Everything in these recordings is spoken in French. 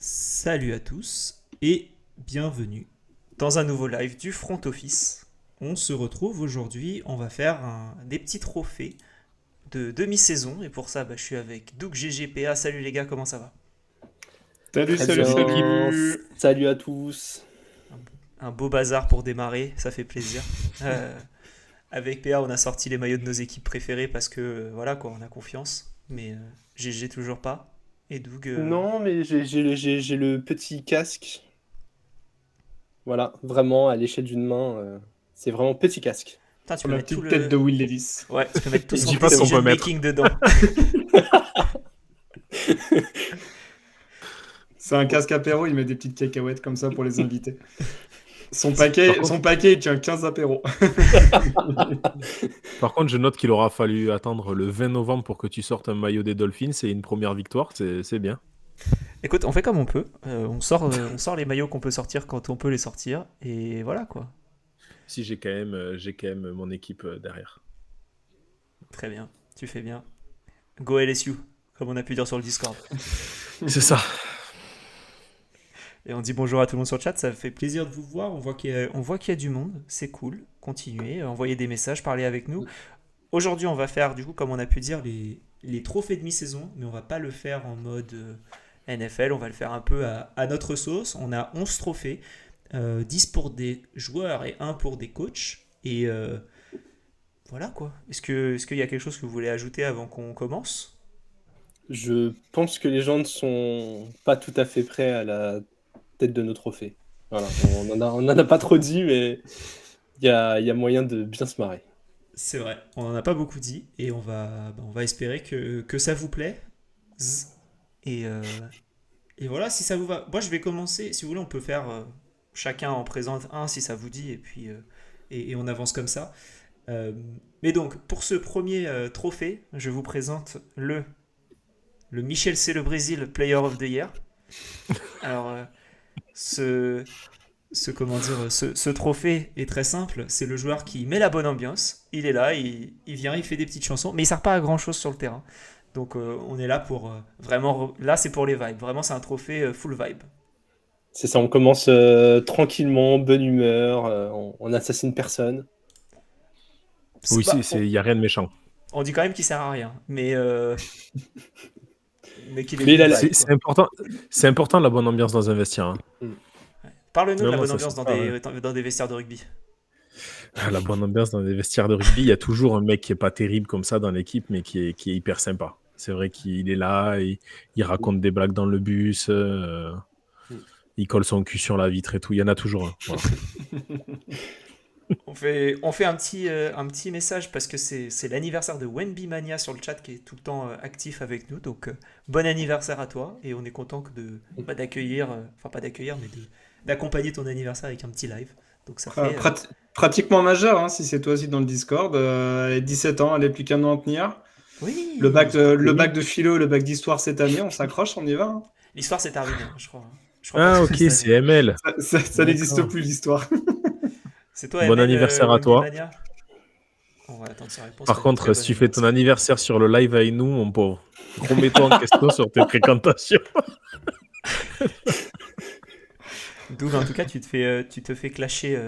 Salut à tous et bienvenue dans un nouveau live du Front Office. On se retrouve aujourd'hui, on va faire des petits trophées de demi-saison et pour ça je suis avec Doug GGPA. Salut les gars, comment ça va? Salut, Très salut, bien, salut. salut à tous. Un beau bazar pour démarrer, ça fait plaisir. Euh, avec PA, on a sorti les maillots de nos équipes préférées parce que voilà quoi, on a confiance. Mais GG toujours pas. Et Doug, Non, mais j'ai le petit casque. Voilà, vraiment à l'échelle d'une main, c'est vraiment petit casque. putain, tu Oh, peux la mettre tout petite tête le. de Will Levis. Ouais, tu peux mettre tout Et son dis pas ce qu'on decision peut mettre. making dedans. C'est un Bon. casque apéro, il met des petites cacahuètes comme ça pour les invités. Son Par paquet, contre, son paquet, il tient 15 apéros. par contre, je note qu'il aura fallu attendre le 20 novembre pour que tu sortes un maillot des Dolphins et une première victoire, c'est bien. Écoute, on fait comme on peut. On sort les maillots qu'on peut sortir quand on peut les sortir. Et voilà quoi. Si j'ai quand même mon équipe derrière. Très bien. Tu fais bien. Go LSU, comme on a pu dire sur le Discord. C'est ça. Et on dit bonjour à tout le monde sur le chat. Ça fait plaisir de vous voir. On voit qu'il y a du monde. C'est cool. Continuez. Envoyez des messages. Parlez avec nous. Aujourd'hui, on va faire, du coup, comme on a pu dire, les trophées de mi-saison. Mais on va pas le faire en mode NFL. On va le faire un peu à notre sauce. On a 11 trophées. 10 pour des joueurs et un pour des coachs. Et voilà quoi. Est-ce qu'il y a quelque chose que vous voulez ajouter avant qu'on commence? Je pense que les gens ne sont pas tout à fait prêts à la tête de nos trophées. Voilà, on en a pas trop dit, mais il y a moyen de bien se marrer. C'est vrai, on n'en a pas beaucoup dit et on va espérer que ça vous plaît. Zzz. Et, euh, et voilà, si ça vous va. Moi je vais commencer, si vous voulez, on peut faire chacun en présente un si ça vous dit et puis et on avance comme ça. Euh, mais donc, pour ce premier trophée, je vous présente le Michel C. le Brésil Player of the Year. Alors, ce, comment dire, ce trophée est très simple. C'est le joueur qui met la bonne ambiance. Il est là, il vient, il fait des petites chansons, mais il sert pas à grand chose sur le terrain. Donc on est là pour vraiment. Là, c'est pour les vibes. Vraiment, c'est un trophée full vibe. C'est ça, on commence tranquillement, bonne humeur, on assassine personne. Oui, Bah, il n'y a rien de méchant. on dit quand même qu'il sert à rien, mais qu'il est Mais il good a la- vibe, C'est quoi. c'est important la bonne ambiance dans un vestiaire, hein. Mm. Ouais. Parle-nous de la Vraiment, bonne ça ambiance c'est pas vrai. dans des vestiaires de rugby. Ah, la bonne ambiance dans des vestiaires de rugby, il y a toujours un mec qui est pas terrible comme ça dans l'équipe, mais qui est hyper sympa. C'est vrai qu'il est là, il raconte des blagues dans le bus, il colle son cul sur la vitre et tout. Il y en a toujours un. Voilà. On fait un petit message parce que c'est l'anniversaire de Wenby Mania sur le chat qui est tout le temps actif avec nous. Donc, bon anniversaire à toi et on est content d'accueillir, enfin pas d'accueillir, mais d'accompagner ton anniversaire avec un petit live. Donc, ça fait. Pratiquement majeur, hein, si c'est toi aussi dans le Discord. Elle a 17 ans, elle est plus qu'un an à tenir. Oui! Le bac de philo, le bac d'histoire cette année, on s'accroche, on y va, hein. L'histoire s'est terminée, hein, je crois. Je crois pas que Ah, ce ok, soit cette c'est année. ML. Ça n'existe D'accord. plus, l'histoire. C'est toi, Bon ML, anniversaire à Wenby toi. Mania? On va attendre sa réponse. Par T'as dit très contre, bon si tu fais ton anniversaire. anniversaire sur le live avec nous, mon pauvre, remets-toi en question sur tes fréquentations. Doug, en tout cas, tu te fais clasher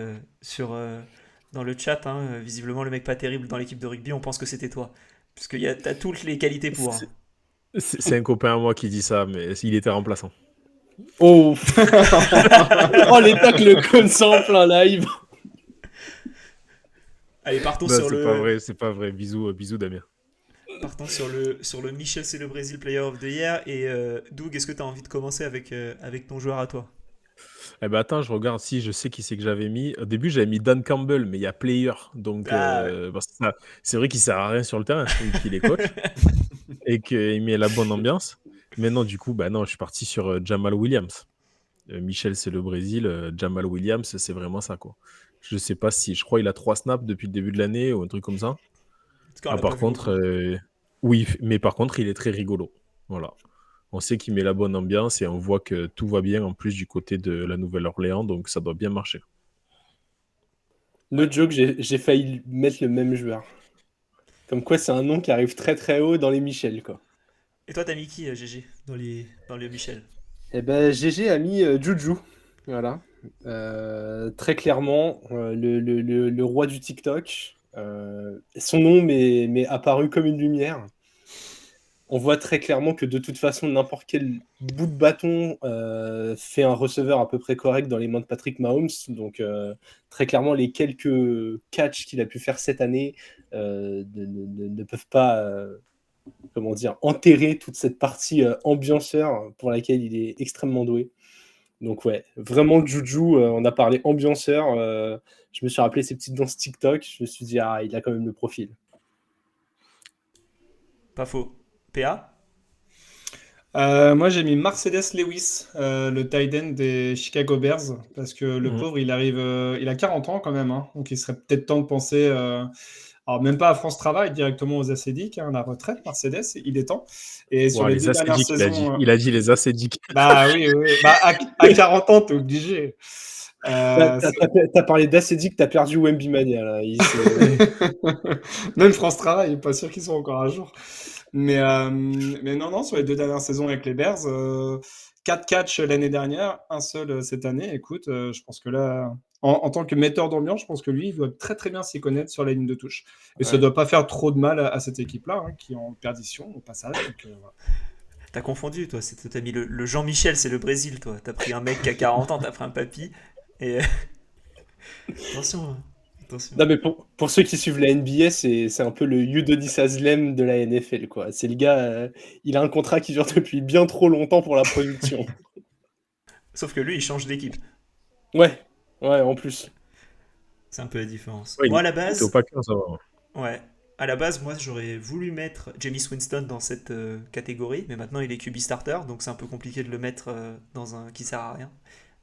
dans le chat, hein. Visiblement, le mec pas terrible dans l'équipe de rugby, on pense que c'était toi. Parce que t'as toutes les qualités pour, hein. C'est c'est un copain à moi qui dit ça, mais il était remplaçant. Oh, oh les tacles comme ça en plein live. Allez, partons Non, sur le, c'est pas vrai. Bisous, bisous Damien. partons sur le Michel, c'est le Brésil Player of the Year. Et Doug, est-ce que tu as envie de commencer avec ton joueur à toi? Eh ben attends, je regarde si je sais qui c'est que j'avais mis. Au début, j'avais mis Dan Campbell, mais il y a player, donc Ah ouais. parce que c'est vrai qu'il sert à rien sur le terrain vu qu'il est coach et qu'il met la bonne ambiance. Mais non, du coup, bah non, je suis parti sur Jamal Williams. Michel, c'est le Brésil. Jamal Williams, c'est vraiment ça, quoi. Je sais pas si, je crois, il a 3 snaps depuis le début de l'année ou un truc comme ça. En tout cas, on Ah, l'a pas par vu contre, beaucoup. oui, mais par contre, il est très rigolo. Voilà. On sait qu'il met la bonne ambiance et on voit que tout va bien en plus du côté de la Nouvelle-Orléans, donc ça doit bien marcher. No joke, j'ai failli mettre le même joueur. Comme quoi, c'est un nom qui arrive très très haut dans les Michel, quoi. Et toi, t'as mis qui, GG, dans le Michel? Eh ben, GG a mis Juju. Voilà. Très clairement, le roi du TikTok. Son nom m'est apparu comme une lumière. On voit très clairement que de toute façon, n'importe quel bout de bâton fait un receveur à peu près correct dans les mains de Patrick Mahomes. Donc, très clairement, les quelques catchs qu'il a pu faire cette année ne peuvent pas comment dire, enterrer toute cette partie ambianceur pour laquelle il est extrêmement doué. Donc ouais, vraiment Juju, on a parlé ambianceur, je me suis rappelé ses petites danses TikTok, je me suis dit, ah, il a quand même le profil. Pas faux. PA? Moi, j'ai mis Mercedes Lewis, le tight end des Chicago Bears, parce que le pauvre, il arrive, il a 40 ans quand même, hein, donc il serait peut-être temps de penser, alors même pas à France Travail, directement aux acédiques, hein, la retraite, Mercedes, il est temps. Et sur Ouah, les les 2 dernières acédiques, saisons, il a dit les acédiques. bah oui, oui, oui. Bah, à 40 ans, t'es obligé. T'as parlé d'Acédic, t'as perdu Wemby Mania, là. Même France Travail, pas sûr qu'ils soient encore à jour. Mais non, sur les 2 dernières saisons avec les Bears, 4 catchs l'année dernière, un seul cette année. Écoute, je pense que là, en tant que metteur d'ambiance, je pense que lui, il doit très très bien s'y connaître sur la ligne de touche. Et ça Ouais. doit pas faire trop de mal à cette équipe-là, hein, qui est en perdition au passage. Donc, voilà. T'as confondu, toi. T'as mis le Jean-Michel, c'est le Brésil, toi. T'as pris un mec qui a 40 ans, t'as pris un papy. Et. Attention, hein. Attention. Non, mais pour ceux qui suivent la NBA, c'est un peu le Udonis Haslem de la NFL, quoi. C'est le gars, il a un contrat qui dure depuis bien trop longtemps pour la production. Sauf que lui, il change d'équipe. Ouais, en plus. C'est un peu la différence. Ouais, Moi, à la il était au base, Packers, ça va. ouais. À la base, moi, j'aurais voulu mettre Jameis Winston dans cette catégorie, mais maintenant, il est QB starter, donc c'est un peu compliqué de le mettre dans un qui sert à rien.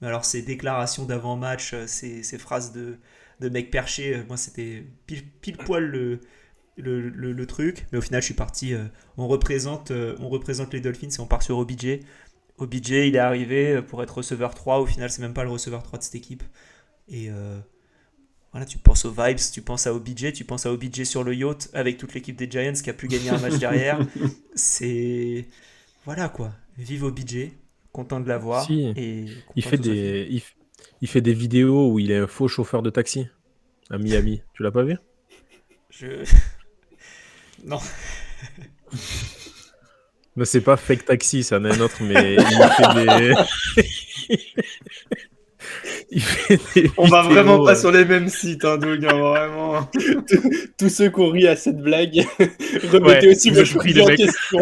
Mais alors, ces déclarations d'avant-match, ces phrases de mec perché, moi, c'était pile poil le truc. Mais au final, je suis parti. On représente les Dolphins et on part sur OBJ. OBJ, il est arrivé pour être receveur 3. Au final, c'est même pas le receveur 3 de cette équipe. Et voilà, tu penses aux vibes, tu penses à OBJ, tu penses à OBJ sur le yacht avec toute l'équipe des Giants qui a pu gagner un match derrière. C'est. Voilà quoi. Vive OBJ, content de l'avoir Si, et il content fait que ce soit fini. il fait des vidéos où il est un faux chauffeur de taxi à Miami. Tu l'as pas vu? Je. Non. Non, c'est pas fake taxi, ça en est un autre, mais il fait des. Il fait des On va vraiment vidéos, pas sur les mêmes sites, hein, Doug, hein, vraiment. Tous ceux qui ont ri à cette blague, remettez Ouais, aussi vous vos êtes pris, choix les en mecs. question.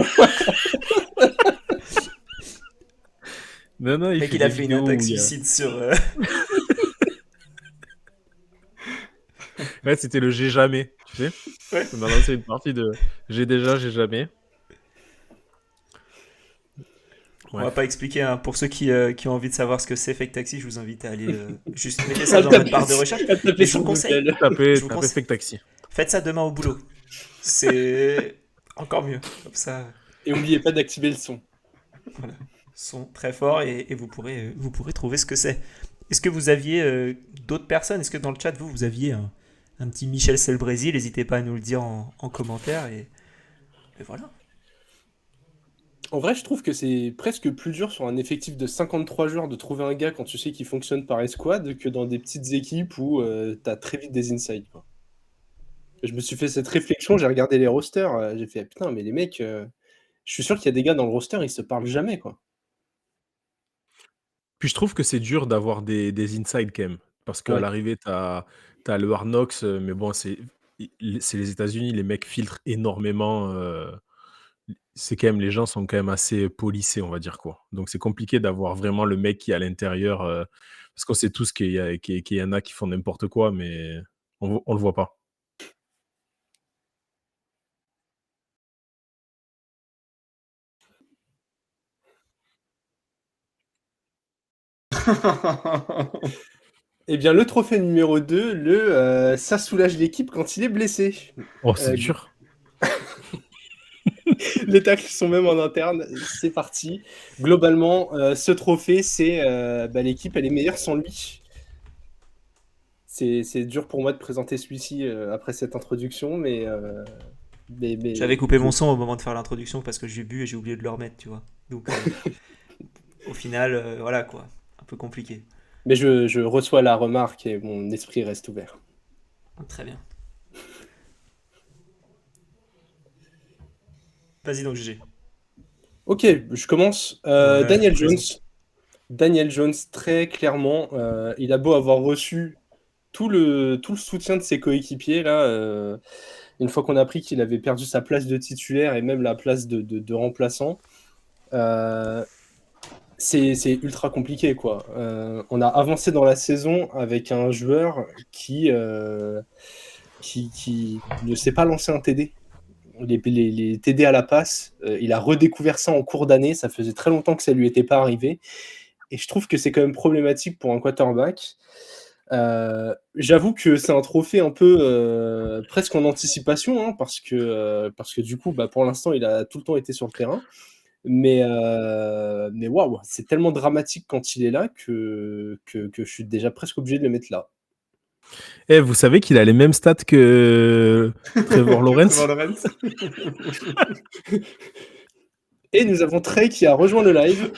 Non, Le il mec, fait il a des fait une vidéos où attaque il y a. suicide sur. Ouais, c'était le j'ai jamais, tu sais. Ouais. On a lancé une partie de j'ai déjà, j'ai jamais. On va Bref. pas expliquer, hein. Pour ceux qui ont envie de savoir ce que c'est Fake Taxi, je vous invite à aller juste mettez ça À dans votre taper, barre de recherche. à taper Mais je vous sur le conseille. Google. Je vous Tapez conseille. fake taxi. Faites ça demain au boulot. C'est encore mieux. Comme ça, Et n'oubliez pas d'activer le son. voilà. Sont très forts et vous pourrez trouver ce que c'est. Est-ce que vous aviez d'autres personnes? Est-ce que dans le chat, vous aviez un petit Michel c'est le Brésil? N'hésitez pas à nous le dire en commentaire. Et voilà. En vrai, je trouve que c'est presque plus dur sur un effectif de 53 joueurs de trouver un gars quand tu sais qu'il fonctionne par escouade que dans des petites équipes où t'as très vite des insides, quoi. Je me suis fait cette réflexion, j'ai regardé les rosters, j'ai fait putain, mais les mecs, je suis sûr qu'il y a des gars dans le roster, ils se parlent jamais, quoi. Puis je trouve que c'est dur d'avoir des insides quand même. Parce qu'à Ouais. l'arrivée, t'as le Hard Knocks, mais bon, c'est les États-Unis, les mecs filtrent énormément. C'est quand même, les gens sont quand même assez policés, on va dire quoi. Donc c'est compliqué d'avoir vraiment le mec qui est à l'intérieur, parce qu'on sait tous qu'il y en a qui font n'importe quoi, mais on le voit pas. Eh bien, le trophée numéro 2, ça soulage l'équipe quand il est blessé. Oh, c'est Euh, dur. Les tacles sont même en interne, c'est parti. Globalement, ce trophée, c'est l'équipe, elle est meilleure sans lui. C'est dur pour moi de présenter celui-ci après cette introduction, mais J'avais coupé mon son au moment de faire l'introduction parce que j'ai bu et j'ai oublié de le remettre, tu vois. Donc, au final, voilà quoi, un peu compliqué. Mais je reçois la remarque et mon esprit reste ouvert. Très bien. Vas-y donc, GG. Ok, je commence. Ouais, Daniel raison. Jones. Daniel Jones, très clairement, il a beau avoir reçu tout le soutien de ses coéquipiers, là, une fois qu'on a appris qu'il avait perdu sa place de titulaire et même la place de remplaçant, c'est ultra compliqué, quoi. On a avancé dans la saison avec un joueur qui ne sait pas lancer un TD. Les TD à la passe, il a redécouvert ça en cours d'année, ça faisait très longtemps que ça lui était pas arrivé, et je trouve que c'est quand même problématique pour un quarterback. J'avoue que c'est un trophée un peu presque en anticipation, hein, parce que du coup, pour l'instant, il a tout le temps été sur le terrain. Mais waouh, c'est tellement dramatique quand il est là que je suis déjà presque obligé de le mettre là. Vous savez qu'il a les mêmes stats que Trevor Lawrence. Trevor Lawrence. Et nous avons Trey qui a rejoint le live.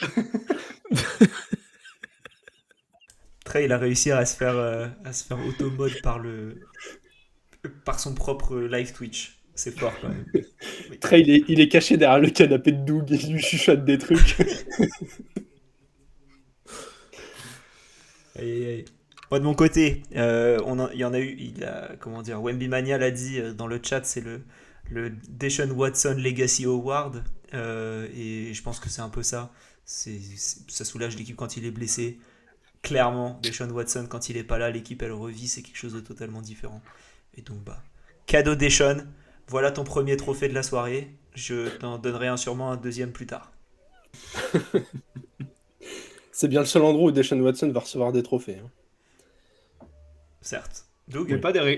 Trey, il a réussi à se faire auto-mode par son propre live Twitch. C'est fort quand même. Trey, il est caché derrière le canapé de Doug et il lui chuchote des trucs. Aïe, aïe, aïe. Moi de mon côté, il y en a eu, comment dire, Wemby Mania l'a dit dans le chat, c'est le Deshaun Watson Legacy Award, et je pense que c'est un peu ça. Ça soulage l'équipe quand il est blessé. Clairement, Deshaun Watson quand il est pas là, l'équipe elle revit, c'est quelque chose de totalement différent. Et donc cadeau Deshaun, voilà ton premier trophée de la soirée. Je t'en donnerai sûrement un deuxième plus tard. C'est bien le seul endroit où Deshaun Watson va recevoir des trophées. Hein. Certes. Doug,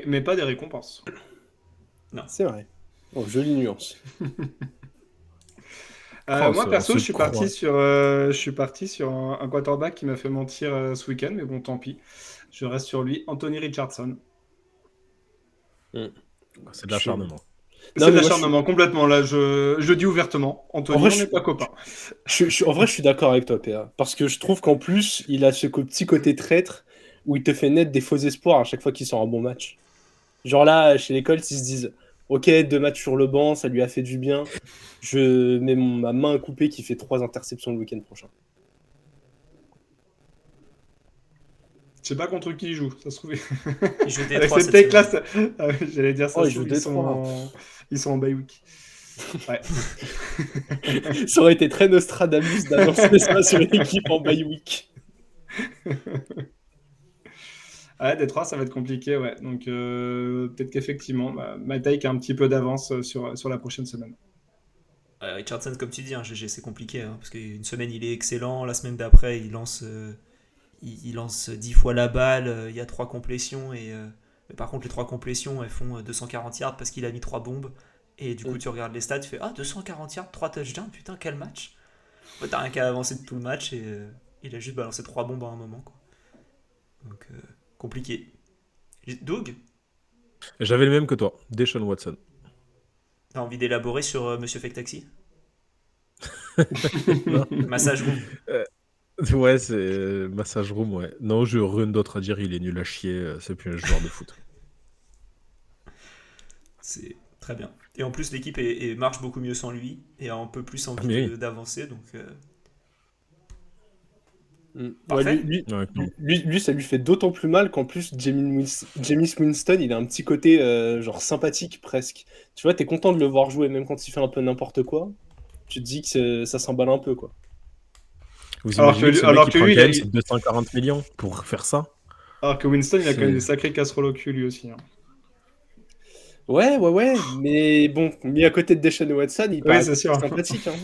Mais pas des récompenses. non. C'est vrai. Oh, jolie nuance. Moi perso, je suis parti sur un quarterback qui m'a fait mentir ce week-end, mais bon, tant pis. Je reste sur lui, Anthony Richardson. C'est de l'acharnement. C'est de l'acharnement, complètement. Là, je dis ouvertement, Anthony, on n'est pas copains. En vrai, je suis d'accord avec toi, PA. Parce que je trouve qu'en plus, il a ce petit côté traître où il te fait naître des faux espoirs à chaque fois qu'il sort un bon match. Genre là, chez l'école, ils se disent ok, 2 matchs sur le banc, ça lui a fait du bien. Je mets ma main à couper qui fait 3 interceptions le week-end prochain. Je sais pas contre qui il joue, ça se trouve. Il joue Avec Détroit cette cette classe, semaine. j'allais dire ça. Oh, il joue Détroit. Ils sont en bye week. Ouais. Ça aurait été très Nostradamus d'annoncer ça sur une équipe en bye week. Ouais, Détroit, ça va être compliqué, ouais. Donc peut-être qu'effectivement, ma take a un petit peu d'avance sur la prochaine semaine. Richardson, comme tu dis, hein, GG, c'est compliqué. Hein, parce qu'une semaine, il est excellent. La semaine d'après, il lance 10 fois la balle. Il y a 3 complétions. Mais par contre, les 3 complétions, elles font 240 yards parce qu'il a mis 3 bombes. Et du coup, tu regardes les stats, tu fais 240 yards, 3 touchdowns, putain, quel match. T'as rien qu'à avancer de tout le match et il a juste balancé 3 bombes à un moment. Quoi. Donc, compliqué. Doug, J'avais le même que toi, Deshaun Watson. t'as envie d'élaborer sur Monsieur Fake Taxi? Massage room. Ouais, c'est Massage Room, ouais. Non, je rien d'autre à dire, il est nul à chier, c'est plus un joueur de foot. C'est très bien. Et en plus, l'équipe marche beaucoup mieux sans lui et a un peu plus envie d'avancer. Donc, parfait. Ouais, lui, ça lui fait d'autant plus mal qu'en plus, Jameis Winston, il a un petit côté genre sympathique presque. Tu vois, t'es content de le voir jouer, même quand il fait un peu n'importe quoi. Tu te dis que ça s'emballe un peu, quoi. Vous imaginez que lui, il a 240 millions pour faire ça? Alors que Winston, il a quand même des sacrés casseroles au cul, lui aussi. Hein. Ouais, mais bon, mis à côté de Deshaun Watson, il paraît sympathique. Hein.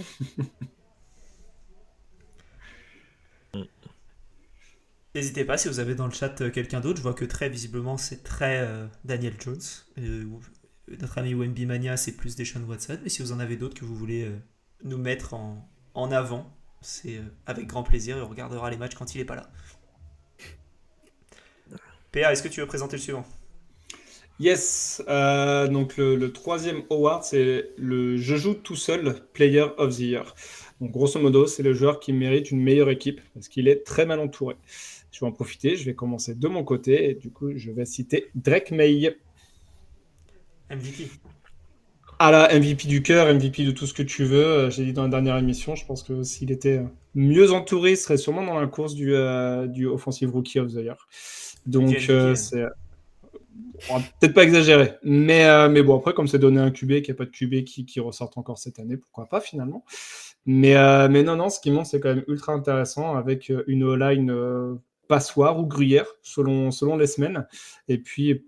N'hésitez pas si vous avez dans le chat quelqu'un d'autre. Je vois que très visiblement c'est très Daniel Jones. Notre ami Wemby Mania c'est plus Deshaun Watson. Et si vous en avez d'autres que vous voulez nous mettre en avant, c'est avec grand plaisir et on regardera les matchs quand il n'est pas là. PA, est-ce que tu veux présenter le suivant? Yes, donc le troisième award, c'est le Je joue tout seul Player of the Year. Donc, grosso modo, c'est le joueur qui mérite une meilleure équipe parce qu'il est très mal entouré. Je vais en profiter, je vais commencer de mon côté et du coup, je vais citer Drake May. MVP. À la MVP du cœur, MVP de tout ce que tu veux. J'ai dit dans la dernière émission, je pense que s'il était mieux entouré, il serait sûrement dans la course du Offensive Rookie of the Year. Donc, MVP. c'est... On va peut-être pas exagérer, mais bon, après, comme c'est donné un QB, qu'il n'y a pas de QB qui ressorte encore cette année, pourquoi pas finalement. Mais non, ce qui montre, c'est quand même ultra intéressant avec une O-line passoire ou gruyère, selon les semaines, et puis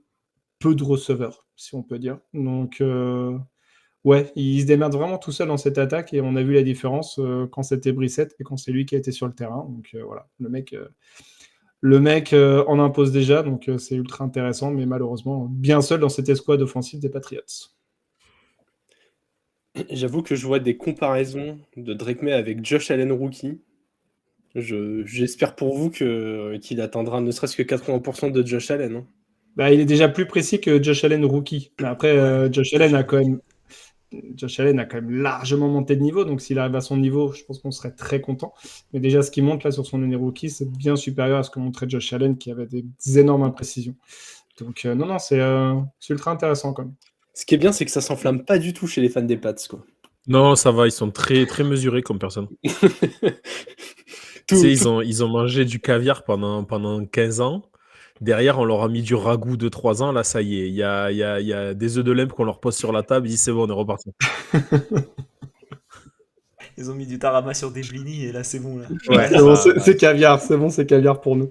peu de receveurs, si on peut dire. Donc, ouais, il se démerde vraiment tout seul dans cette attaque, et on a vu la différence quand c'était Brissett et quand c'est lui qui a été sur le terrain. Donc voilà, le mec en impose déjà, donc c'est ultra intéressant, mais malheureusement bien seul dans cette escouade offensive des Patriots. J'avoue que je vois des comparaisons de Drake May avec Josh Allen rookie. J'espère pour vous qu'il atteindra ne serait-ce que 80% de Josh Allen. Hein. Bah, il est déjà plus précis que Josh Allen rookie. Mais après, Josh Allen a quand même largement monté de niveau. Donc, s'il arrive à son niveau, je pense qu'on serait très content. Mais déjà, ce qu'il montre là sur son année rookie, c'est bien supérieur à ce que montrait Josh Allen, qui avait des énormes imprécisions. Donc, non, c'est ultra intéressant quand même. Ce qui est bien, c'est que ça s'enflamme pas du tout chez les fans des Pats, quoi. Non, ça va, ils sont très, très mesurés comme personne. Tu sais, ils ont mangé du caviar pendant 15 ans. Derrière, on leur a mis du ragoût de 3 ans. Là, ça y est, il y a des œufs de lèvre qu'on leur pose sur la table. Ils disent, c'est bon, on est reparti. Ils ont mis du tarama sur des blinis et là, c'est bon. Là. Ouais, c'est bon, c'est caviar. C'est bon, c'est caviar pour nous.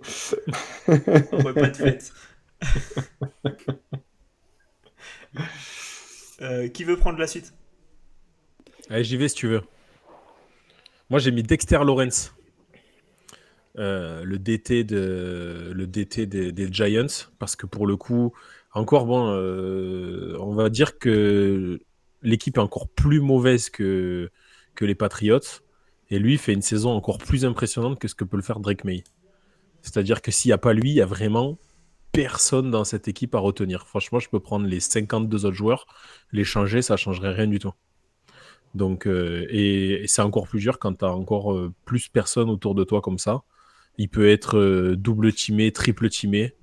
On va pas de fête. Qui veut prendre la suite? Allez, j'y vais si tu veux. Moi, j'ai mis Dexter Lawrence. Le DT des Giants, parce que pour le coup, encore bon, on va dire que l'équipe est encore plus mauvaise que les Patriots, et lui fait une saison encore plus impressionnante que ce que peut le faire Drake May. C'est-à-dire que s'il n'y a pas lui, il y a vraiment personne dans cette équipe à retenir. Franchement, je peux prendre les 52 autres joueurs, les changer, ça ne changerait rien du tout. Donc, et c'est encore plus dur quand tu as encore plus personne autour de toi comme ça. Il peut être double teamé, triple teamé.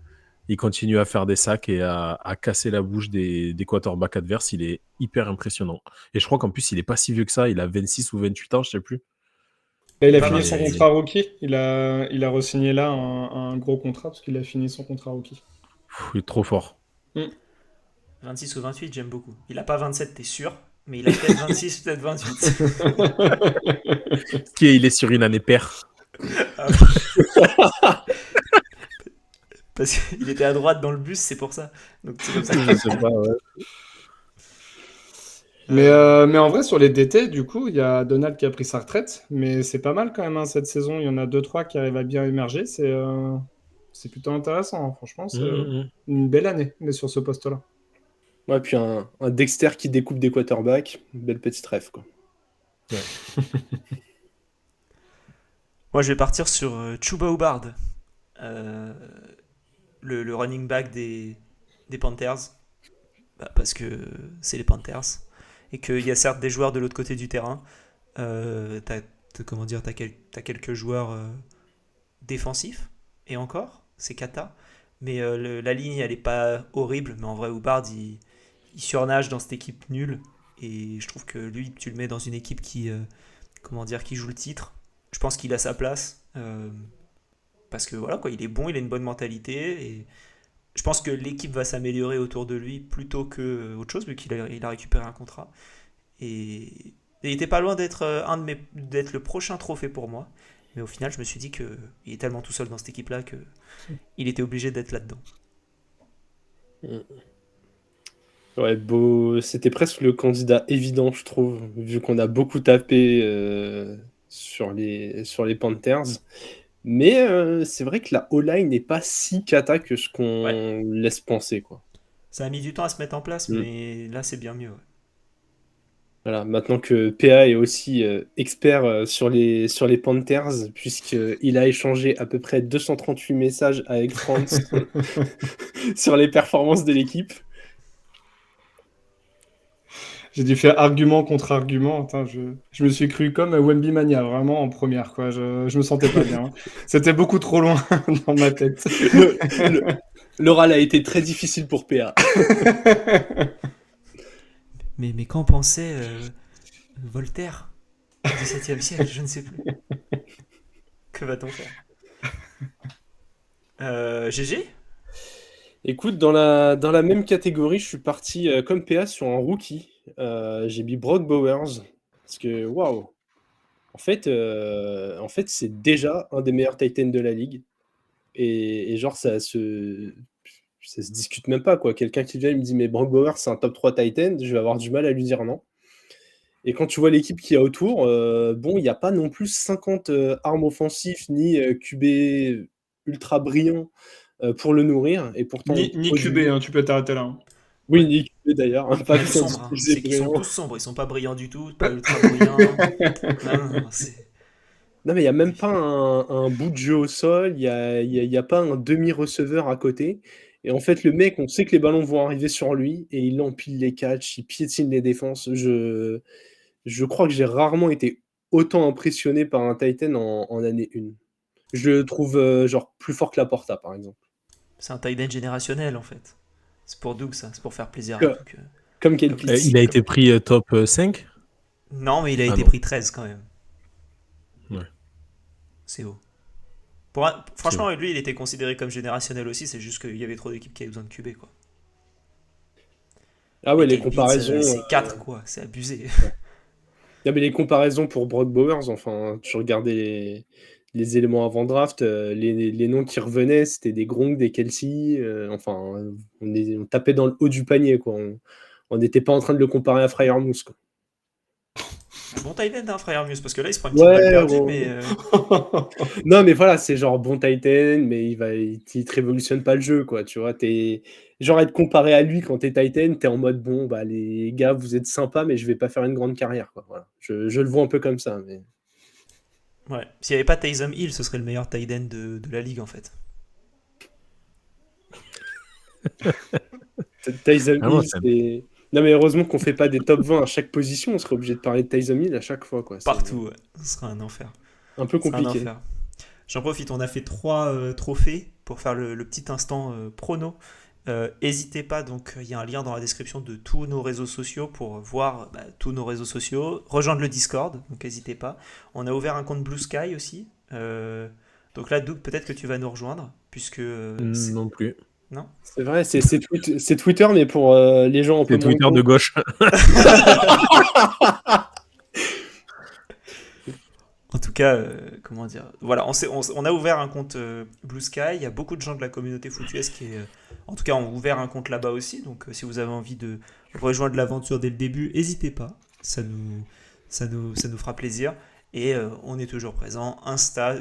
Il continue à faire des sacs et à casser la bouche des quarterbacks adverses. Il est hyper impressionnant. Et je crois qu'en plus, il n'est pas si vieux que ça. Il a 26 ou 28 ans, je ne sais plus. Et il a fini son contrat rookie. Il a re-signé là un gros contrat parce qu'il a fini son contrat rookie. Il est trop fort. 26 ou 28, j'aime beaucoup. Il n'a pas 27, t'es sûr, mais il a peut-être 26, peut-être 28. Il est sur une année paire. Parce qu'il était à droite dans le bus, c'est pour ça. Donc c'est comme ça. Je sais pas, ouais. Mais en vrai, sur les DT, du coup, il y a Donald qui a pris sa retraite, mais c'est pas mal quand même hein, cette saison. Il y en a 2-3 qui arrivent à bien émerger. C'est plutôt intéressant. Hein. Franchement, c'est une belle année mais sur ce poste-là. Ouais, puis un Dexter qui découpe des quarterbacks, une belle petite rêve, quoi. Ouais. Moi, je vais partir sur Chuba Hubbard, le running back des Panthers, parce que c'est les Panthers, et qu'il y a certes des joueurs de l'autre côté du terrain. T'as quelques joueurs défensifs, et encore, c'est Kata, mais la ligne, elle est pas horrible, mais en vrai, Hubbard, il surnage dans cette équipe nulle, et je trouve que lui, tu le mets dans une équipe qui joue le titre. Je pense qu'il a sa place parce que voilà quoi, il est bon, il a une bonne mentalité et je pense que l'équipe va s'améliorer autour de lui plutôt que autre chose vu qu'il a récupéré un contrat et il était pas loin d'être d'être le prochain trophée pour moi, mais au final je me suis dit que il est tellement tout seul dans cette équipe là que il était obligé d'être là-dedans. Ouais, c'était presque le candidat évident, je trouve, vu qu'on a beaucoup tapé sur les Panthers. Mais c'est vrai que la O-line n'est pas si cata que ce qu'on laisse penser, quoi. Ça a mis du temps à se mettre en place, mais là c'est bien mieux. Ouais. Voilà, maintenant que PA est aussi expert sur les Panthers, puisqu'il a échangé à peu près 238 messages avec France sur les performances de l'équipe. J'ai dû faire argument contre argument. Attends, je me suis cru comme Wemby Mania, vraiment en première, quoi. Je me sentais pas bien. C'était beaucoup trop loin dans ma tête. L'oral a été très difficile pour PA. Mais qu'en pensait Voltaire au XVIIe siècle? Je ne sais plus. Que va-t-on faire? GG? Écoute, dans la même catégorie, je suis parti comme PA sur un rookie. J'ai mis Brock Bowers. Parce que, waouh! En fait, c'est déjà un des meilleurs Titans de la ligue. Et genre, ça se discute même pas, quoi. Quelqu'un qui vient, il me dit, mais Brock Bowers, c'est un top 3 Titan, je vais avoir du mal à lui dire non. Et quand tu vois l'équipe qu'il y a autour, bon, il n'y a pas non plus 50 armes offensives, ni QB ultra brillant pour le nourrir. Et pourtant, Ni QB, hein, tu peux t'arrêter là. Hein. Oui, ni QB d'ailleurs. Hein, pas Même besoin de sombre, hein. utiliser C'est qu'ils sont brillant. tous sombres, ils sont pas brillants du tout, pas ultra brillants. Non, c'est... Non, mais il n'y a même pas un bout de jeu au sol, il n'y a pas un demi-receveur à côté. Et en fait, le mec, on sait que les ballons vont arriver sur lui et il empile les catchs, il piétine les défenses. Je crois que j'ai rarement été autant impressionné par un Titan en année 1. Je le trouve genre plus fort que Laporta, par exemple. C'est un tight end générationnel en fait. C'est pour Doug ça, c'est pour faire plaisir à Que- Doug. Comme Ken Pitts. Il a été pris top 5. Non, mais il a Ah été non. pris 13 quand même. Ouais. C'est haut. Franchement, lui, il était considéré comme générationnel aussi, c'est juste qu'il y avait trop d'équipes qui avaient besoin de QB, quoi. Ah ouais, Et les Kyle Pitts, comparaisons. c'est 4, quoi, c'est abusé. Non, mais les comparaisons pour Brock Bowers, enfin, tu regardais les éléments avant draft, les noms qui revenaient, c'était des Gronk, des Kelsey, enfin, on tapait dans le haut du panier, quoi. On n'était pas en train de le comparer à Freiermuth, quoi. Bon tight end, hein, frère Muse, parce que là, il se prend une petite balle perdue, bon. mais... Non, mais voilà, c'est genre bon Titan, mais il te révolutionne pas le jeu, quoi. Tu vois, genre être comparé à lui quand t'es Titan, t'es en mode bon, bah les gars, vous êtes sympas, mais je vais pas faire une grande carrière, quoi. Voilà. Je le vois un peu comme ça, mais. Ouais, s'il n'y avait pas Taysom Hill, ce serait le meilleur tight end de la ligue, en fait. Tyson Ah non, Hill, c'est. Non, mais heureusement qu'on fait pas des top 20 à chaque position, on serait obligé de parler de Tyson Hill à chaque fois, quoi. C'est Partout, ouais. Ce serait un enfer. un peu Ce serait un compliqué. enfer. J'en profite, on a fait 3 trophées pour faire le petit instant prono. N'hésitez pas, donc il y a un lien dans la description de tous nos réseaux sociaux pour voir tous nos réseaux sociaux, rejoindre le Discord, donc n'hésitez pas. On a ouvert un compte Blue Sky aussi. Donc là, Doug, peut-être que tu vas nous rejoindre, puisque... Non plus. Non ? C'est vrai, c'est Twitter, mais pour les gens un peu C'est moins Twitter de cons. gauche. En tout cas, comment dire, voilà, on a ouvert un compte Blue Sky. Il y a beaucoup de gens de la communauté FootUS qui, en tout cas, ont ouvert un compte là-bas aussi. Donc, si vous avez envie de rejoindre l'aventure dès le début, n'hésitez pas. Ça nous fera plaisir. Et on est toujours présent. Insta,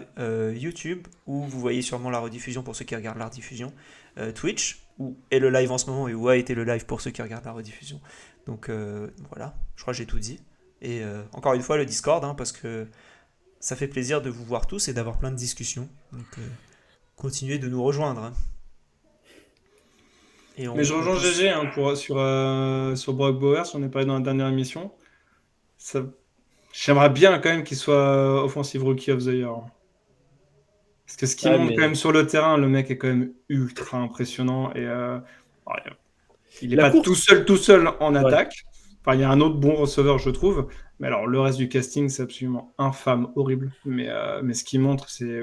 YouTube, où vous voyez sûrement la rediffusion pour ceux qui regardent la rediffusion. Twitch, où est le live en ce moment et où a été le live pour ceux qui regardent la rediffusion. Donc, voilà, je crois que j'ai tout dit. Et encore une fois, le Discord, hein, parce que ça fait plaisir de vous voir tous et d'avoir plein de discussions. Donc, continuez de nous rejoindre. Hein. Et Mais je rejoins GG hein, sur Brock Bowers, on est parlé dans la dernière émission. J'aimerais bien quand même qu'il soit Offensive Rookie of the Year. Parce que ce qu'il montre quand même sur le terrain, le mec est quand même ultra impressionnant. Et il n'est pas tout seul en attaque. Enfin, il y a un autre bon receveur, je trouve. Mais alors, le reste du casting, c'est absolument infâme, horrible. Mais ce qu'il montre, c'est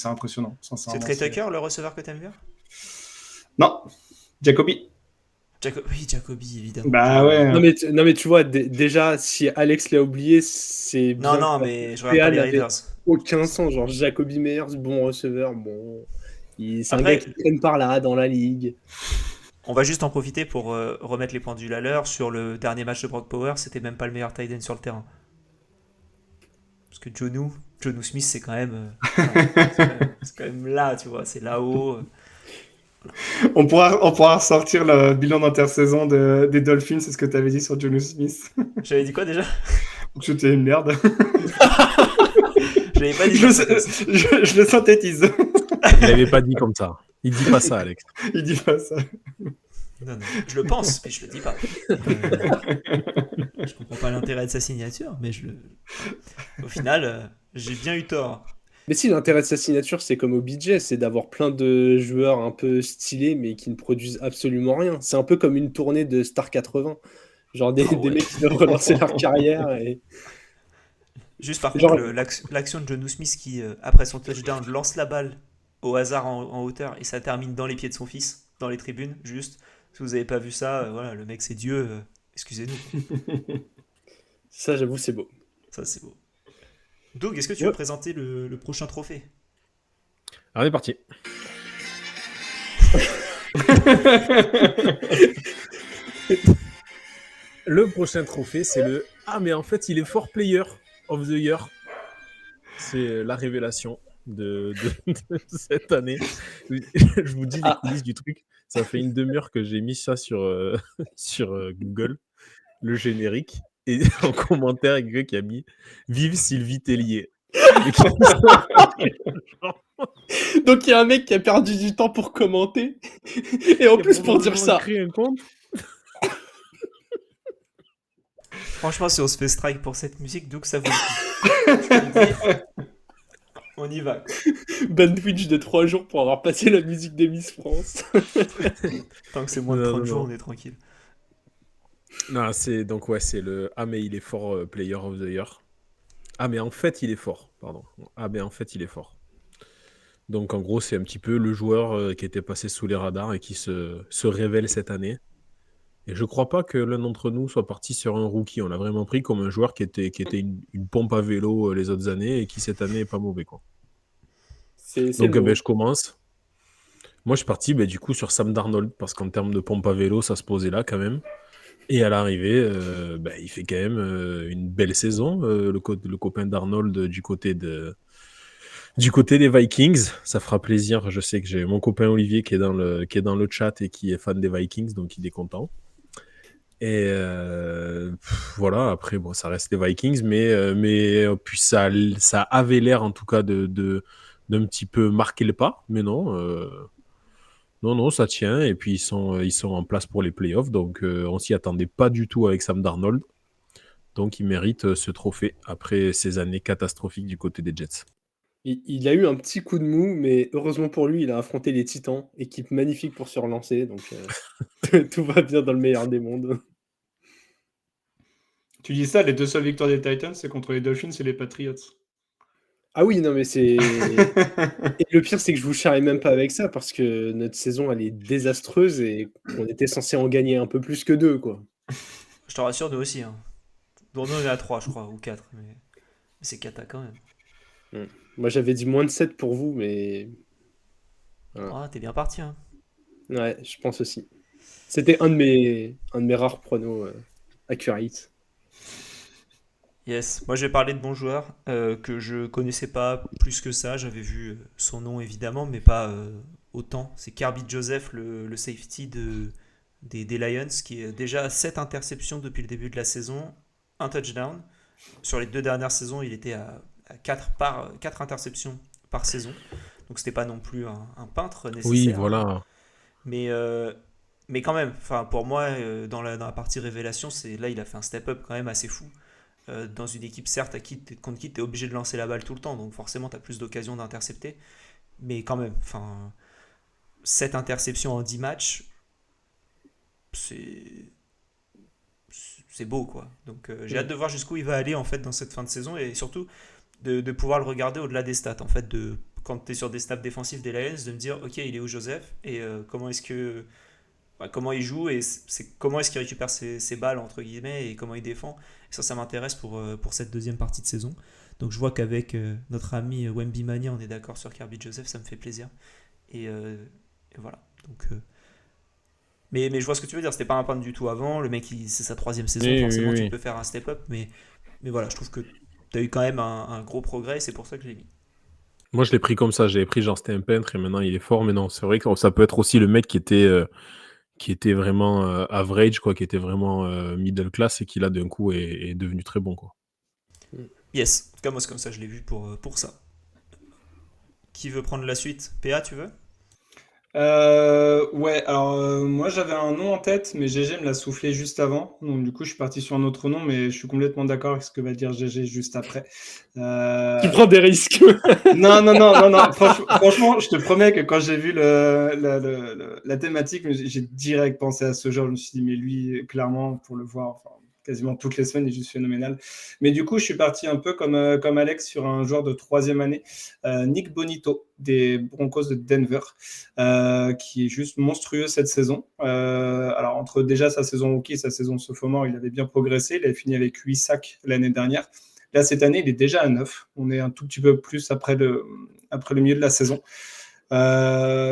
impressionnant. C'est Trey Tucker, le receveur que t'aimes bien ? Non, Jacoby. Oui, Jacoby, évidemment. Bah ouais. Non, mais tu vois, déjà, si Alex l'a oublié, c'est. Non, mais je regarde pas les Raiders. Aucun sens. Genre, Jacoby Meyers, bon receveur, bon. C'est un gars qui traîne par là, dans la ligue. On va juste en profiter pour remettre les pendules à l'heure. Sur le dernier match de Brock Bowers, c'était même pas le meilleur tight end sur le terrain. Parce que Jonnu Smith, c'est quand même là, tu vois, c'est là-haut. On pourra ressortir le bilan d'intersaison des Dolphins, c'est ce que tu avais dit sur Jonnu Smith. J'avais dit quoi déjà ? Que c'était une merde. Je l'avais pas dit. Je le synthétise. Il n'avait pas dit comme ça. Il dit pas ça, Alex. Il dit pas ça. Non, non, je le pense, mais je le dis pas. Je comprends pas l'intérêt de sa signature, mais au final, j'ai bien eu tort. Mais si, l'intérêt de sa signature, c'est comme au BJ, c'est d'avoir plein de joueurs un peu stylés, mais qui ne produisent absolument rien. C'est un peu comme une tournée de Star 80. Genre des, Oh des ouais. mecs qui doivent relancer leur carrière. Et... Juste par contre, Genre, l'action de John Smith qui, après son touchdown, lance la balle au hasard en hauteur et ça termine dans les pieds de son fils, dans les tribunes, juste. Si vous avez pas vu ça, voilà, le mec c'est Dieu, excusez-nous. ça, j'avoue, c'est beau. Ça c'est beau. Doug, est-ce que tu veux Ouais. présenter le prochain trophée? Alors, on est parti. Le prochain trophée, c'est le Ah, mais en fait, il est fort player of the year. C'est la révélation de cette année. Je vous dis les Ah. coulisses du truc. Ça fait une demi-heure que j'ai mis ça sur Google, le générique. Et en commentaire, il y a quelqu'un qui a mis Vive Sylvie Tellier. Donc il y a un mec qui a perdu du temps pour commenter. Et en plus pour dire ça. Créer un compte. Franchement, si on se fait strike pour cette musique, Doug, ça vaut le coup. Je te le dis, on y va. Ban Twitch de 3 jours pour avoir passé la musique des Miss France. Tant que c'est moins de Non, 30 non, jours, non. on est tranquille. Non, c'est le Ah, mais il est fort player of the year. Ah, mais en fait, il est fort. Pardon. Ah, mais en fait, il est fort. Donc, en gros, c'est un petit peu le joueur qui était passé sous les radars et qui se révèle cette année. Et je crois pas que l'un d'entre nous soit parti sur un rookie. On l'a vraiment pris comme un joueur qui était une pompe à vélo les autres années et qui, cette année, est pas mauvais, quoi. C'est Donc, le mot. je commence. Moi, je suis parti du coup sur Sam Darnold parce qu'en termes de pompe à vélo, ça se posait là quand même. Et à l'arrivée, il fait quand même une belle saison, le copain d'Arnold du côté des Vikings. Ça fera plaisir. Je sais que j'ai mon copain Olivier qui est dans le chat et qui est fan des Vikings, donc il est content. Et voilà, après, bon, ça reste les Vikings, mais puis ça avait l'air en tout cas d'un petit peu marquer le pas, mais non. Non, ça tient. Et puis, ils sont en place pour les playoffs. Donc, on s'y attendait pas du tout avec Sam Darnold. Donc, il mérite ce trophée après ces années catastrophiques du côté des Jets. Il a eu un petit coup de mou, mais heureusement pour lui, il a affronté les Titans, équipe magnifique pour se relancer. Donc tout va bien dans le meilleur des mondes. Tu dis ça, les 2 seules victoires des Titans, c'est contre les Dolphins et les Patriots. Ah oui, non, mais c'est. Et le pire, c'est que je vous charrie même pas avec ça, parce que notre saison, elle est désastreuse et on était censé en gagner un peu plus que 2, quoi. Je te rassure, nous aussi. Hein. Nous, on est à 3, je crois, ou 4. Mais c'est cata quand même. Moi, j'avais dit moins de 7 pour vous, mais. Voilà. Ah, t'es bien parti. Hein. Ouais, je pense aussi. C'était un de mes rares pronos accurate. Yes, moi je vais parler de mon joueur que je connaissais pas plus que ça. J'avais vu son nom évidemment, mais pas autant. C'est Kirby Joseph, le safety des Lions, qui est déjà à 7 interceptions depuis le début de la saison, un touchdown. Sur les 2 dernières saisons, il était à 4 interceptions par saison. Donc c'était pas non plus un peintre Oui, nécessaire. voilà. Mais, mais quand même, pour moi, dans la partie révélation, là il a fait un step-up quand même assez fou. Dans une équipe certes contre qui tu es obligé de lancer la balle tout le temps, donc forcément tu as plus d'occasions d'intercepter, mais quand même, 7 interceptions en 10 matchs, c'est beau quoi. Donc j'ai hâte de voir jusqu'où il va aller en fait dans cette fin de saison et surtout de pouvoir le regarder au-delà des stats en fait, quand tu es sur des snaps défensifs des Lions, de me dire ok, il est où Joseph et comment il joue et comment est-ce qu'il récupère ses balles entre guillemets et comment il défend. Et ça m'intéresse pour cette deuxième partie de saison. Donc je vois qu'avec notre ami Wemby Mania, on est d'accord sur Kirby Joseph, ça me fait plaisir. Et voilà. Donc, mais je vois ce que tu veux dire, c'était pas un peintre du tout avant. Le mec, c'est sa 3e saison, Oui, forcément oui, tu oui. peux faire un step-up. Mais voilà, je trouve que tu as eu quand même un gros progrès et c'est pour ça que je l'ai mis. Moi, je l'ai pris comme ça. J'avais pris genre c'était un peintre et maintenant il est fort. Mais non, c'est vrai que ça peut être aussi le mec qui était vraiment average, quoi, qui était vraiment middle class et qui là d'un coup est devenu très bon, quoi. Yes, en tout cas, moi c'est comme ça, je l'ai vu pour ça. Qui veut prendre la suite? PA, tu veux? Ouais, alors moi j'avais un nom en tête, mais GG me l'a soufflé juste avant. Donc du coup, je suis parti sur un autre nom, mais je suis complètement d'accord avec ce que va dire GG juste après. Tu Euh, prends des risques. Non, non, non, non, non. Franchement, je te promets que quand j'ai vu la thématique, j'ai direct pensé à ce genre. Je me suis dit, mais lui, clairement, pour le voir, enfin, quasiment toutes les semaines, il est juste phénoménal. Mais du coup, je suis parti un peu comme Alex sur un joueur de troisième année, Nick Bonito, des Broncos de Denver, qui est juste monstrueux cette saison. Alors, entre déjà sa saison rookie et sa saison sophomore, il avait bien progressé. Il avait fini avec 8 sacs l'année dernière. Là, cette année, il est déjà à 9. On est un tout petit peu plus après le milieu de la saison.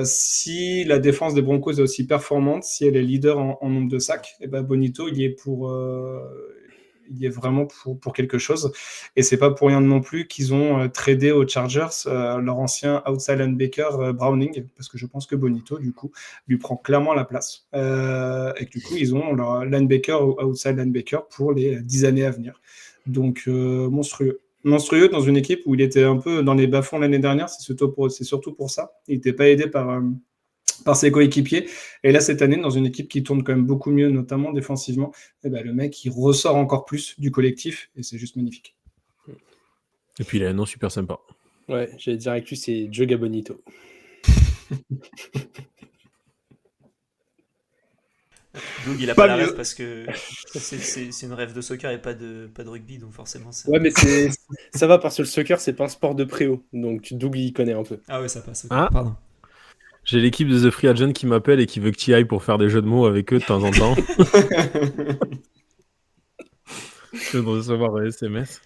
Si la défense des Broncos est aussi performante, si elle est leader en nombre de sacs, et ben Bonito, il y est vraiment pour quelque chose. Et c'est pas pour rien non plus qu'ils ont tradé aux Chargers leur ancien outside linebacker Browning, parce que je pense que Bonito, du coup, lui prend clairement la place. Et que du coup, ils ont leur linebacker ou outside linebacker pour les 10 années à venir. Donc, monstrueux. Monstrueux dans une équipe où il était un peu dans les bas-fonds l'année dernière, c'est surtout pour ça. Il n'était pas aidé par ses coéquipiers. Et là, cette année, dans une équipe qui tourne quand même beaucoup mieux, notamment défensivement, eh ben, le mec, il ressort encore plus du collectif et c'est juste magnifique. Et puis il a un nom super sympa. Ouais, j'allais dire avec lui, c'est Joga Bonito. Doug, il a Pas pas la mieux. rêve parce que c'est une rêve de soccer et pas de rugby, donc forcément c'est. Ouais, mais ça va parce que le soccer, c'est pas un sport de préau. Donc Doug, il connaît un peu. Ah ouais, ça passe. Ok. Ah. Pardon. J'ai l'équipe de The Free Agent qui m'appelle et qui veut que tu y ailles pour faire des jeux de mots avec eux de temps en temps. Je viens de recevoir un SMS.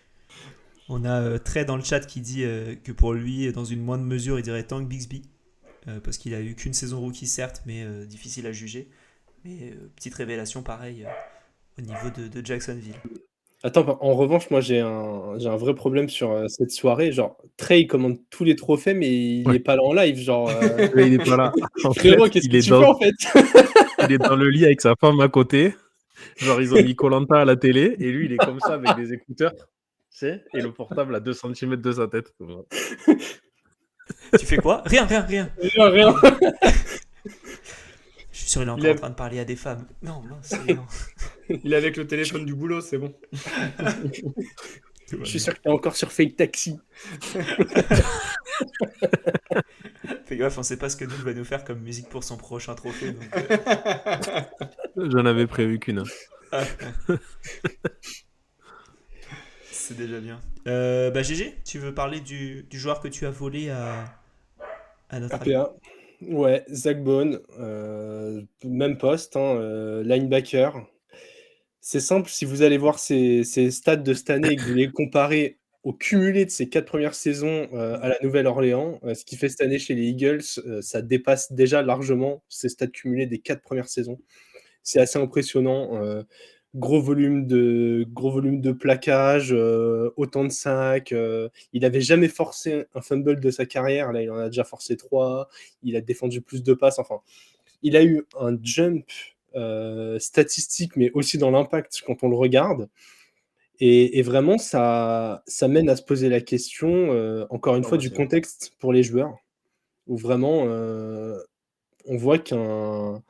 On a Trey dans le chat qui dit que pour lui, dans une moindre mesure, il dirait Tank Bixby. Parce qu'il a eu qu'une saison rookie, certes, mais difficile à juger. Mais petite révélation, pareil, au niveau de Jacksonville. Attends, en revanche, moi j'ai un vrai problème sur cette soirée. Genre, Trey il commande tous les trophées, mais il Ouais. est pas là en live. Genre, Mais il est pas là. En frérot, fait, qu'est-ce il que est tu dans- fais en fait? il est dans le lit avec sa femme à côté. Genre, ils ont mis koh à la télé et lui, il est comme ça avec des écouteurs. Tu sais, et le portable à 2 cm de sa tête. Tu fais quoi? Rien. Rien. Je suis sûr, il est encore Il a- en train de parler à des femmes. Non, mince, non. Il est avec le téléphone du boulot, c'est bon. Je suis sûr que t'es encore sur Fake Taxi. Fais gaffe, on sait pas ce que Doug va nous faire comme musique pour son prochain trophée. Donc, J'en avais prévu qu'une. c'est déjà bien. GG, tu veux parler du joueur que tu as volé à notre ami? APA. Ouais, Zach Bone, même poste, hein, linebacker. C'est simple, si vous allez voir ses stats de cette année et que vous les comparez au cumulé de ses 4 premières saisons à la Nouvelle-Orléans, ce qu'il fait cette année chez les Eagles, ça dépasse déjà largement ses stats cumulés des 4 premières saisons. C'est assez impressionnant. Gros volume de plaquage, autant de sacs. Il n'avait jamais forcé un fumble de sa carrière. Là, il en a déjà forcé 3. Il a défendu plus de passes. Enfin, il a eu un jump statistique, mais aussi dans l'impact quand on le regarde. Et vraiment, ça mène à se poser la question, encore une fois, du contexte pour les joueurs, où vraiment, on voit qu'un...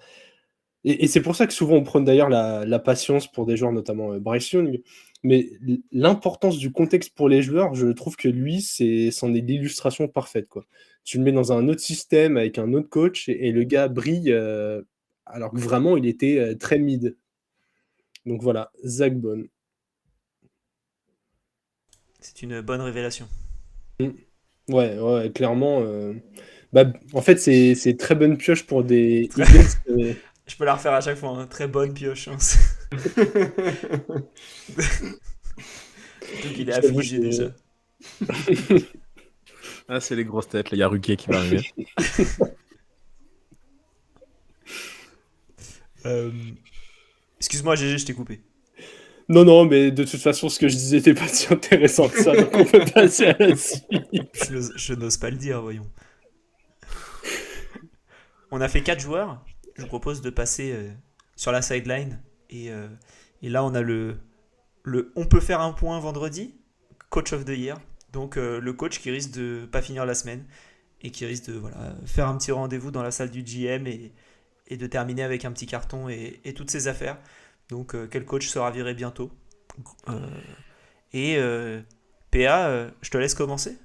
Et c'est pour ça que souvent on prône d'ailleurs la patience pour des joueurs, notamment Bryce Young. Mais l'importance du contexte pour les joueurs, je trouve que lui, c'en est l'illustration parfaite, quoi. Tu le mets dans un autre système avec un autre coach et le gars brille alors que vraiment il était très mid. Donc voilà, Zach Bone. C'est une bonne révélation. Ouais, clairement. En fait, c'est très bonne pioche pour des Eagles. Je peux la refaire à chaque fois, hein. Très bonne pioche. Hein. Donc il est affligé déjà. Ah, c'est les grosses têtes. Il y a Ruquier qui va arriver. Excuse-moi, GG, je t'ai coupé. Non, mais de toute façon, ce que je disais n'était pas si intéressant que ça, donc on peut passer à la suite. Je n'ose pas le dire, voyons. On a fait 4 joueurs. Je vous propose de passer sur la sideline. Et là, on a le on peut faire un point vendredi, Coach of the Year. Donc le coach qui risque de pas finir la semaine. et qui risque de faire un petit rendez-vous dans la salle du GM et de terminer avec un petit carton et toutes ses affaires. Donc quel coach sera viré bientôt. Euh, et PA, je te laisse commencer.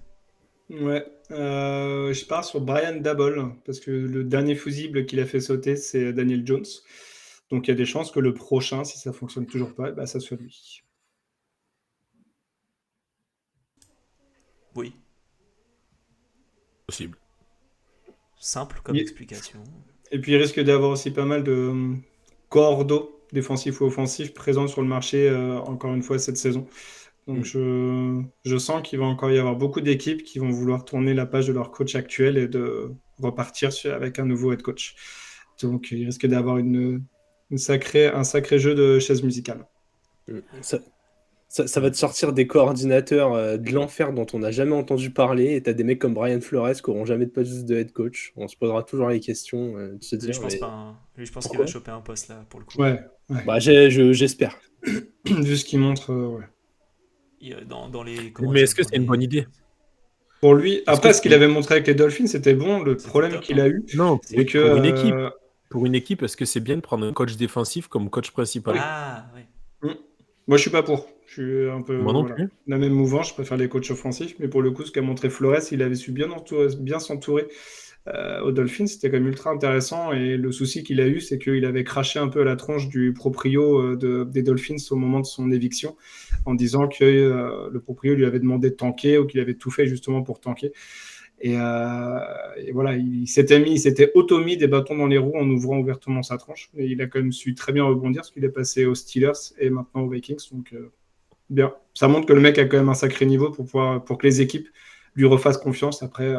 Ouais, je pars sur Brian Dabble, parce que le dernier fusible qu'il a fait sauter, c'est Daniel Jones. Donc il y a des chances que le prochain, si ça fonctionne toujours pas, bah, ça soit lui. Oui, Possible. simple comme Il- explication. Et puis il risque d'avoir aussi pas mal de cordeaux, défensifs ou offensifs, présents sur le marché, encore une fois, cette saison. Donc je sens qu'il va encore y avoir beaucoup d'équipes qui vont vouloir tourner la page de leur coach actuel et de repartir avec un nouveau head coach. Donc il risque d'avoir un sacré jeu de chaises musicales. Ça va te sortir des coordinateurs de l'enfer dont on n'a jamais entendu parler, et t'as des mecs comme Brian Flores qui n'auront jamais de poste de head coach. On se posera toujours les questions de se Lui, dire, je pense mais pas. Lui, je pense qu'il pourquoi va choper un poste là pour le coup. Ouais. bah, j'espère. Vu ce qu'il montre, ouais. Dans les. Mais est-ce que c'est une bonne idée? Pour lui, après, que ce qu'il c'est- avait montré avec les Dolphins, c'était bon. Le C'était problème top, qu'il hein. a eu, Non, c'est que. pour une équipe. Pour une équipe, est-ce que c'est bien de prendre un coach défensif comme coach principal? Ah, oui. Moi, je suis pas pour. Je suis un peu Moi non voilà, plus. la même mouvance. Je préfère les coachs offensifs, mais pour le coup, ce qu'a montré Flores, il avait su bien s'entourer aux Dolphins. C'était quand même ultra intéressant. Et le souci qu'il a eu, c'est qu'il avait craché un peu à la tronche du proprio des Dolphins au moment de son éviction, en disant que le proprio lui avait demandé de tanker ou qu'il avait tout fait justement pour tanker. Et voilà, il s'était auto-mis des bâtons dans les roues en ouvrant ouvertement sa tranche. Et il a quand même su très bien rebondir, parce qu'il est passé aux Steelers et maintenant aux Vikings. Donc, bien. Ça montre que le mec a quand même un sacré niveau pour que les équipes lui refassent confiance après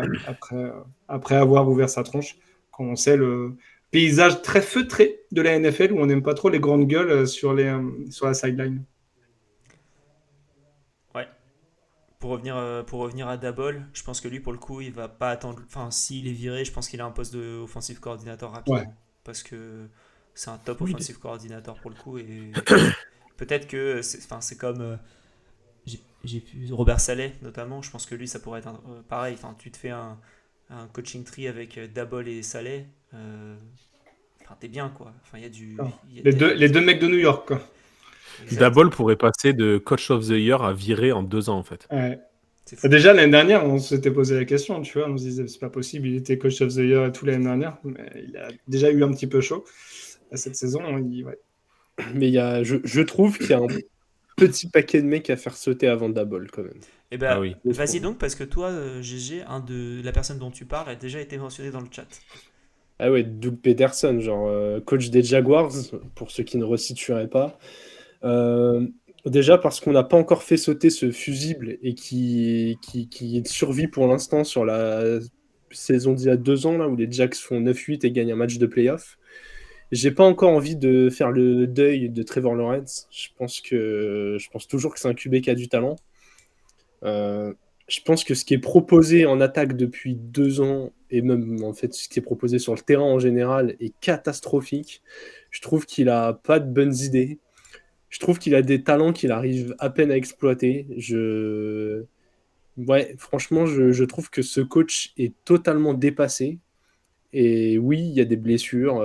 avoir ouvert sa tranche. Quand on sait le paysage très feutré de la NFL, où on n'aime pas trop les grandes gueules sur la sideline. Ouais. Pour revenir à Dabol, je pense que lui, pour le coup, il va pas attendre. Enfin, s'il est viré, je pense qu'il a un poste de offensive coordinator rapidement. Ouais. Parce que c'est un top Oui, offensive coordinator pour le coup. Et peut-être que c'est comme. J'ai vu Robert Saleh notamment. Je pense que lui, ça pourrait être pareil. Enfin, tu te fais un coaching tree avec Dabol et Saleh. Enfin, t'es bien, quoi. Enfin, il y a du. il y a- Les deux mecs de New York, quoi. Exact. Dabol pourrait passer de coach of the year à virer en 2 ans, en fait. Ouais. C'est fou. Déjà, l'année dernière, on s'était posé la question, tu vois, on se disait, c'est pas possible, il était coach of the year et tout l'année dernière, mais il a déjà eu un petit peu chaud. Cette saison, ouais. Mais je trouve qu'il y a un petit paquet de mecs à faire sauter avant Dabol, quand même. Eh ben, Ah oui. vas-y donc, parce que toi, GG, la personne dont tu parles a déjà été mentionnée dans le chat. Ah ouais, Doug Peterson, genre coach des Jaguars, pour ceux qui ne resitueraient pas. Déjà parce qu'on n'a pas encore fait sauter ce fusible et qui survit pour l'instant sur la saison d'il y a 2 ans, là, où les Jacks font 9-8 et gagnent un match de playoff. J'ai pas encore envie de faire le deuil de Trevor Lawrence. Je pense toujours que c'est un QB qui a du talent. Je pense que ce qui est proposé en attaque depuis 2 ans, et même en fait ce qui est proposé sur le terrain en général, est catastrophique. Je trouve qu'il a pas de bonnes idées. Je trouve qu'il a des talents qu'il arrive à peine à exploiter. Ouais, franchement, je trouve que ce coach est totalement dépassé. Et oui, il y a des blessures,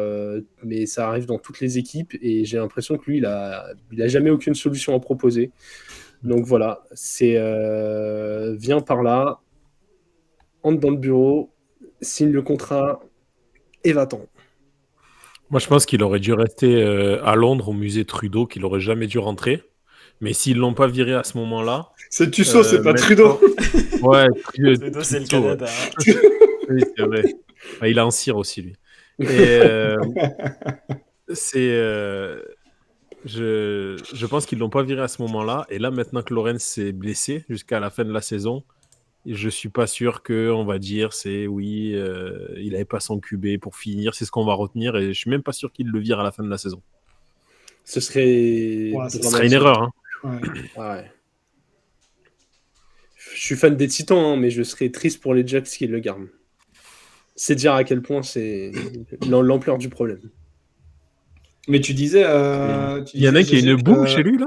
mais ça arrive dans toutes les équipes. Et j'ai l'impression que lui, il a jamais aucune solution à proposer. Donc voilà, c'est viens par là, entre dans le bureau, signe le contrat et va-t'en. Moi, je pense qu'il aurait dû rester à Londres au musée Trudeau, qu'il aurait jamais dû rentrer. Mais s'ils l'ont pas viré à ce moment-là, C'est Tussaud, c'est pas maintenant- Trudeau. ouais, Trudeau, c'est le Trudeau, ouais. Canada. Oui, c'est vrai. Ah, il a un cire aussi, lui. Et je pense qu'ils l'ont pas viré à ce moment-là. Et là, maintenant que Lawrence s'est blessé jusqu'à la fin de la saison, je suis pas sûr qu'on va dire il avait pas son QB pour finir. C'est ce qu'on va retenir. Et je suis même pas sûr qu'il le vire à la fin de la saison. Ce serait Ouais, Ce ce serait une dramatique. erreur. Hein. Ouais. Ouais. Je suis fan des Titans, hein, mais je serais triste pour les Jacks qui le gardent. C'est dire à quel point c'est l'ampleur du problème. Mais tu disais. Il y en a qui a une boum chez lui, là.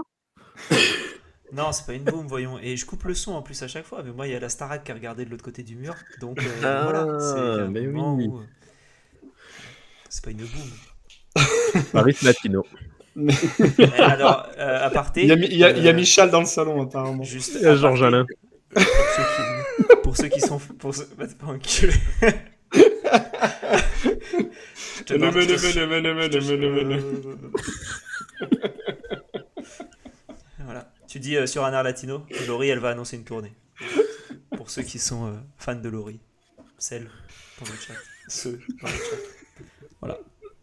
Non, c'est pas une boum, voyons. Et je coupe le son en plus à chaque fois. Mais moi, il y a la Starac qui a regardé de l'autre côté du mur. Donc voilà, c'est un Mais moment oui. où c'est pas une boum. Paris Latino. Alors, aparté, Il y a Michel dans le salon, apparemment. juste Il y a Georges aparté, Alain. pour ceux qui sont. Bah, t'es pas enculé. Je te demande- je te- Voilà. Tu dis sur un air latino, Laurie, elle va annoncer une tournée. Pour ceux qui sont fans de Laurie. Celle dans le chat. Ceux dans le chat. Voilà.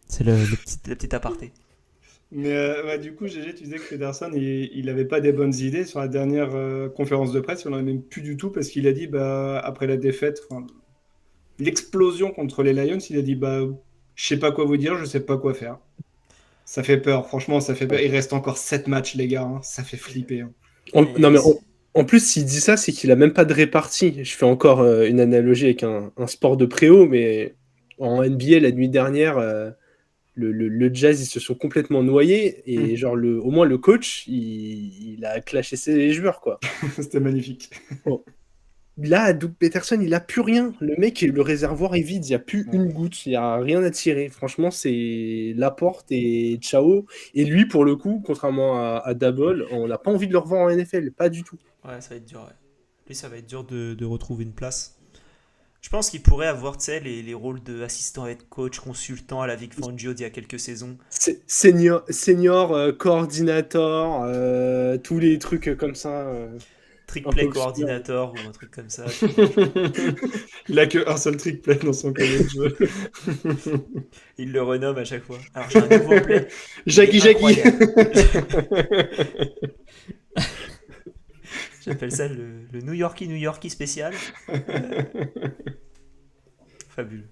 C'est le petit aparté. Mais ouais, du coup, GG, tu disais que Pedersen, il avait pas des bonnes idées sur la dernière conférence de presse. Il en avait même plus du tout parce qu'il a dit, bah, après la défaite, l'explosion contre les Lions, il a dit, bah, je sais pas quoi vous dire, je sais pas quoi faire. Ça fait peur, franchement, ça fait peur. Il reste encore 7 matchs, les gars, hein. Ça fait flipper. Hein. Non, mais en plus, s'il dit ça, c'est qu'il a même pas de répartie. Je fais encore une analogie avec un sport de préau, mais en NBA, la nuit dernière, le Jazz, ils se sont complètement noyés. Et genre, au moins, le coach, il a clashé ses joueurs, quoi. C'était magnifique. Bon. Là, Doug Peterson, il a plus rien. Le mec, le réservoir est vide. Il n'y a plus une goutte. Il n'y a rien à tirer. Franchement, c'est Laporte et ciao. Et lui, pour le coup, contrairement à Dabol, on n'a pas envie de le revoir en NFL. Pas du tout. Ouais, ça va être dur. Ouais. Lui, ça va être dur de retrouver une place. Je pense qu'il pourrait avoir, tu sais, les rôles d'assistant head coach, consultant à la Vic Fangio d'il y a quelques saisons. Senior coordinator, tous les trucs comme ça. Trick Un play peu obscur. coordinator ou un truc comme ça. Il a qu'un seul trick play dans son cahier de jeu. Il le renomme à chaque fois. Alors j'ai un nouveau play. Jackie. J'appelle ça le New Yorkie spécial. Fabuleux.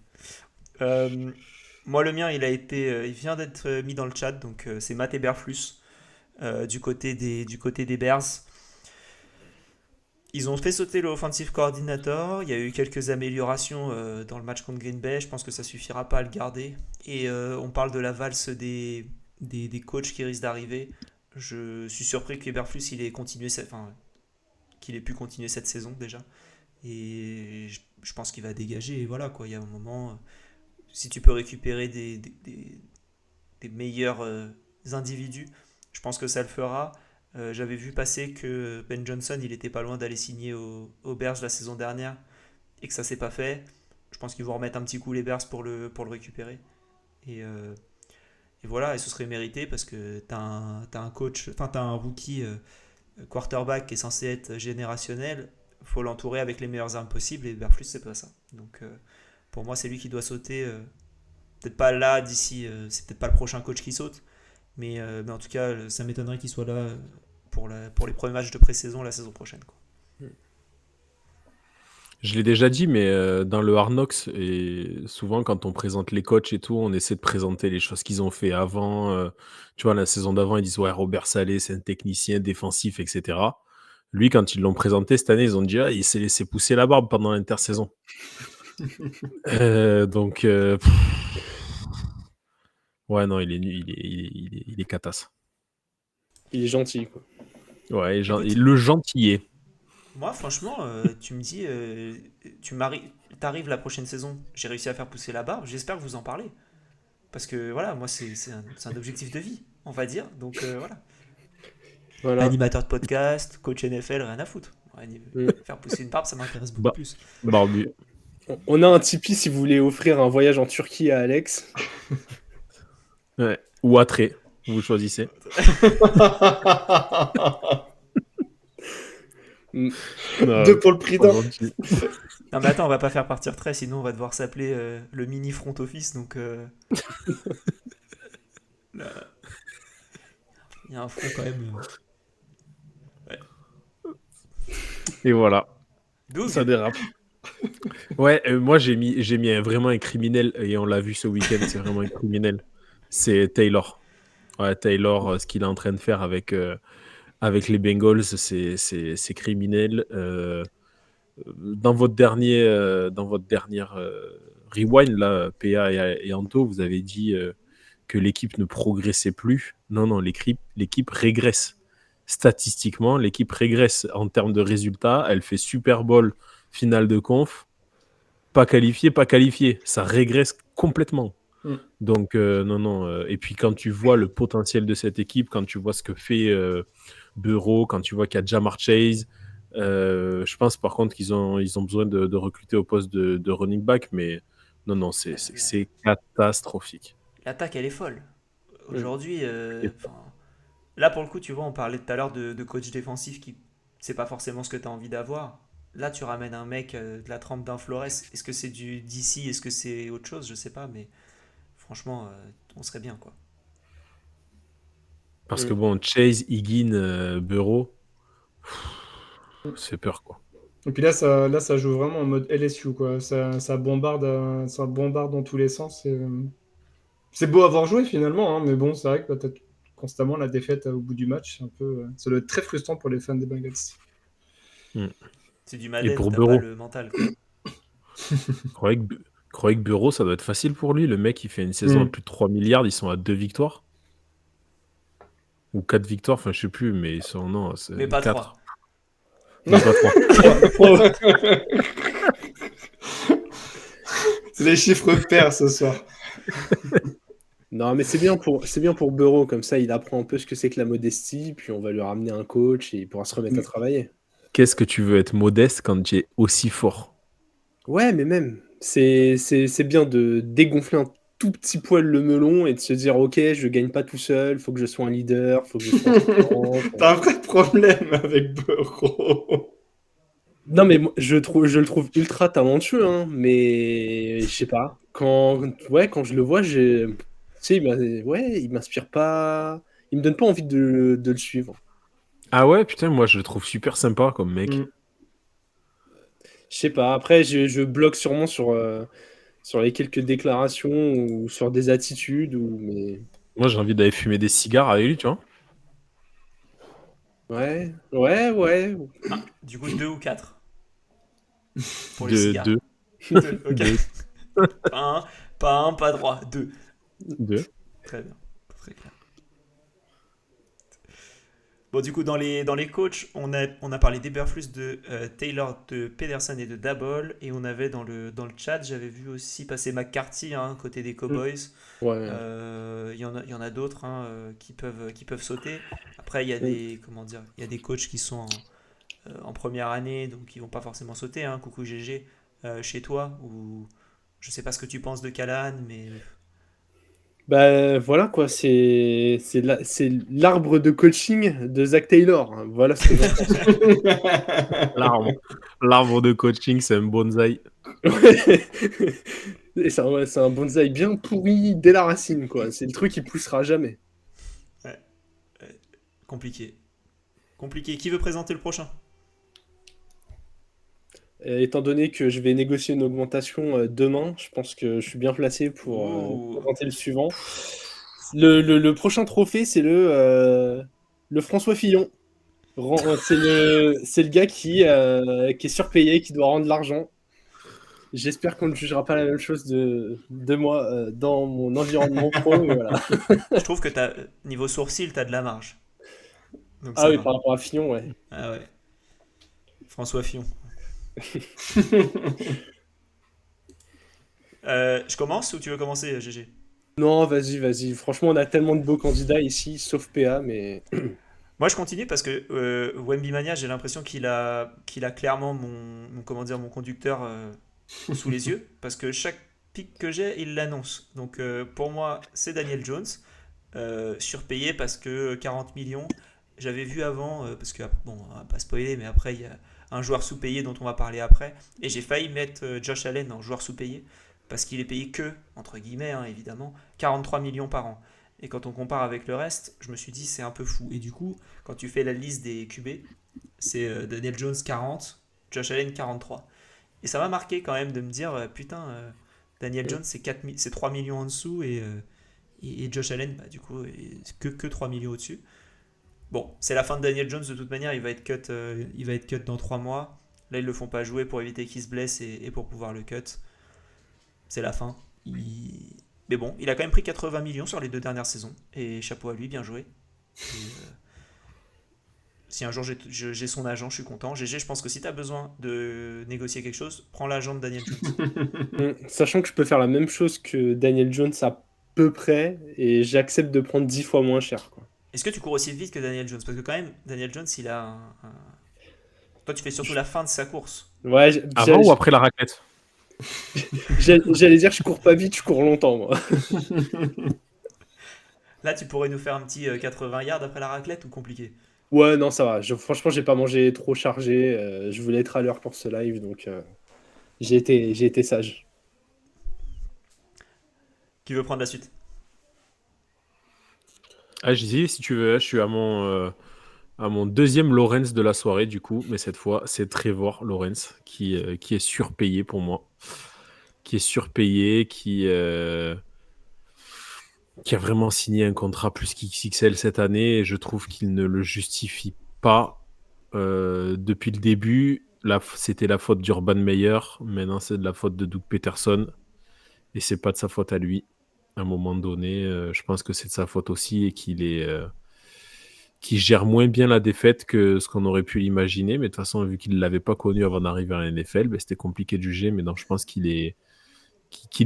Moi, le mien, il vient d'être mis dans le chat, donc c'est Matt Eberflus du côté des Bears. Ils ont fait sauter le offensive coordinator. Il y a eu quelques améliorations dans le match contre Green Bay. Je pense que ça suffira pas à le garder. Et on parle de la valse des coachs qui risquent d'arriver. Je suis surpris qu'Eberflus qu'il ait pu continuer cette saison déjà. Et je pense qu'il va dégager. Et voilà quoi. Il y a un moment, si tu peux récupérer des meilleurs individus, je pense que ça le fera. J'avais vu passer que Ben Johnson, il était pas loin d'aller signer aux Bears la saison dernière et que ça s'est pas fait. Je pense qu'ils vont remettre un petit coup les Bears pour le récupérer. Et voilà, et ce serait mérité parce que t'as un rookie quarterback qui est censé être générationnel. Faut l'entourer avec les meilleures armes possibles et Eberflus c'est pas ça. Donc pour moi c'est lui qui doit sauter. Peut-être pas là d'ici, c'est peut-être pas le prochain coach qui saute. Mais en tout cas, ça m'étonnerait qu'il soit là pour les premiers matchs de pré-saison la saison prochaine. Quoi. Je l'ai déjà dit, mais dans le Hard Knocks, et souvent quand on présente les coachs et tout, on essaie de présenter les choses qu'ils ont fait avant. Tu vois, la saison d'avant, ils disent ouais, Robert Saleh, c'est un technicien défensif, etc. Lui, quand ils l'ont présenté cette année, ils ont dit ah, il s'est laissé pousser la barbe pendant l'intersaison. Donc, ouais, non, il est catasse. Il est gentil, quoi. Ouais, le gentillet. Moi, franchement, tu me dis, t'arrives la prochaine saison, j'ai réussi à faire pousser la barbe, j'espère que vous en parlez. Parce que voilà, moi, c'est un objectif de vie, on va dire. Donc voilà. Animateur de podcast, coach NFL, rien à foutre. Faire pousser une barbe, ça m'intéresse beaucoup plus. Barbu. On a un Tipeee si vous voulez offrir un voyage en Turquie à Alex. Ouais. Ou à Tré, vous choisissez. Deux pour le prix d'un. Non mais attends, on va pas faire partir Trey, sinon on va devoir s'appeler le mini front office, donc là, il y a un front quand même. Ouais. Et voilà. Doug. Ça dérape. Ouais, moi j'ai mis vraiment un criminel, et on l'a vu ce week-end, c'est vraiment un criminel. C'est Taylor. Ouais, Taylor, ce qu'il est en train de faire avec les Bengals, c'est criminel. Dans votre dernière rewind, là, PA et Anto, vous avez dit que l'équipe ne progressait plus. Non, l'équipe régresse. statistiquement, l'équipe régresse en termes de résultats. Elle fait Super Bowl, finale de conf, pas qualifié. Ça régresse complètement. Mm. Donc, non. Et puis, quand tu vois le potentiel de cette équipe, quand tu vois ce que fait Burrow, quand tu vois qu'il y a Jamar Chase, je pense par contre qu'ils ont besoin de recruter au poste de running back, mais non, c'est catastrophique. L'attaque, elle est folle. Aujourd'hui, Et là pour le coup, tu vois, on parlait tout à l'heure de coach défensif qui c'est pas forcément ce que tu as envie d'avoir. Là, tu ramènes un mec de la trempe d'un Flores. Est-ce que c'est du DC? Est-ce que c'est autre chose? Je sais pas, mais franchement, on serait bien, quoi. Parce que Mm. bon, Chase, Higgin, Burrow, c'est peur, quoi. Et puis là, ça joue vraiment en mode LSU, quoi. Ça bombarde dans tous les sens. C'est beau à avoir joué finalement, hein, mais bon, c'est vrai que peut-être constamment la défaite au bout du match, c'est un peu, ça doit être très frustrant pour les fans des Bengals. Mm. C'est du Et Madden, pour t'as pas Burrow, le mental, quoi. croyez que Burrow, ça doit être facile pour lui. Le mec, il fait une saison à Mm. plus de 3 milliards, ils sont à 2 victoires. Ou 4 victoires, enfin, je sais plus, mais ils sont, non, Mais c'est pas 4. 3. Même pas 3. C'est les chiffres pairs ce soir. Non, mais c'est bien pour Burrow, comme ça il apprend un peu ce que c'est que la modestie, puis on va lui ramener un coach et il pourra se remettre à travailler. Qu'est-ce que tu veux être modeste quand tu es aussi fort? Ouais, mais même, c'est bien de dégonfler un tout petit poil le melon et de se dire, ok, je gagne pas tout seul, faut que je sois un leader, faut que je sois un référent. T'as un vrai problème avec Burrow. Non, mais je le trouve ultra talentueux, hein, mais je sais pas. Quand je le vois, tu sais, il m'inspire pas. Il me donne pas envie de le suivre. Ah ouais, putain, moi je le trouve super sympa comme mec. Mm. Je sais pas. Après, je bloque sûrement sur les quelques déclarations ou sur des attitudes, mais Moi j'ai envie d'aller fumer des cigares avec lui, tu vois. ouais, ouais, ouais. Ah, du coup, 2 ou 4 pour les De cigares. deux, 2, ok. deux, Pas un, pas 3, 2. deux. Très bien, très clair. Bon, du coup, dans les coachs, on a parlé d'Eberflus, de Taylor, de Pedersen et de Dabol. Et on avait dans le chat, j'avais vu aussi passer McCarthy, hein, côté des Cowboys. Ouais. Il y en a d'autres, hein, qui peuvent sauter. Après, il y a comment dire, il y a des coachs qui sont en première année, donc ils vont pas forcément sauter, hein. Coucou GG, chez toi, ou je sais pas ce que tu penses de Callahan, mais Bah voilà quoi, c'est l'arbre de coaching de Zach Taylor, hein. Voilà ce que j'en pense. L'arbre. L'arbre de coaching, c'est un bonsaï. Et c'est un bonsaï bien pourri dès la racine, quoi. C'est le truc qui poussera jamais. ouais, compliqué. Compliqué. Qui veut présenter le prochain? Étant donné que je vais négocier une augmentation demain, je pense que je suis bien placé pour Ouh. présenter le suivant. Le prochain trophée, c'est le François Fillon. C'est le gars qui est surpayé, qui doit rendre l'argent. J'espère qu'on ne jugera pas la même chose de moi dans mon environnement pro, mais voilà. Je trouve que niveau sourcil, t'as de la marge. Donc Ah ça oui, va. par rapport à Fillon, ouais. Ah ouais. François Fillon. Je commence ou tu veux commencer, GG? Non, vas-y. Franchement, on a tellement de beaux candidats ici, sauf PA, mais... Moi, je continue parce que Wemby Mania, j'ai l'impression qu'il a clairement comment dire, mon conducteur sous les yeux. Parce que chaque pick que j'ai, il l'annonce. Donc pour moi, c'est Daniel Jones. Surpayé parce que 40 millions. J'avais vu avant, parce que, bon, on va pas spoiler, mais après, il y a un joueur sous-payé dont on va parler après. Et j'ai failli mettre Josh Allen en joueur sous-payé. Parce qu'il est payé que, entre guillemets, hein, évidemment, 43 millions par an. Et quand on compare avec le reste, je me suis dit c'est un peu fou. Et du coup, quand tu fais la liste des QB, c'est Daniel Jones 40, Josh Allen 43. Et ça m'a marqué quand même de me dire putain, Daniel Jones c'est 3 millions en dessous et Josh Allen, bah, du coup, que 3 millions au-dessus. Bon, c'est la fin de Daniel Jones de toute manière, il va être cut dans 3 mois. Là, ils le font pas jouer pour éviter qu'il se blesse et pour pouvoir le cut. C'est la fin. Mais bon, il a quand même pris 80 millions sur les 2 dernières saisons. Et chapeau à lui, bien joué. Si un jour j'ai son agent, je suis content. GG, je pense que si tu as besoin de négocier quelque chose, prends l'agent de Daniel Jones. Sachant que je peux faire la même chose que Daniel Jones à peu près, et j'accepte de prendre 10 fois moins cher, quoi. Est-ce que tu cours aussi vite que Daniel Jones? Parce que quand même, Daniel Jones, il a Toi, tu fais surtout la fin de sa course. Ouais, Avant ou après la raclette? j'allais dire, je cours pas vite, je cours longtemps, moi. Là, tu pourrais nous faire un petit 80 yards après la raclette ou compliqué? Ouais, non, ça va. Franchement, j'ai pas mangé trop chargé. Je voulais être à l'heure pour ce live, donc j'ai été sage. Qui veut prendre la suite? Ah, j'y suis, si tu veux. Je suis à mon deuxième Lawrence de la soirée, du coup. Mais cette fois, c'est Trevor Lawrence qui est surpayé pour moi. Qui est surpayé, qui a vraiment signé un contrat plus qu'XXL cette année. Et je trouve qu'il ne le justifie pas depuis le début. C'était la faute d'Urban Meyer. Maintenant, c'est de la faute de Doug Peterson. Et c'est pas de sa faute à lui. À un moment donné, je pense que c'est de sa faute aussi et qu'il gère moins bien la défaite que ce qu'on aurait pu l'imaginer. Mais de toute façon, vu qu'il ne l'avait pas connu avant d'arriver à la NFL, ben, c'était compliqué de juger. Mais non, je pense qu'il n'y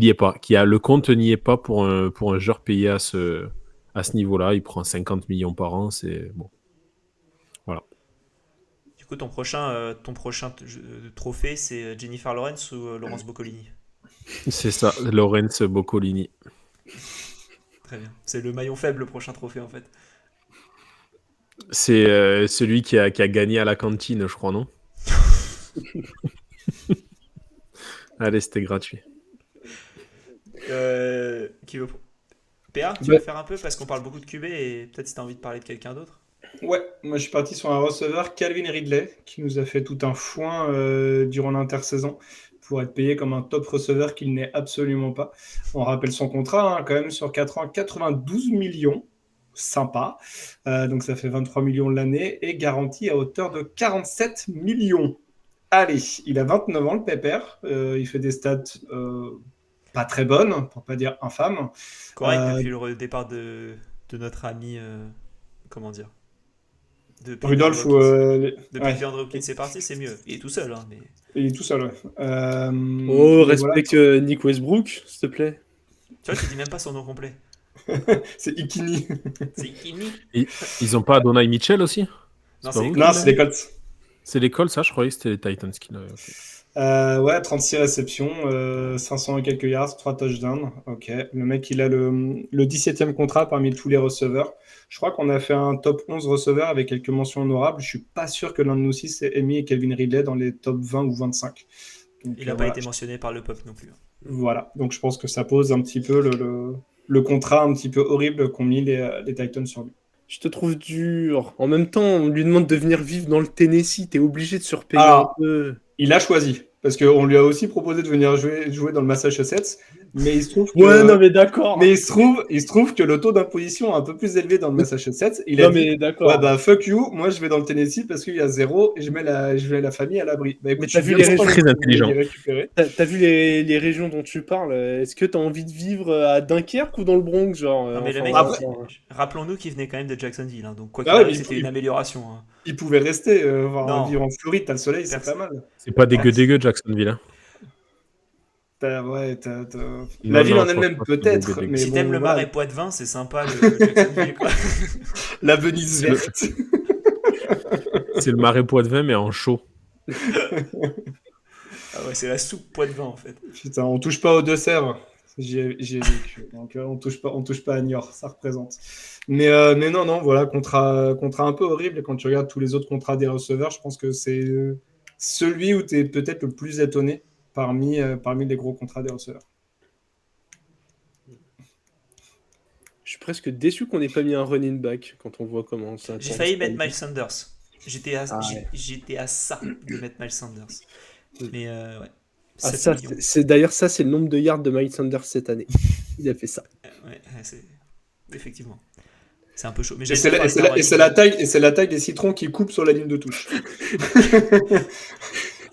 est pas. Le compte n'y est pas pour un joueur payé à ce niveau-là. Il prend 50 millions par an. C'est bon. Voilà. Du coup, ton prochain trophée, c'est Jennifer Lawrence ou Laurence Boccolini? C'est ça, Lawrence Boccolini. Très bien. C'est le maillon faible, le prochain trophée, en fait. C'est celui qui a gagné à la cantine, je crois, non? Allez, c'était gratuit. Qui veut... PA, tu veux faire un peu? Parce qu'on parle beaucoup de QB et peut-être si tu as envie de parler de quelqu'un d'autre. Ouais, moi je suis parti sur un receveur, Calvin Ridley, qui nous a fait tout un foin durant l'intersaison pour être payé comme un top receveur qu'il n'est absolument pas. On rappelle son contrat, quand même, sur 4 ans, 92 millions. Sympa. Donc ça fait 23 millions l'année et garanti à hauteur de 47 millions. Allez, il a 29 ans, le pépère. Il fait des stats pas très bonnes, pour pas dire infâmes. Correct, depuis le départ de notre ami... comment dire? Depuis Rudolph ou... Depuis ouais. que DeAndre Hopkins est parti, c'est mieux. Il est tout seul, hein, mais... Il est tout seul, ouais. Respecte Nick Westbrook, s'il te plaît. Tu vois, tu dis même pas son nom complet. C'est Ikini. C'est Ikini. Ils ont pas Adonai Mitchell aussi? Non, c'est les Colts. C'est les Colts, ça, je croyais que c'était les Titans qui l'avaient. Ouais, 36 réceptions, 500 et quelques yards, 3 touchdowns. Ok. Le mec, il a le 17e contrat parmi tous les receveurs. Je crois qu'on a fait un top 11 receveurs avec quelques mentions honorables. Je suis pas sûr que l'un de nous six ait mis Calvin Ridley dans les top 20 ou 25. Donc, il n'a pas été mentionné par le pop non plus. Voilà. Donc je pense que ça pose un petit peu le contrat un petit peu horrible qu'ont mis les Titans sur lui. Je te trouve dur. En même temps, on lui demande de venir vivre dans le Tennessee. T'es obligé de surpayer un peu. Il a choisi. Parce qu'on lui a aussi proposé de venir jouer dans le Massachusetts. Mais il se trouve que... Ouais, non, mais d'accord. Mais il se trouve que le taux d'imposition est un peu plus élevé dans le Massachusetts. Il a dit, mais d'accord. Ouais, bah fuck you, moi je vais dans le Tennessee parce qu'il y a 0 et je mets la famille à l'abri. Bah, écoute, mais t'as vu les régions très intelligent. T'as vu les régions dont tu parles. Est-ce que t'as envie de vivre à Dunkerque ou dans le Bronx, genre? Non, mais le mec, rappelons-nous qu'il venait quand même de Jacksonville, hein, donc quoi qu'il arrive, c'était une amélioration. Hein. Il pouvait rester, vivre en Floride, t'as le soleil, c'est pas mal. C'est pas dégueu Jacksonville. Hein. La ville en elle-même peut-être, mais si t'aimes le Marais Poitevin, c'est sympa le Jacksonville, quoi. La Venise verte. C'est le Marais Poitevin mais en chaud. Ah ouais, c'est la soupe Poitevin en fait. Putain, on touche pas aux Deux-Sèvres. J'ai vécu, donc on touche pas à Niort, ça représente. Mais non, voilà, contrat un peu horrible. Et quand tu regardes tous les autres contrats des receveurs, je pense que c'est celui où tu es peut-être le plus étonné parmi les gros contrats des receveurs. Je suis presque déçu qu'on n'ait pas mis un running back quand on voit comment ça. J'ai failli mettre Miles Sanders. J'étais à ça de mettre Miles Sanders. Mais ouais. D'ailleurs, ça, c'est le nombre de yards de Miles Sanders cette année. Il a fait ça. Ouais, effectivement. C'est un peu chaud. Mais et c'est la taille des citrons qui coupent sur la ligne de touche.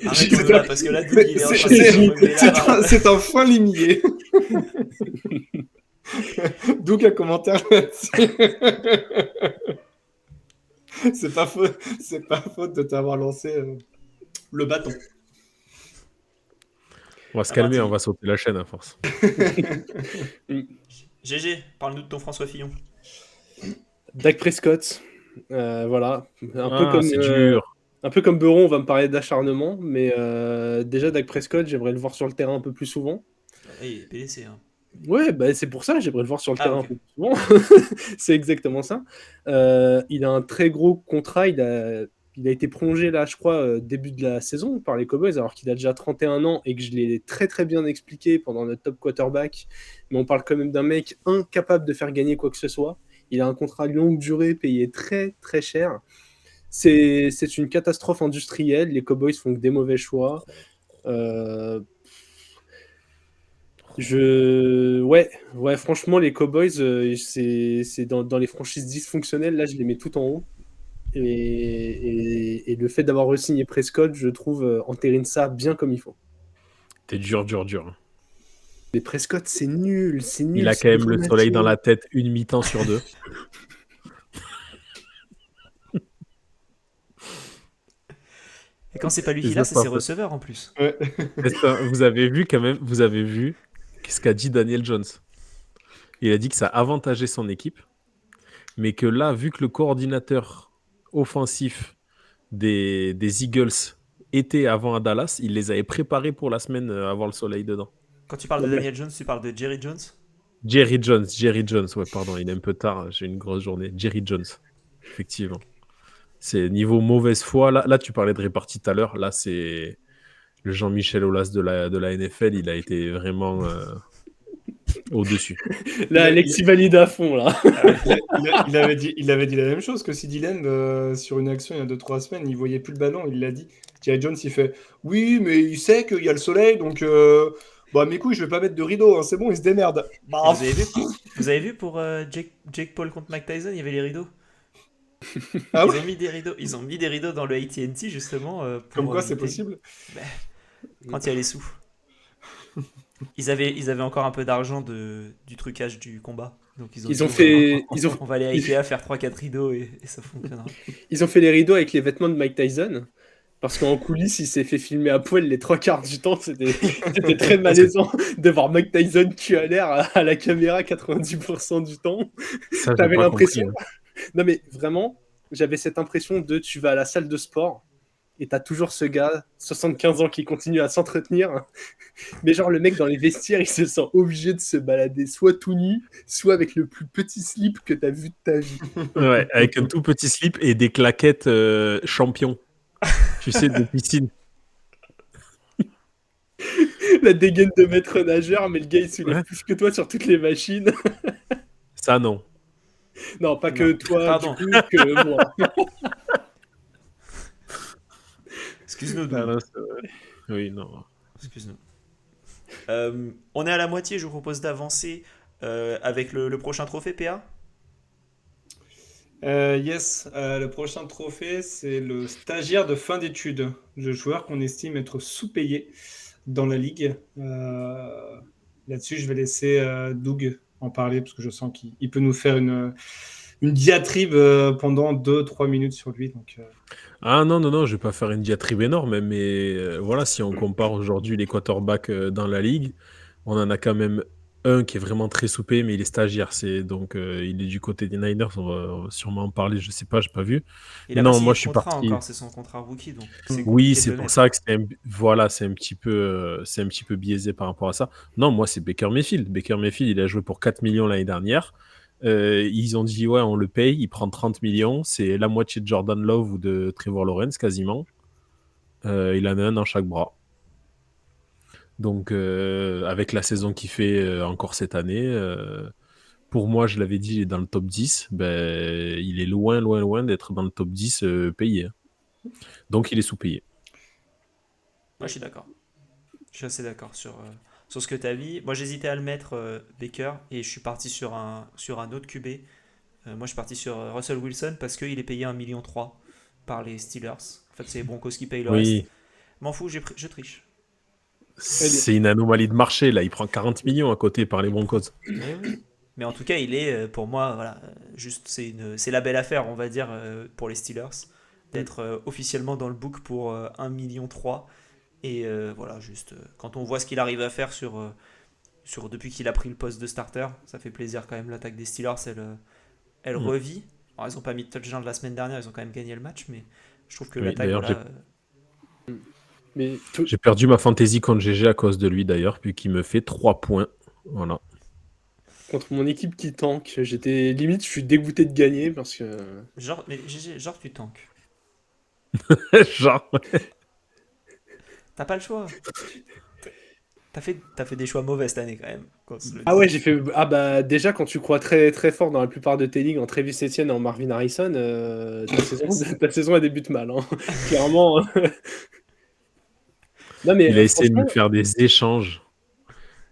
Arrête là, parce que là, il est en train de c'est un fin limier. Donc un commentaire là-dessus. C'est pas faute de t'avoir lancé le bâton. On va se Ah, calmer, Marty. on va sauter la chaîne à force. GG, parle-nous de ton François Fillon. Dak Prescott, voilà. Ah, c'est dur. Un peu comme Beuron, on va me parler d'acharnement, mais déjà Dak Prescott, j'aimerais le voir sur le terrain un peu plus souvent. Il est PDC, hein. Ouais, bah, c'est pour ça, j'aimerais le voir sur le terrain ok. un peu plus souvent. C'est exactement ça. Il a un très gros contrat, il a été prolongé là, je crois, début de la saison par les Cowboys, alors qu'il a déjà 31 ans et que je l'ai très très bien expliqué pendant notre top quarterback. Mais on parle quand même d'un mec incapable de faire gagner quoi que ce soit. Il a un contrat longue durée payé très très cher. C'est une catastrophe industrielle. Les Cowboys font que des mauvais choix. Ouais, franchement, les Cowboys, c'est dans les franchises dysfonctionnelles. Là, je les mets tout en haut. Et le fait d'avoir re-signé Prescott, je trouve, entérine ça bien comme il faut. T'es dur. Mais Prescott, c'est nul. Il a C'est quand même le soleil dans dramatique. la tête une mi-temps sur 2. Et quand c'est pas lui Et qui ça, l'a, c'est c'est pas ses fait. receveurs en plus. Ouais. Est-ce que vous avez vu qu'est-ce qu'a dit Daniel Jones? Il a dit que ça avantageait son équipe, mais que là, vu que le coordinateur offensif des Eagles était avant à Dallas, il les avait préparés pour la semaine avant le soleil dedans. Quand tu parles de Daniel Jones, tu parles de Jerry Jones? Jerry Jones, ouais, pardon, il est un peu tard, j'ai une grosse journée. Jerry Jones, effectivement. C'est niveau mauvaise foi. Là, tu parlais de répartie tout à l'heure. Là, c'est le Jean-Michel Aulas de la NFL. Il a été vraiment au-dessus. Là, Alexis valide à fond, là. Il avait dit la même chose que Sid Lamb sur une action il y a 2-3 semaines. Il voyait plus le ballon, il l'a dit. Jerry Jones, il fait oui, mais il sait qu'il y a le soleil, donc bah mes couilles, je vais pas mettre de rideau, hein, c'est bon, il se démerde. Bah, Vous avez vu pour Jake Paul contre Mike Tyson, il y avait les rideaux. Ah Ils ouais. ont mis des rideaux. Ils ont mis des rideaux dans le AT&T justement Comme pour quoi, c'est éviter- possible. quand il y a les sous. Ils avaient encore un peu d'argent du trucage du combat. Donc ils ont Ils dit, ont fait, on va aller à Ikea faire 3-4 rideaux et ça fonctionnera. ils ont fait les rideaux avec les vêtements de Mike Tyson. Parce qu'en coulisses, il s'est fait filmer à poil les 3 quarts du temps. C'était très malaisant de voir Mike Tyson cul à l'air à la caméra 90% du temps. Ça, j'ai T'avais pas compris. l'impression. Non, mais vraiment, j'avais cette impression de tu vas à la salle de sport et t'as toujours ce gars, 75 ans, qui continue à s'entretenir. Mais genre, le mec dans les vestiaires, il se sent obligé de se balader soit tout nu, soit avec le plus petit slip que t'as vu de ta vie. Ouais, avec un tout petit slip et des claquettes champions. Tu sais, de piscine. La dégaine de maître nageur, mais le gars, il soulève Ouais. plus que toi sur toutes les machines. Ça, non. Non, pas que Non. toi, Pardon. du coup, que moi. Excuse-nous. Ah, non, c'est vrai. Oui, non. Excuse-nous. On est à la moitié, je vous propose d'avancer avec le prochain trophée, PA. Yes, le prochain trophée, c'est le stagiaire de fin d'études, le joueur qu'on estime être sous-payé dans la ligue. Là-dessus, je vais laisser Doug en parler parce que je sens qu'il peut nous faire une diatribe pendant 2-3 minutes sur lui. Donc, Ah non, je vais pas faire une diatribe énorme, mais voilà, si on compare aujourd'hui les quarterbacks dans la ligue, on en a quand même un qui est vraiment très soupé, mais il est stagiaire. Donc, il est du côté des Niners, on va sûrement en parler, je sais pas, j'ai pas vu. Il Mais a pas non, signé moi de je suis contrat parti. encore, c'est son contrat rookie, donc c'est Oui, compliqué de c'est le pour mettre. ça que voilà, c'est un petit peu biaisé par rapport à ça. Non, moi c'est Baker Mayfield. Baker Mayfield, il a joué pour 4 millions l'année dernière. Ils ont dit ouais, on le paye, il prend 30 millions, c'est la moitié de Jordan Love ou de Trevor Lawrence quasiment. Il en a un dans chaque bras. Donc avec la saison qu'il fait encore cette année, pour moi, je l'avais dit, il est dans le top 10. Ben, il est loin d'être dans le top 10 payé. Donc il est sous-payé. Moi, je suis d'accord. Je suis assez d'accord sur ce que tu as dit. Moi, j'hésitais à le mettre Baker et je suis parti sur un autre QB. Moi, je suis parti sur Russell Wilson parce qu'il est payé 1,3 million par les Steelers. En fait, c'est les Broncos qui payent le reste. Oui, M'en fous, je triche. c'est une anomalie de marché. Là, il prend 40 millions à côté par les Broncos. Eh oui. Mais en tout cas, il est pour moi, voilà, juste c'est la belle affaire, on va dire, pour les Steelers, d'être officiellement dans le book pour 1,3 million. Et voilà, juste quand on voit ce qu'il arrive à faire depuis qu'il a pris le poste de starter, ça fait plaisir quand même. L'attaque des Steelers, elle Mm. revit. Alors, ils n'ont pas mis de touchdown de la semaine dernière, ils ont quand même gagné le match, mais je trouve que Oui, l'attaque, d'ailleurs, voilà. Mais j'ai perdu ma fantasy contre GG à cause de lui, d'ailleurs, puis qu'il me fait 3 points. Voilà. contre mon équipe qui tank, j'étais limite, je suis dégoûté de gagner parce que Mais GG, genre tu tankes. Genre, T'as pas le choix. T'as fait des choix mauvais cette année quand même. ah ouais, j'ai fait ah bah déjà quand tu crois très très fort dans la plupart de tes ligues en Travis Etienne et en Marvin Harrison, ta saison elle débute mal, hein. Clairement. Non mais il a essayé de franchement, me faire des échanges.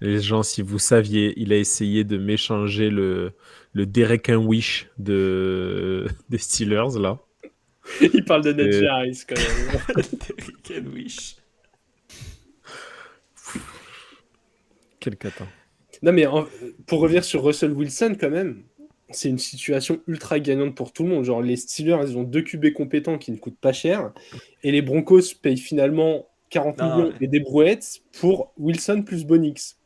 Les gens, si vous saviez, il a essayé de m'échanger le Derek Wish des Steelers, là. il parle de Najee Et- Harris quand même. Quel wish. Quel cata. Non mais pour revenir sur Russell Wilson quand même, c'est une situation ultra gagnante pour tout le monde. Genre les Steelers, ils ont 2 QB compétents qui ne coûtent pas cher et les Broncos payent finalement 40 Non, millions et des brouettes pour Wilson plus Bonix.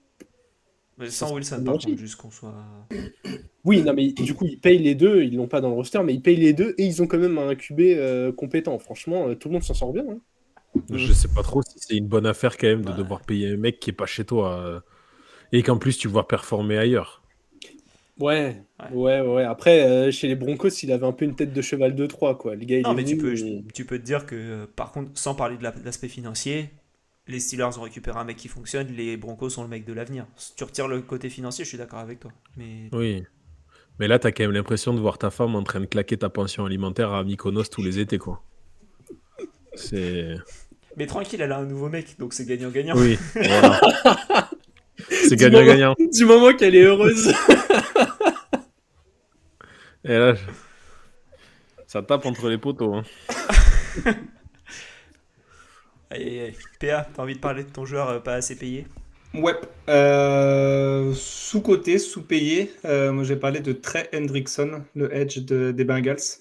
mais Ça, sans c'est Wilson pas par logique. contre, juste qu'on soit. Oui, non, mais du coup, ils payent les deux, ils l'ont pas dans le roster, mais ils payent les deux et ils ont quand même un QB compétent. Franchement, tout le monde s'en sort bien, hein. Je sais pas trop si c'est une bonne affaire quand même de Ouais. devoir payer un mec qui est pas chez toi et qu'en plus tu vois performer ailleurs. Ouais, Ouais. ouais. Après, chez les Broncos, il avait un peu une tête de cheval de Troie, quoi. Le gars, il Non, est mais venu. Et- tu peux te dire que, par contre, sans parler de l'aspect financier, les Steelers ont récupéré un mec qui fonctionne, les Broncos sont le mec de l'avenir. Si tu retires le côté financier, je suis d'accord avec toi. Mais, Oui. Mais là, t'as quand même l'impression de voir ta femme en train de claquer ta pension alimentaire à Mykonos tous les étés, quoi. C'est... mais tranquille, elle a un nouveau mec, donc c'est gagnant-gagnant. Oui, voilà. C'est Du moment, gagnant-gagnant. du moment qu'elle est heureuse. Et là, ça tape entre les poteaux, hein. Aïe, aïe, aïe. PA, t'as envie de parler de ton joueur pas assez payé? Ouais, sous-coté, sous-payé. Moi, j'ai parlé de Trey Hendrickson, le edge des Bengals.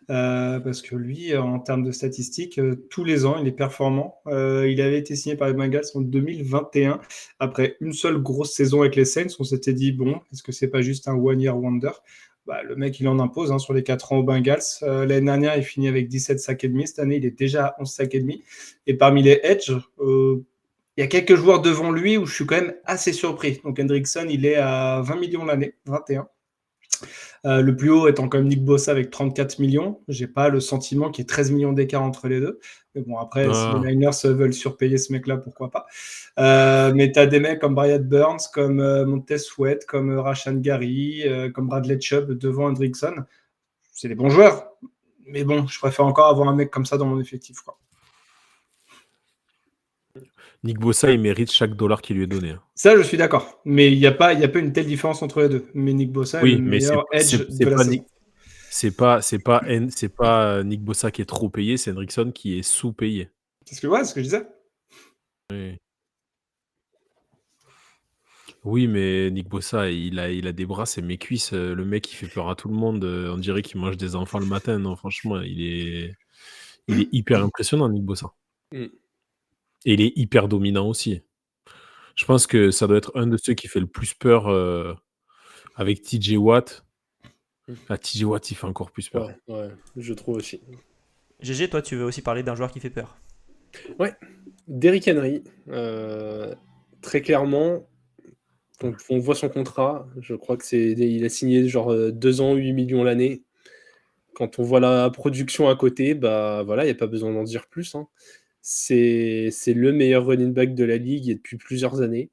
Parce que lui, en termes de statistiques, tous les ans, il est performant. Il avait été signé par les Bengals en 2021. Après une seule grosse saison avec les Saints, on s'était dit, bon, est-ce que c'est pas juste un one-year wonder? Bah, le mec, il en impose, hein, sur les 4 ans aux Bengals. L'année dernière, il finit avec 17 sacs et demi. Cette année, il est déjà à 11 sacs et demi. Et parmi les edge, il y a quelques joueurs devant lui où je suis quand même assez surpris. Donc Hendrickson, il est à 20 millions l'année, 21. Le plus haut étant quand même Nick Bosa avec 34 millions. J'ai pas le sentiment qu'il y ait 13 millions d'écart entre les deux. Mais bon, après, si les Niners veulent surpayer ce mec-là, pourquoi pas. Mais tu as des mecs comme Brian Burns, comme Montez Sweat, comme Rashan Gary, comme Bradley Chubb devant Hendrickson. C'est des bons joueurs. Mais bon, je préfère encore avoir un mec comme ça dans mon effectif, quoi. Nick Bosa, il mérite chaque dollar qui lui est donné, hein. Ça, je suis d'accord. Mais il n'y a pas une telle différence entre les deux. Mais Nick Bosa est le Oui, mais meilleur edge de la saison. C'est pas Nick Bosa qui est trop payé, c'est Hendrickson qui est sous-payé. C'est ce que je disais. Oui. Oui, mais Nick Bosa, il a des bras, c'est mes cuisses. Le mec, il fait peur à tout le monde. On dirait qu'il mange des enfants le matin. Non, franchement, il est hyper impressionnant, Nick Bosa. Mm. Et il est hyper dominant aussi. Je pense que ça doit être un de ceux qui fait le plus peur avec TJ Watt. TJ Watt, il fait encore plus peur. Ouais, je trouve aussi. GG, toi, tu veux aussi parler d'un joueur qui fait peur? Ouais, Derrick Henry, très clairement, on voit son contrat, je crois que il a signé genre 2 ans, 8 millions l'année. Quand on voit la production à côté, bah voilà, il n'y a pas besoin d'en dire plus, hein. C'est le meilleur running back de la ligue et depuis plusieurs années.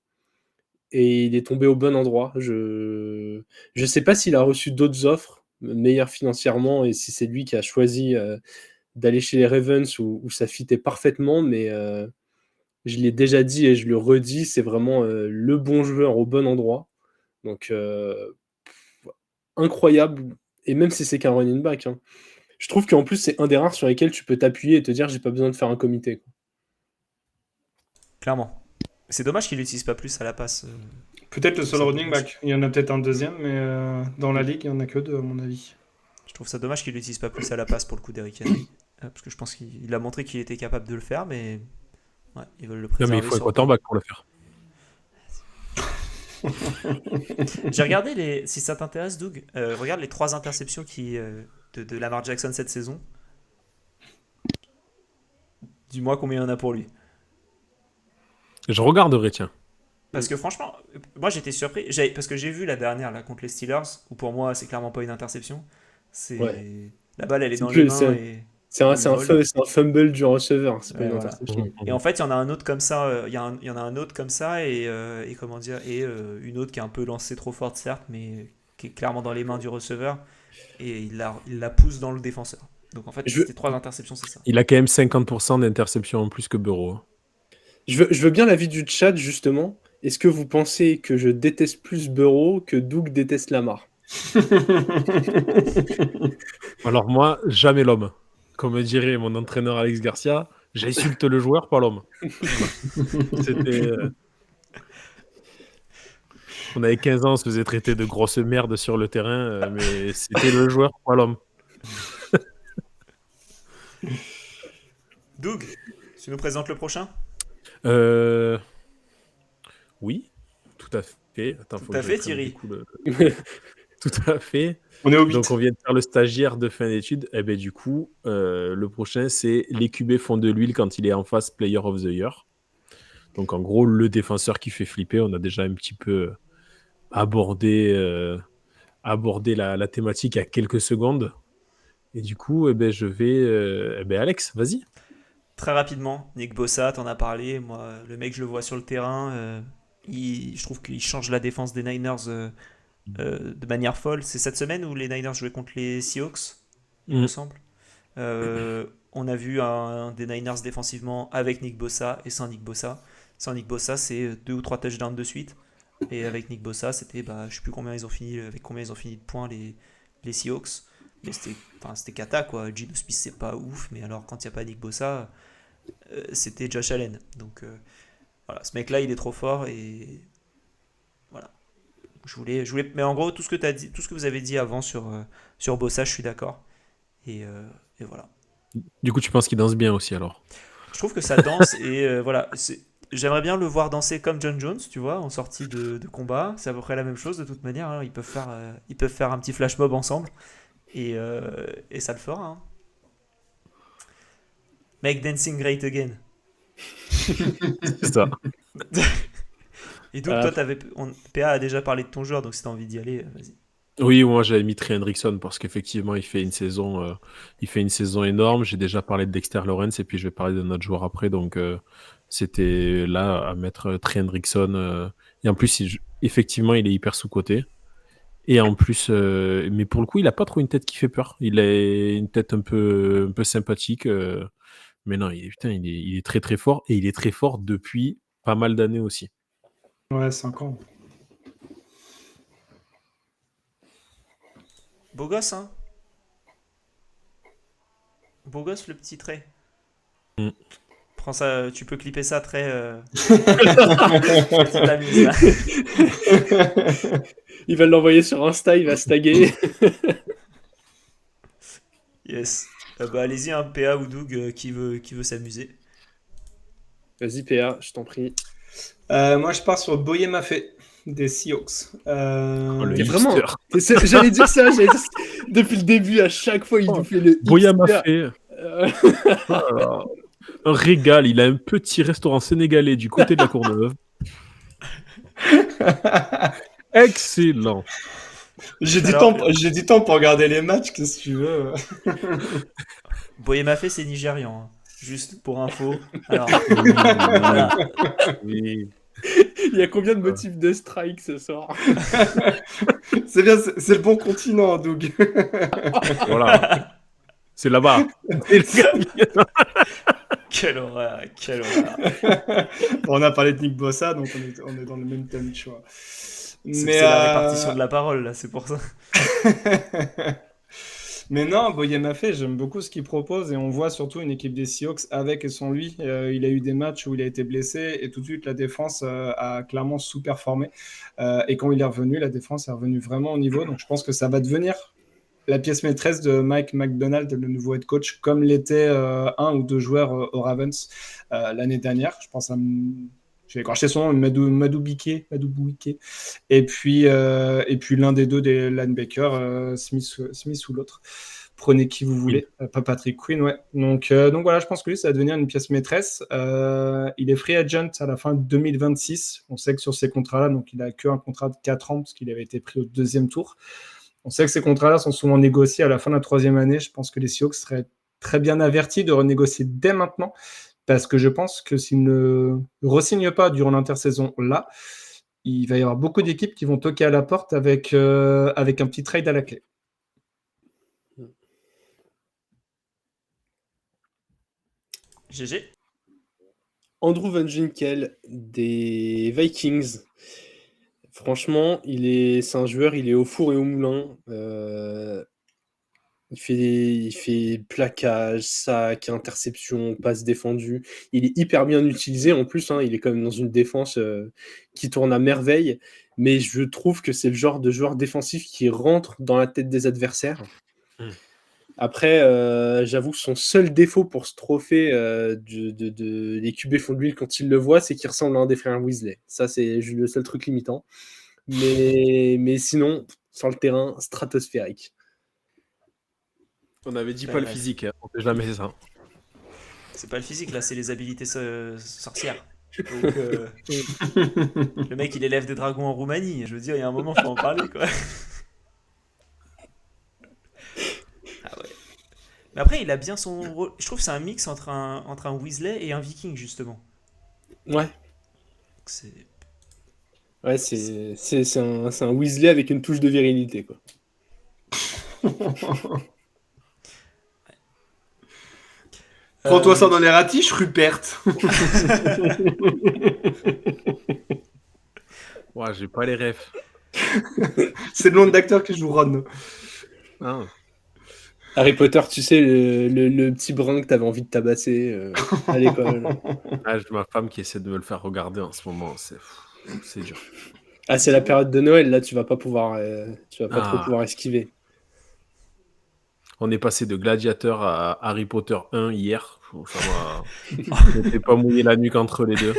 Et il est tombé au bon endroit. Je sais pas s'il a reçu d'autres offres meilleures financièrement et si c'est lui qui a choisi d'aller chez les Ravens où ça fitait parfaitement, mais je l'ai déjà dit et je le redis, c'est vraiment le bon joueur au bon endroit. Donc incroyable. Et même si c'est qu'un running back, hein. Je trouve qu'en plus c'est un des rares sur lesquels tu peux t'appuyer et te dire j'ai pas besoin de faire un comité, quoi. Clairement. C'est dommage qu'il l'utilise pas plus à la passe. Peut-être le Je trouve seul ça running dommage. back. Il y en a peut-être un deuxième, mais dans la ligue, il n'y en a que deux, à mon avis. Je trouve ça dommage qu'il l'utilise pas plus à la passe pour le coup d'Eric Henry. Parce que je pense qu'il a montré qu'il était capable de le faire, mais ouais, ils veulent le Non, mais il préserver faut un sur le quarterback pour le faire. J'ai regardé si ça t'intéresse, Doug, regarde les 3 interceptions de Lamar Jackson cette saison. Dis-moi combien il y en a pour lui. Je regarderai, tiens. Parce que franchement, moi j'étais surpris. Parce que j'ai vu la dernière là contre les Steelers, où pour moi c'est clairement pas une interception. Ouais. La balle elle est C'est dans les plus, mains c'est et c'est un, il c'est un vole. c'est un fumble du receveur, c'est pas Ouais, une voilà. interception. Et en fait, il y en a un autre comme ça, il y en a un autre comme ça, et comment dire, une autre qui est un peu lancée trop forte, certes, mais qui est clairement dans les mains du receveur, et il la pousse dans le défenseur. Donc en fait, Je veux, c'était 3 interceptions, c'est ça. Il a quand même 50% d'interception en plus que Burrow. Hein. je veux bien l'avis du chat, justement. Est-ce que vous pensez que je déteste plus Burrow que Doug déteste Lamar? Alors moi, jamais l'homme. Comme dirait mon entraîneur Alex Garcia, j'insulte le joueur, pas l'homme. Voilà. C'était... On avait 15 ans, on se faisait traiter de grosse merde sur le terrain, mais c'était le joueur, pas l'homme. Doug, tu nous présentes le prochain? Euh, Oui, tout à fait. Attends, Tout faut à que je fait, reprenne Thierry. du coup Tout à fait. On est au 8. Donc, on vient de faire le stagiaire de fin d'études. Et ben du coup, le prochain, c'est les QB font de l'huile quand il est en face Player of the Year. Donc, en gros, le défenseur qui fait flipper. On a déjà un petit peu abordé, abordé la thématique il y a quelques secondes. Et du coup, je vais... Alex, vas-y. Très rapidement, Nick Bossa, t'en as parlé. Moi, le mec, je le vois sur le terrain. Je trouve qu'il change la défense des Niners de manière folle. C'est cette semaine où les Niners jouaient contre les Seahawks, il me semble. On a vu un des Niners défensivement avec Nick Bossa et sans Nick Bossa. Sans Nick Bossa, c'est 2 ou 3 touchdowns de suite. Et avec Nick Bossa, c'était, je sais plus combien ils ont fini, avec combien ils ont fini de points les Seahawks. Mais c'était cata quoi. Gino Smith, c'est pas ouf. Mais alors, quand il n'y a pas Nick Bossa, c'était Josh Allen. Donc voilà, ce mec-là, il est trop fort. Et voilà. Mais en gros, tout ce que t'as dit, tout ce que vous avez dit avant sur Bossa, je suis d'accord. Et voilà. Du coup, tu penses qu'il danse bien aussi, alors? Je trouve que ça danse et voilà. J'aimerais bien le voir danser comme John Jones, tu vois, en sortie de combat. C'est à peu près la même chose de toute manière. Hein. Ils peuvent faire un petit flash mob ensemble et ça le fera. Hein. Make dancing great again. C'est ça. Et donc, toi, PA a déjà parlé de ton joueur, donc si t'as envie d'y aller, vas-y. Oui, moi j'avais mis Trey Hendrickson parce qu'effectivement il fait une saison énorme. J'ai déjà parlé de Dexter Lawrence et puis je vais parler de notre joueur après. Donc c'était là à mettre Trey Hendrickson. Et en plus, effectivement, il est hyper sous-coté. Et en plus, mais pour le coup, il a pas trop une tête qui fait peur. Il a une tête un peu sympathique. Mais non, il est très très fort et il est très fort depuis pas mal d'années aussi. Ouais, 5 ans. Beau gosse, hein. Beau gosse, le petit Trey. Prends ça, tu peux clipper ça, Trey. Petite amise, là. Il va l'envoyer sur Insta, il va se taguer. Yes. Allez-y, un PA ou Doug qui veut s'amuser. Vas-y, PA, je t'en prie. Moi, je pars sur Boye Maffé des Seahawks. Mais vraiment, j'allais dire ça. Depuis le début, à chaque fois, il nous fait le Boya hipster. Maffé. Un régal. Il a un petit restaurant sénégalais du côté de la Courneuve. Excellent. J'ai du temps pour regarder les matchs, qu'est-ce que tu veux. Boye Maffé, c'est nigérian. Hein. Juste pour info. Alors, voilà. Oui. Il y a combien de motifs de strike ce soir? C'est bien, c'est le bon continent, Doug. Voilà. C'est là-bas. Quelle horreur, quelle horreur. On a parlé de Nick Bossa, donc on est dans le même thème, tu vois. C'est la répartition de la parole, là, c'est pour ça. Mais non, Boye Maffei, j'aime beaucoup ce qu'il propose et on voit surtout une équipe des Seahawks avec et sans lui. Il a eu des matchs où il a été blessé et tout de suite la défense a clairement sous-performé. Et quand il est revenu, la défense est revenue vraiment au niveau. Donc je pense que ça va devenir la pièce maîtresse de Mike McDonald, le nouveau head coach, comme l'était un ou deux joueurs au Ravens l'année dernière. Je pense à j'ai écorché son nom, Madou Bouiké. Et puis l'un des deux des linebackers, Smith ou l'autre. Prenez qui vous voulez, pas Patrick Quinn, ouais. Donc voilà, je pense que lui, ça va devenir une pièce maîtresse. Il est free agent à la fin de 2026. On sait que sur ces contrats-là, donc il a qu'un contrat de 4 ans parce qu'il avait été pris au 2e tour. On sait que ces contrats-là sont souvent négociés à la fin de la 3e année. Je pense que les Seahawks seraient très bien avertis de renégocier dès maintenant. Parce que je pense que s'ils ne re-signent pas durant l'intersaison là, il va y avoir beaucoup d'équipes qui vont toquer à la porte avec un petit trade à la clé. GG. Andrew Van Ginkel des Vikings. Franchement, c'est un joueur, il est au four et au moulin. Il fait plaquage, sac, interception, passe défendue. Il est hyper bien utilisé en plus. Il est quand même dans une défense qui tourne à merveille. Mais je trouve que c'est le genre de joueur défensif qui rentre dans la tête des adversaires. Après, j'avoue que son seul défaut pour ce trophée les QB font de l'huile quand il le voit, c'est qu'il ressemble à un des frères Weasley. Ça, c'est le seul truc limitant. Mais sinon, sur le terrain, stratosphérique. On avait dit pas le physique, hein. On fait jamais ça. C'est pas le physique, là, c'est les habilités sorcières. Donc, le mec, il élève des dragons en Roumanie. Je veux dire, il y a un moment, faut en parler, quoi. Ah ouais. Mais après, il a bien son rôle. Je trouve que c'est un mix entre un Weasley et un Viking, justement. Ouais. C'est... Ouais, c'est un Weasley avec une touche de virilité, quoi. Prends-toi ça dans les ratiches, Rupert. Ouais, j'ai pas les refs. C'est le nom d'acteur qui joue Ron. Ah. Harry Potter, tu sais, le petit brun que t'avais envie de tabasser à l'école. Ah, j'ai ma femme qui essaie de me le faire regarder en ce moment. C'est dur. Ah, c'est la période de Noël, là, tu vas pas pouvoir, trop pouvoir esquiver. On est passé de Gladiateur à Harry Potter 1 hier. Je n'étais pas mouillé la nuque entre les deux.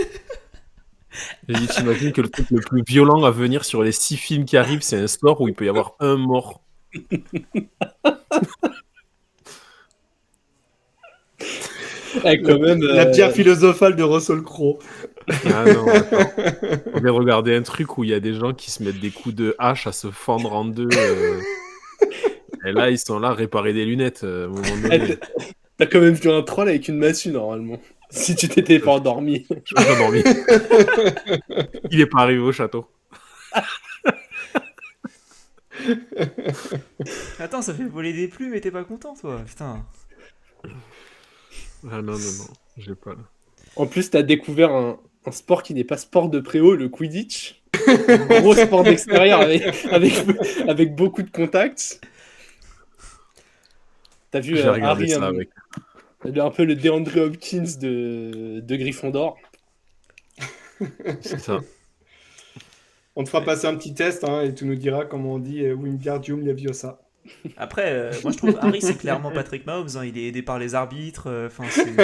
J'ai dit, t'imagines que le truc le plus violent à venir sur les 6 films qui arrivent, c'est un soir où il peut y avoir un mort. Quand même, la pierre philosophale de Russell Crowe. Ah non, attends. On va regarder un truc où il y a des gens qui se mettent des coups de hache à se fendre en deux. Et là, ils sont là à réparer des lunettes à un moment donné. T'as quand même vu un troll avec une massue, normalement. Si tu t'étais pas endormi. Je suis pas endormi. Il est pas arrivé au château. Attends, ça fait voler des plumes et t'es pas content, toi? Putain. Ah non, j'ai pas là. En plus, t'as découvert un sport qui n'est pas sport de préau, le Quidditch. Un gros sport d'extérieur avec beaucoup de contacts. T'as vu Harry, un peu le DeAndre Hopkins de Gryffondor. C'est ça. On te fera passer un petit test et tu nous diras comment on dit Wingardium Leviosa. Après, moi je trouve Harry c'est clairement Patrick Mahomes, il est aidé par les arbitres, c'est...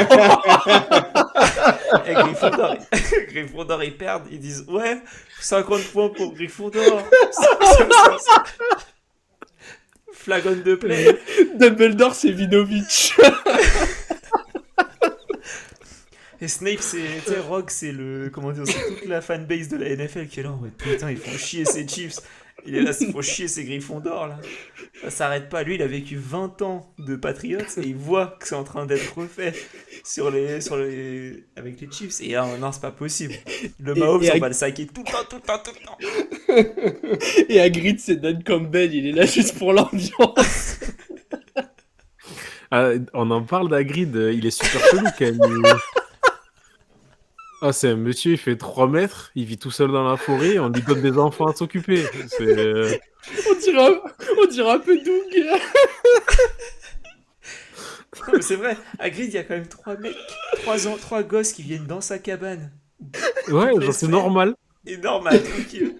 Gryffondor ils perdent, ils disent ouais, 50 points pour Gryffondor. Flag on the play. Dumbledore c'est Vinovich. Et Snape c'est Rogue, c'est le comment dire, c'est toute la fanbase de la NFL qui est là en mode putain ils font chier ces Chiefs. Il est là, il faut chier ces Gryffondors là. Ça s'arrête pas. Lui, il a vécu 20 ans de Patriots et il voit que c'est en train d'être refait avec les Chiefs. Et non, c'est pas possible. Le Mahomes, on va le saquer tout le temps. Et Hagrid, c'est Dan Campbell. Il est là juste pour l'ambiance. On en parle d'Hagrid. Il est super chelou quand même. Ah, c'est un monsieur, il fait 3 mètres, il vit tout seul dans la forêt, on lui donne des enfants à s'occuper. C'est... On dirait un peu Doug. Non, mais c'est vrai, à Grid, il y a quand même 3 mecs, 3 gosses qui viennent dans sa cabane. Ouais, toutes les genre, c'est semaines. normal. Et normal, tranquille.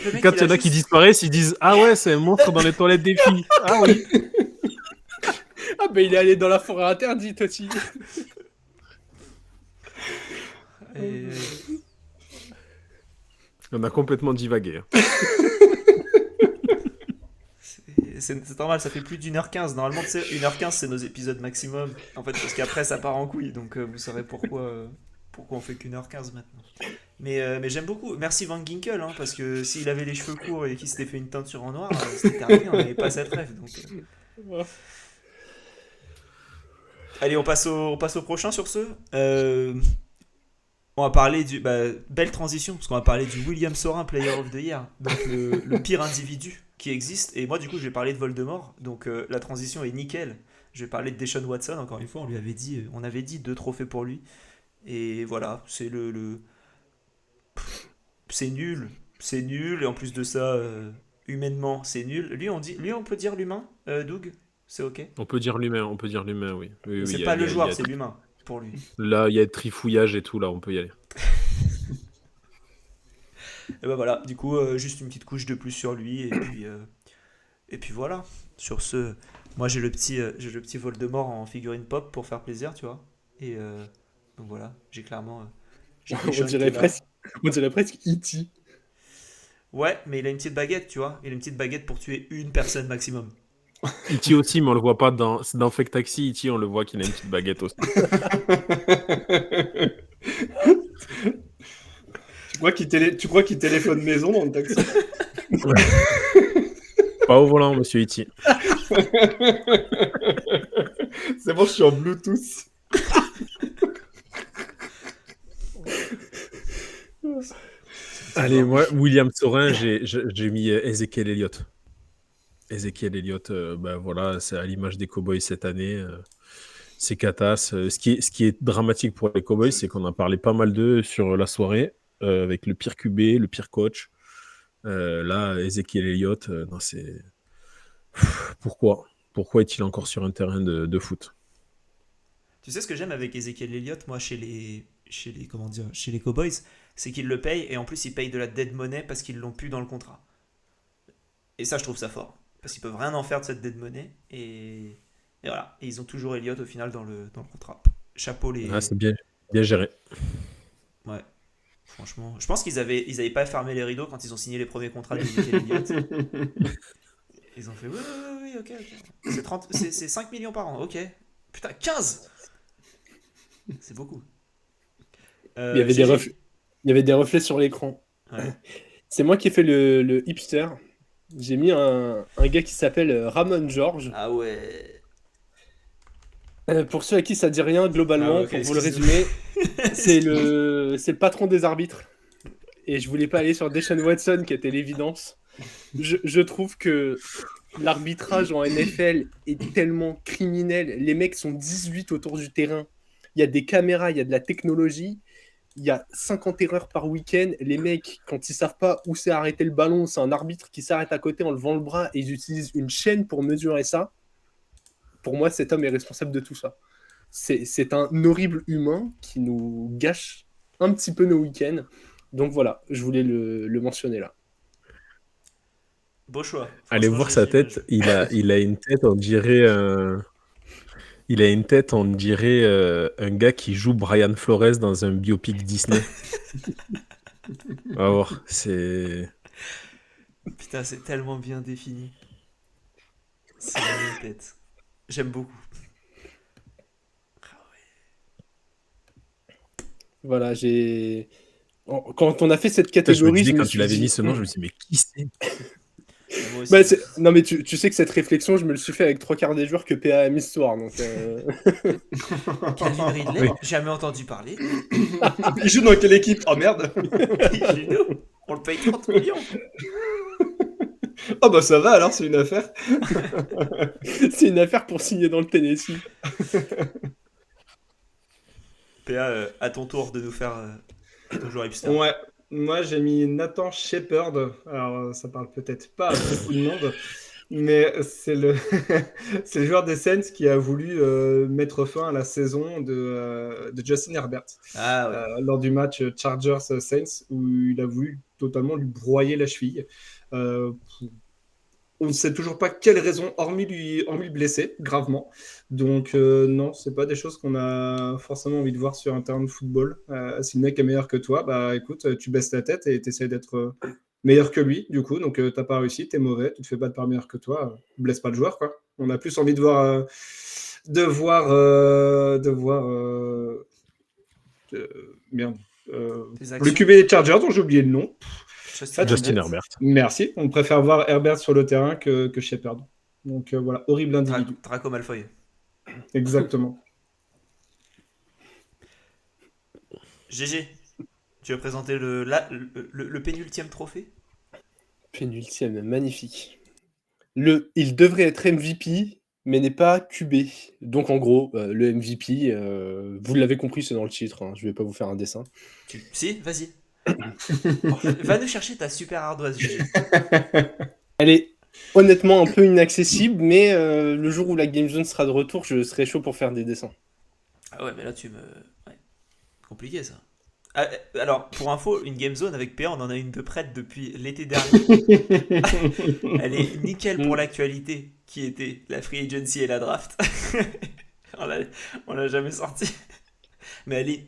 Le mec, Quand il il y en a juste- qui disparaissent, ils disent ah ouais, c'est un monstre dans les toilettes des filles. Ah oui. Ah bah il est allé dans la forêt interdite aussi. Et- On a complètement divagué. C'est normal, ça fait plus d'1h15. Normalement, tu sais, 1h15, c'est nos épisodes maximum. En fait, parce qu'après, ça part en couille. Donc, vous saurez pourquoi on fait qu'1h15 maintenant. Mais j'aime beaucoup. Merci Van Ginkel, hein, parce que s'il avait les cheveux courts et qu'il s'était fait une teinture en noir, c'était terminé, on n'avait pas cette rêve. Donc, Allez, on passe au prochain sur ce. On va parler du. Belle transition, parce qu'on va parler du William Sorin Player of the Year. Donc, le pire individu qui existe. Et moi, du coup, je vais parler de Voldemort. Donc, la transition est nickel. Je vais parler de Deshaun Watson, encore une fois. On avait dit 2 trophées pour lui. Et voilà, c'est c'est nul. C'est nul. Et en plus de ça, humainement, c'est nul. Lui, on peut dire l'humain, Doug? C'est ok? On peut dire l'humain, oui. Oui, oui, C'est il y pas a- il y le a- il y joueur, a- c'est l'humain, pour lui. Là, il y a trifouillage et tout, là, on peut y aller. Et ben voilà, du coup, juste une petite couche de plus sur lui, et puis voilà. Sur ce, moi j'ai le petit Voldemort en figurine pop pour faire plaisir, tu vois. Et donc voilà, j'ai clairement. J'ai On Deshaun qui dirait est là. presque E.T. Ouais, mais il a une petite baguette, tu vois. Il a une petite baguette pour tuer une personne maximum. E.T. aussi, mais on le voit pas dans Fake Taxi. E.T., on le voit qu'il a une petite baguette aussi. Tu crois qu'il téléphone maison dans le taxi? Pas au volant, monsieur E.T. C'est bon, je suis en Bluetooth. Allez, moi, William Sorin, j'ai mis Ezekiel Elliott. Ezekiel Elliott, voilà, c'est à l'image des Cowboys cette année. C'est catas. Ce qui est dramatique pour les Cowboys, c'est qu'on a parlé pas mal d'eux sur la soirée, avec le pire QB, le pire coach. Là, Ezekiel Elliott, non, c'est... Pourquoi est-il encore sur un terrain de foot? Tu sais ce que j'aime avec Ezekiel Elliott, moi, comment dire, chez les Cowboys, c'est qu'ils le payent et en plus ils payent de la dead money parce qu'ils l'ont plus dans le contrat. Et ça, je trouve ça fort. Parce qu'ils peuvent rien en faire de cette dead money. Et voilà. Et ils ont toujours Elliott au final dans le contrat. Chapeau les. Ah, c'est bien géré. Ouais. Franchement. Je pense ils avaient pas fermé les rideaux quand ils ont signé les premiers contrats d'Ezekiel Elliott. Ils ont fait oui, ok. C'est 5 millions par an, ok. Putain, 15. C'est beaucoup. Il y avait des reflets sur l'écran. Ouais. C'est moi qui ai fait le hipster. J'ai mis un gars qui s'appelle Ramon George. Ah ouais. Pour ceux à qui ça dit rien, globalement, Ah, ok, pour vous le excusez-moi. résumer, c'est le patron des arbitres. Et je voulais pas aller sur Deshaun Watson, qui était l'évidence. Je trouve que l'arbitrage en NFL est tellement criminel. Les mecs sont 18 autour du terrain. Il y a des caméras, il y a de la technologie. Il y a 50 erreurs par week-end. Les mecs, quand ils savent pas où c'est arrêter le ballon, c'est un arbitre qui s'arrête à côté en levant le bras et ils utilisent une chaîne pour mesurer ça. Pour moi, cet homme est responsable de tout ça. C'est un horrible humain qui nous gâche un petit peu nos week-ends. Donc voilà, je voulais le mentionner là. Beau choix. Allez Franchement, voir j'ai- sa j'ai- tête. Il a une tête, on dirait... Il a une tête, on dirait un gars qui joue Brian Flores dans un biopic Disney. On va voir, c'est... Putain, c'est tellement bien défini. C'est la même tête. J'aime beaucoup. Voilà, quand on a fait cette Putain, je me catégorie, disais, je me quand suis tu l'avais dit... mis ce nom, je me suis dit, mais qui c'est? Moi aussi. Bah, non mais tu sais que cette réflexion, je me le suis fait avec 3/4 des joueurs que PA aime histoire. Donc, Calvin Ridley, Oui. jamais entendu parler. Il joue dans quelle équipe? Oh merde! Chez nous, on le paye 30 millions. Ah bah ça va alors, c'est une affaire. c'est une affaire pour signer dans le Tennessee. PA, à ton tour de nous faire ton joueur hipster. Ouais, moi j'ai mis Nathan Shepard. Alors ça parle peut-être pas à beaucoup de monde, mais c'est le joueur des Saints qui a voulu mettre fin à la saison de Justin Herbert Ah ouais. lors du match Chargers-Saints où il a voulu totalement lui broyer la cheville. Euh, on ne sait toujours pas quelle raison, hormis le blesser gravement. Donc non, c'est pas des choses qu'on a forcément envie de voir sur un terrain de football. Si le mec est meilleur que toi, bah écoute, tu baisses la tête et tu essaies d'être meilleur que lui, du coup. Donc t'as pas réussi, t'es mauvais, tu te fais battre par meilleur que toi. Blesse pas le joueur, quoi. On a plus envie de voir merde. Tes Le actions. QB des Chargers, dont j'ai oublié le nom. Justin Herbert. Merci. On préfère voir Herbert sur le terrain que Shepard. Donc voilà, horrible individu. Draco Malfoy. Exactement. GG, tu veux présenter le pénultième trophée? Pénultième, magnifique. Il devrait être MVP, mais n'est pas QB. Donc en gros, le MVP, vous l'avez compris, c'est dans le titre. Hein, je vais pas vous faire un dessin. Si, vas-y. Va nous chercher ta super ardoise, GG. Elle est honnêtement un peu inaccessible, mais le jour où la Game Zone sera de retour, je serai chaud pour faire des dessins. Ah ouais, mais là tu me... Ouais. Compliqué ça. Ah, alors, pour info, une Game Zone avec PA, on en a une de prête depuis l'été dernier. Elle est nickel pour l'actualité, qui était la free agency et la draft. On l'a jamais sorti. Mais elle est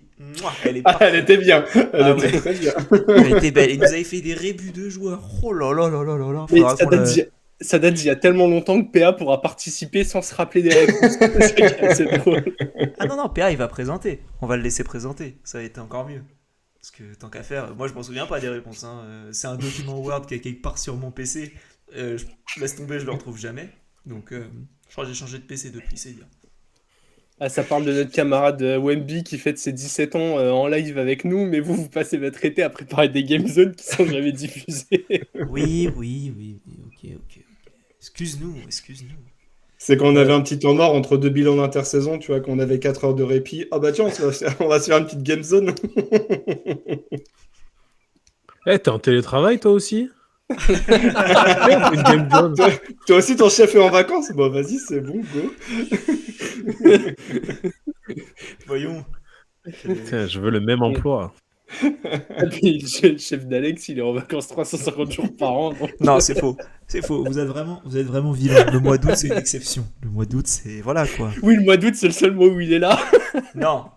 Elle était bien. Ah Elle était ouais. très bien. Elle était belle. Il nous avait fait des rébus de joueurs. Oh là là là là là là. Mais Faudra qu'on ça date d'il y a tellement longtemps que PA pourra participer sans se rappeler des réponses. C'est drôle. Ah non, non, PA il va présenter. On va le laisser présenter. Ça a été encore mieux. Parce que tant qu'à faire, moi je m'en souviens pas des réponses. Hein. C'est un document Word qui est quelque part sur mon PC. Je laisse tomber, je le retrouve jamais. Donc je crois que j'ai changé de PC depuis, c'est dire. Ah, ça parle de notre camarade Wemby qui fête ses 17 ans en live avec nous, mais vous passez votre été à préparer des Game Zones qui sont jamais diffusées. Oui, ok. Excuse-nous. C'est quand on avait un petit temps mort entre deux bilans d'intersaison, tu vois, qu'on avait 4 heures de répit. Ah bah tiens, on va se faire une petite game zone. T'es en télétravail toi aussi? Une Game Zone. Toi aussi, ton chef est en vacances. Bon, vas-y, c'est bon, go. Voyons. Tiens, je veux le même emploi. Et puis le chef d'Alex, il est en vacances 350 jours par an. Donc... Non, c'est faux. C'est faux. Vous êtes vraiment vilain. Le mois d'août, c'est une exception. Le mois d'août, c'est... Voilà, quoi. Oui, le mois d'août, c'est le seul mois où il est là. Non,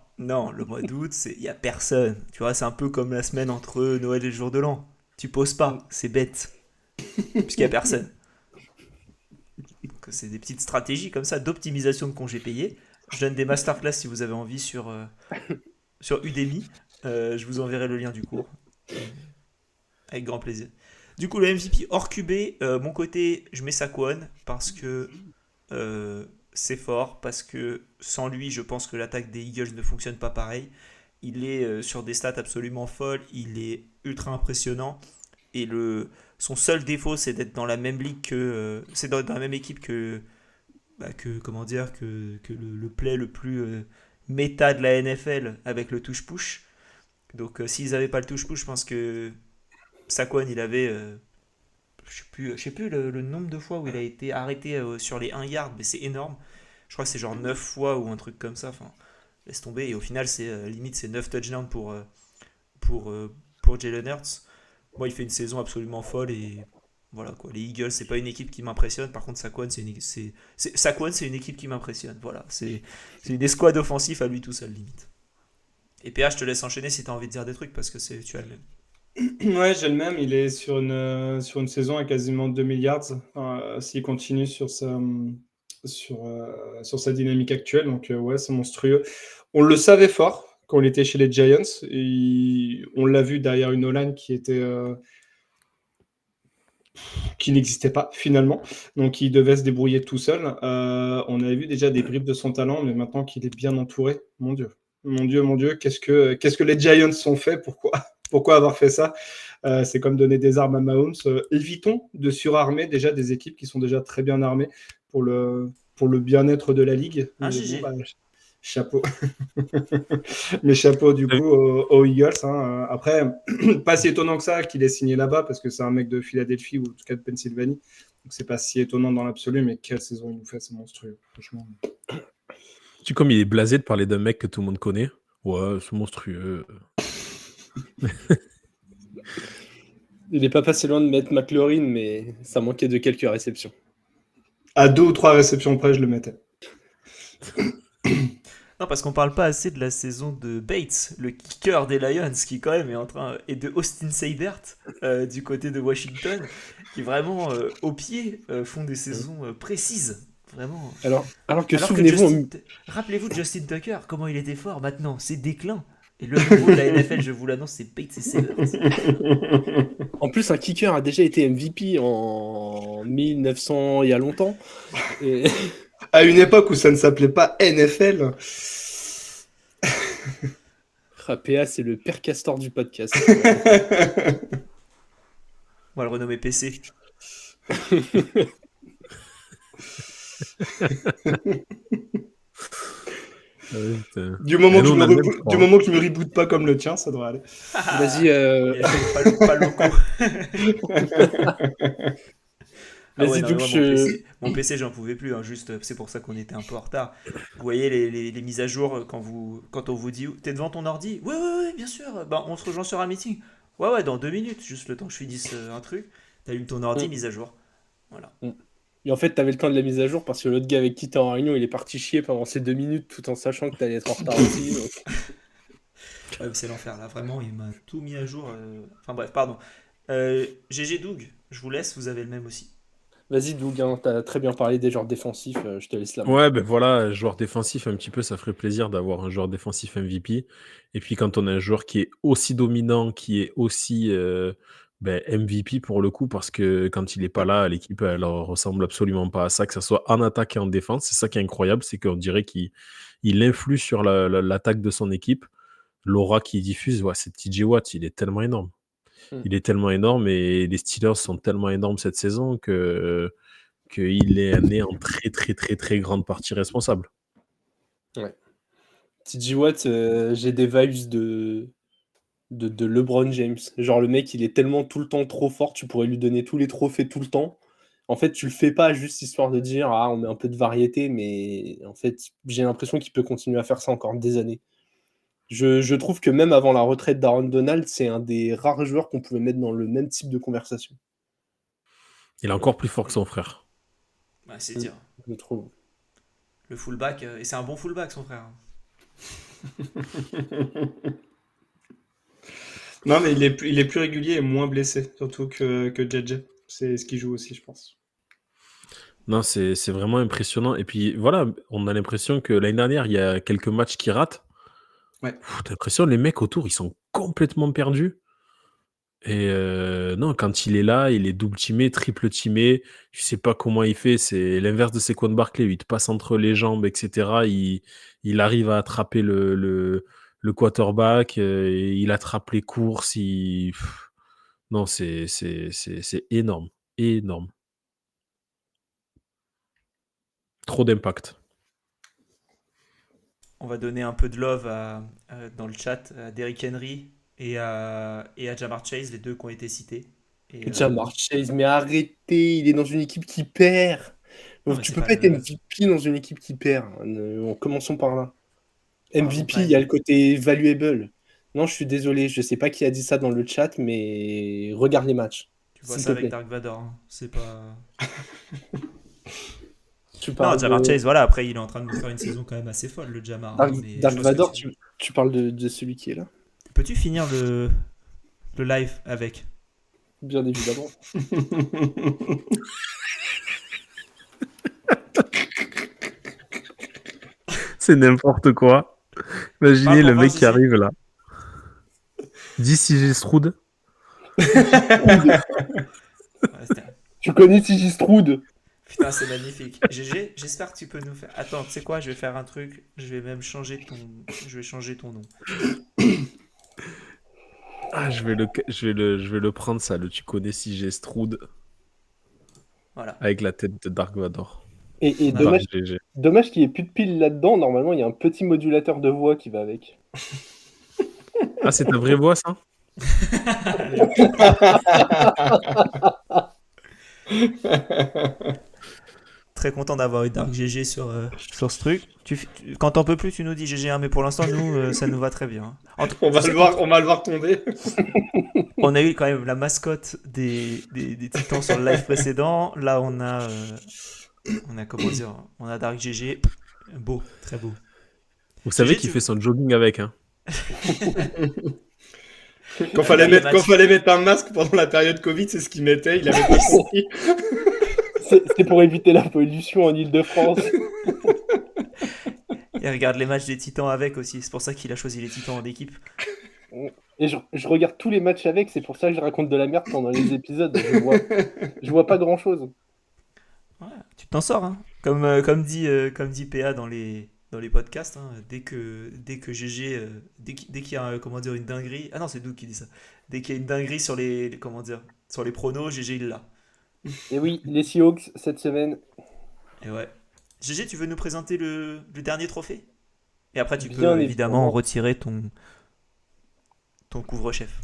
le mois d'août, il n'y a personne. Tu vois, c'est un peu comme la semaine entre Noël et le jour de l'an. Tu poses pas, c'est bête. Puisqu'il n'y a personne. Donc, c'est des petites stratégies comme ça d'optimisation de congés payés. Je donne des masterclass si vous avez envie sur Udemy. Je vous enverrai le lien du cours. Avec grand plaisir. Du coup, le MVP hors QB, mon côté, je mets Saquon parce que c'est fort, parce que sans lui, je pense que l'attaque des Eagles ne fonctionne pas pareil. Il est sur des stats absolument folles, il est ultra impressionnant, et son seul défaut, c'est d'être dans la même ligue c'est dans la même équipe que le play le plus méta de la NFL avec le touche-push. Donc s'ils n'avaient pas le touche-push, je pense que Saquon, il avait je sais plus le nombre de fois où il a été arrêté sur les 1 yard, mais c'est énorme. Je crois que c'est genre 9 fois ou un truc comme ça. Enfin, laisse tomber. Et au final, limite, c'est 9 touchdowns pour Jalen Hurts. Moi, il fait une saison absolument folle et voilà quoi. Les Eagles, c'est pas une équipe qui m'impressionne. Par contre, Saquon, c'est une équipe qui m'impressionne. Voilà, c'est une escouade offensive à lui tout seul, limite. Et PH, je te laisse enchaîner si tu as envie de dire des trucs parce que tu as le même. Ouais, j'ai le même. Il est sur une saison à quasiment 2 milliards s'il continue sur sa dynamique actuelle. Donc, ouais, c'est monstrueux. On le savait fort quand il était chez les Giants. On l'a vu derrière une O-line qui n'existait pas finalement. Donc, il devait se débrouiller tout seul. On avait vu déjà des bribes de son talent, mais maintenant qu'il est bien entouré, mon Dieu. Mon Dieu, qu'est-ce que les Giants ont fait? Pourquoi avoir fait ça? C'est comme donner des armes à Mahomes. Évitons de surarmer déjà des équipes qui sont déjà très bien armées pour le bien-être de la ligue. GG. chapeau. Mes chapeaux du coup aux Eagles. Hein. Après, pas si étonnant que ça qu'il ait signé là-bas parce que c'est un mec de Philadelphie ou en tout cas de Pennsylvanie. Donc c'est pas si étonnant dans l'absolu, mais quelle saison il nous fait, c'est monstrueux, franchement. Tu comme il est blasé de parler d'un mec que tout le monde connaît. Ouais, c'est monstrueux. Il n'est pas passé loin de mettre McLaurin, mais ça manquait de quelques réceptions. À 2 ou 3 réceptions près, je le mettais. Non, parce qu'on parle pas assez de la saison de Bates, le kicker des Lions, qui quand même est en train, et de Austin Seibert du côté de Washington, qui vraiment au pied font des saisons précises, vraiment. Alors que Alors que souvenez-vous, rappelez-vous de Justin Tucker, comment il était fort. Maintenant, c'est déclin. Et le nouveau de la NFL, je vous l'annonce, c'est Bates et Seibert. en plus, un kicker a déjà été MVP en 1900, il y a longtemps. Et... À une époque où ça ne s'appelait pas NFL. PA, c'est le père castor du podcast. On va le renommer PC. Du moment que je me reboot pas comme le tien, ça devrait aller. Vas-y. Il a fait pas loco. Ah ouais, Vas-y, non, donc moi, mon PC, j'en pouvais plus. Hein, juste, c'est pour ça qu'on était un peu en retard. Vous voyez les mises à jour quand on vous dit t'es devant ton ordi. Ouais, bien sûr. Ben, on se rejoint sur un meeting. Ouais, dans 2 minutes. Juste le temps que je finisse un truc. T'allumes ton ordi, mise à jour. Voilà. Et en fait, t'avais le temps de la mise à jour parce que l'autre gars avec qui t'es en réunion, il est parti chier pendant ces 2 minutes tout en sachant que t'allais être en retard aussi. Donc... Ouais, c'est l'enfer là. Vraiment, il m'a tout mis à jour. Enfin bref, pardon. GG Doug, je vous laisse. Vous avez le même aussi. Vas-y, Doug, hein, t'as très bien parlé des joueurs défensifs. Je te laisse la main. Ouais, ben voilà, joueur défensif, un petit peu, ça ferait plaisir d'avoir un joueur défensif MVP. Et puis quand on a un joueur qui est aussi dominant, qui est aussi MVP pour le coup, parce que quand il n'est pas là, l'équipe, elle ressemble absolument pas à ça, que ce soit en attaque et en défense. C'est ça qui est incroyable, c'est qu'on dirait qu'il influe sur l'attaque de son équipe. L'aura qu'il diffuse, ouais, c'est TJ Watt, il est tellement énorme. Il est tellement énorme et les Steelers sont tellement énormes cette saison qu'il est amené en très très très très grande partie responsable. Ouais. TJ Watt, j'ai des vibes de LeBron James. Genre le mec, il est tellement tout le temps trop fort, tu pourrais lui donner tous les trophées tout le temps. En fait, tu le fais pas juste histoire de dire on met un peu de variété, mais en fait, j'ai l'impression qu'il peut continuer à faire ça encore des années. Je trouve que même avant la retraite d'Aaron Donald, c'est un des rares joueurs qu'on pouvait mettre dans le même type de conversation. Il est encore plus fort que son frère. Ouais, c'est dire. Je trouve. Le fullback, et c'est un bon fullback, son frère. Non, mais il est plus régulier et moins blessé, surtout que JJ. C'est ce qui joue aussi, je pense. Non, c'est vraiment impressionnant. Et puis voilà, on a l'impression que l'année dernière, il y a quelques matchs qui ratent. Ouais. T'as l'impression que les mecs autour, ils sont complètement perdus. Et non, quand il est là, il est double teamé, triple teamé. Je sais pas comment il fait. C'est l'inverse de Saquon Barkley. Il te passe entre les jambes, etc. Il arrive à attraper le quarterback. Il attrape les courses. Non, c'est énorme. Énorme. Trop d'impact. On va donner un peu de love dans le chat à Derrick Henry et à Jamar Chase, les deux qui ont été cités. Et, Jamar Chase, mais arrêtez, il est dans une équipe qui perd. Non, mais Tu c'est peux pas pas être le- MVP dans une équipe qui perd. Commençons par là. MVP, ouais. il y a le côté valuable. Non, je suis désolé, je sais pas qui a dit ça dans le chat, mais regarde les matchs. Tu vois S'il ça te avec plaît. Dark Vador. Hein. C'est pas. Tu Non, parles Jamar de Chase, voilà, après il est en train de nous faire une saison quand même assez folle, le Jamar. Hein, mais Dark je vois ce que Vador, tu veux. tu parles de celui qui est là? Peux-tu finir le live avec? Bien évidemment. C'est n'importe quoi. Imaginez le mec qui Vas-y. arrive là. Dis CJ Stroud. Ouais, Tu connais CJ Stroud? Putain, c'est magnifique. GG, j'espère que tu peux nous faire. Attends, tu sais quoi? Je vais faire un truc. Je vais même changer ton nom. Ah, je vais le prendre ça. Tu connais CJ Stroud Voilà. avec la tête de Dark Vador. Et On a- dommage, GG. Dommage qu'il n'y ait plus de piles là-dedans. Normalement, il y a un petit modulateur de voix qui va avec. Ah, c'est ta vraie voix, ça? Très content d'avoir eu Dark GG sur ce truc. Quand t'en peux plus, tu nous dis GG, hein, mais pour l'instant, nous, ça nous va très bien. Hein. On va le voir tomber. On a eu quand même la mascotte des Titans sur le live précédent. Là, on a comment dire, on a Dark GG. Beau, très beau. Vous savez GG, qu'il fait son jogging avec, hein? Quand fallait mettre un masque pendant la période Covid, c'est ce qu'il mettait. Il avait pas compris. C'est pour éviter la pollution en Ile-de-France. Et regarde les matchs des Titans avec aussi. C'est pour ça qu'il a choisi les Titans en équipe. Et je regarde tous les matchs avec, c'est pour ça que je raconte de la merde pendant les épisodes. Je vois pas grand-chose. Ouais, tu t'en sors, hein. Comme dit PA dans les podcasts, hein, dès que GG, dès qu'il y a comment dire, une dinguerie. Ah non, c'est Doug qui dit ça. Dès qu'il y a une dinguerie sur comment dire, sur les pronos, GG il l'a. Et oui, les Seahawks cette semaine. Et ouais. GG, tu veux nous présenter le dernier trophée? Et après, tu Bien peux évidemment évidemment. retirer ton couvre-chef.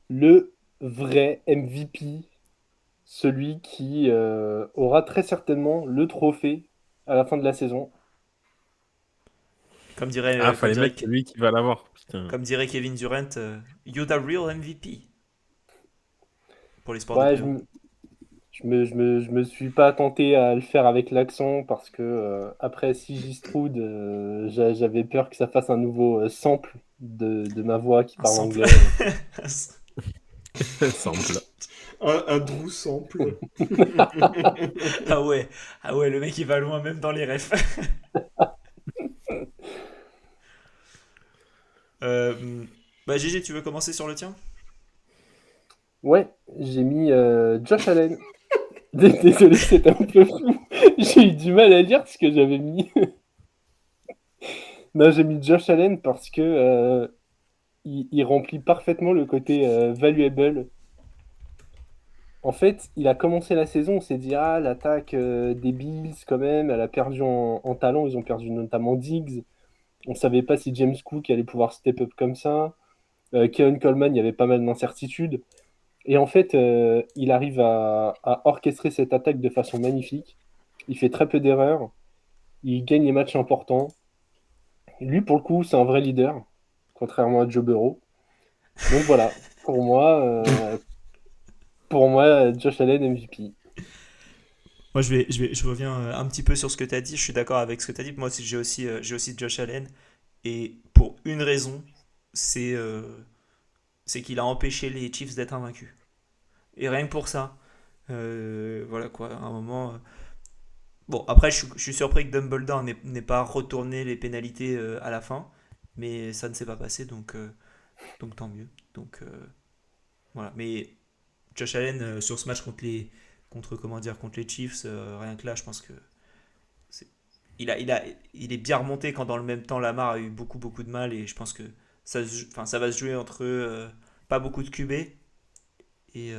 Le vrai MVP, celui qui aura très certainement le trophée à la fin de la saison. Comme dirait, Ah, fallait mettre celui qui va l'avoir. Putain. comme dirait Kevin Durant, you the real MVP. Pour les sports de Ouais, PA. je me suis pas tenté à le faire avec l'accent parce que après CJ Stroud, j'avais peur que ça fasse un nouveau sample de ma voix qui Un parle sample. anglais. Simple. Un Drew sample. Ah ouais, le mec il va loin même dans les refs. Bah GG, tu veux commencer sur le tien? Ouais, j'ai mis Josh Allen. Désolé, c'était un peu flou. J'ai eu du mal à lire ce que j'avais mis. Non, j'ai mis Josh Allen parce que il remplit parfaitement le côté valuable. En fait, il a commencé la saison, on s'est dit, ah, l'attaque des Bills, quand même, elle a perdu en talent. Ils ont perdu notamment Diggs. On savait pas si James Cook allait pouvoir step up comme ça. Kevin Coleman, il y avait pas mal d'incertitudes. Et en fait, il arrive à orchestrer cette attaque de façon magnifique. Il fait très peu d'erreurs. Il gagne les matchs importants. Lui, pour le coup, c'est un vrai leader, contrairement à Joe Burrow. Donc voilà, pour moi Josh Allen MVP. Moi je reviens un petit peu sur ce que tu as dit. Je suis d'accord avec ce que tu as dit. Moi aussi j'ai aussi Josh Allen. Et pour une raison, c'est c'est qu'il a empêché les Chiefs d'être invaincus. Et rien que pour ça, voilà quoi, à un moment. Bon, après, je suis surpris que Dumbledore n'ait pas retourné les pénalités à la fin, mais ça ne s'est pas passé, donc tant mieux. Donc voilà. Mais Josh Allen sur ce match comment dire, contre les Chiefs, rien que là, je pense que c'est- il est bien remonté quand dans le même temps Lamar a eu beaucoup de mal et je pense que enfin, ça va se jouer entre pas beaucoup de QB et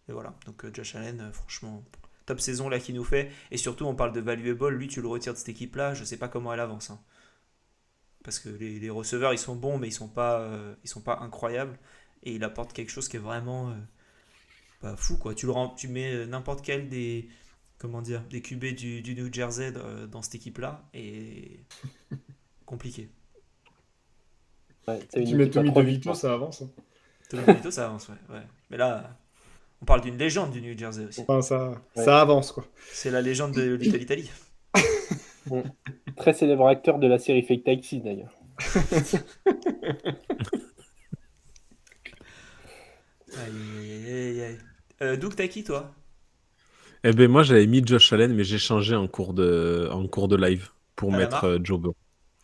voilà. Donc Josh Allen, franchement, top saison là qu'il nous fait. Et surtout, on parle de valuable. Lui, tu le retires de cette équipe-là, je sais pas comment elle avance. Hein. Parce que les receveurs, ils sont bons, mais ils sont pas incroyables. Et il apporte quelque chose qui est vraiment bah, fou, quoi. Tu mets n'importe quel comment dire, des QB du New Jersey dans cette équipe-là, et compliqué. Ouais, c'est une Tu mets équipe à Tommy 3 DeVito, victoires. ça avance. Hein. Tommy DeVito, ça avance, ouais. Mais là, on parle d'une légende du New Jersey aussi. Enfin, Ouais. ça avance, quoi. C'est la légende de l'Italie. Bon. Très célèbre acteur de la série Fake Taxi d'ailleurs. Aïe. Doug, t'as qui, toi? Eh ben moi j'avais mis Josh Allen, mais j'ai changé en cours de live pour À la mettre marre? Joe Burrow.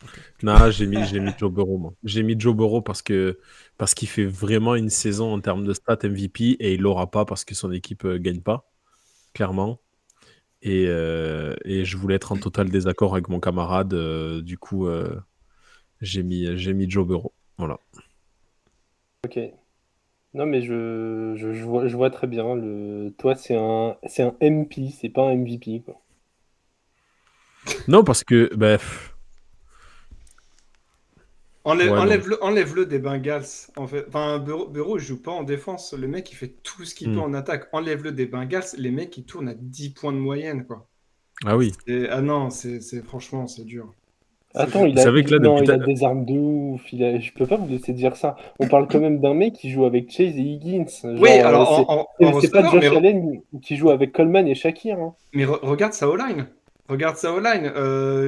Ok. Non, j'ai mis Joe Burrow, moi. J'ai mis Joe Burrow parce qu'il fait vraiment une saison en termes de stats MVP et il l'aura pas parce que son équipe gagne pas, clairement. Et je voulais être en total désaccord avec mon camarade. Du coup, j'ai mis Joe Burrow. Voilà. Ok. Non mais je vois très bien. Toi c'est un MP, c'est pas un MVP quoi. Non, parce que, ouais, non. Enlève-le des Bengals. En fait. Enfin, Burrow, il joue pas en défense. Le mec, il fait tout ce qu'il peut Hmm. en attaque. Enlève-le des Bengals. Les mecs, ils tournent à 10 points de moyenne, quoi. Ah oui. Ah non, franchement, c'est dur. C'est Attends, dur. Vous savez que là, non, depuis... il a des armes de ouf. Je peux pas vous laisser dire ça. On parle quand même d'un mec qui joue avec Chase et Higgins. Oui, Genre, alors en c'est pas receveur, Josh Allen qui joue avec Coleman et Shakir, hein. regarde sa O-line. Regarde sa O-line.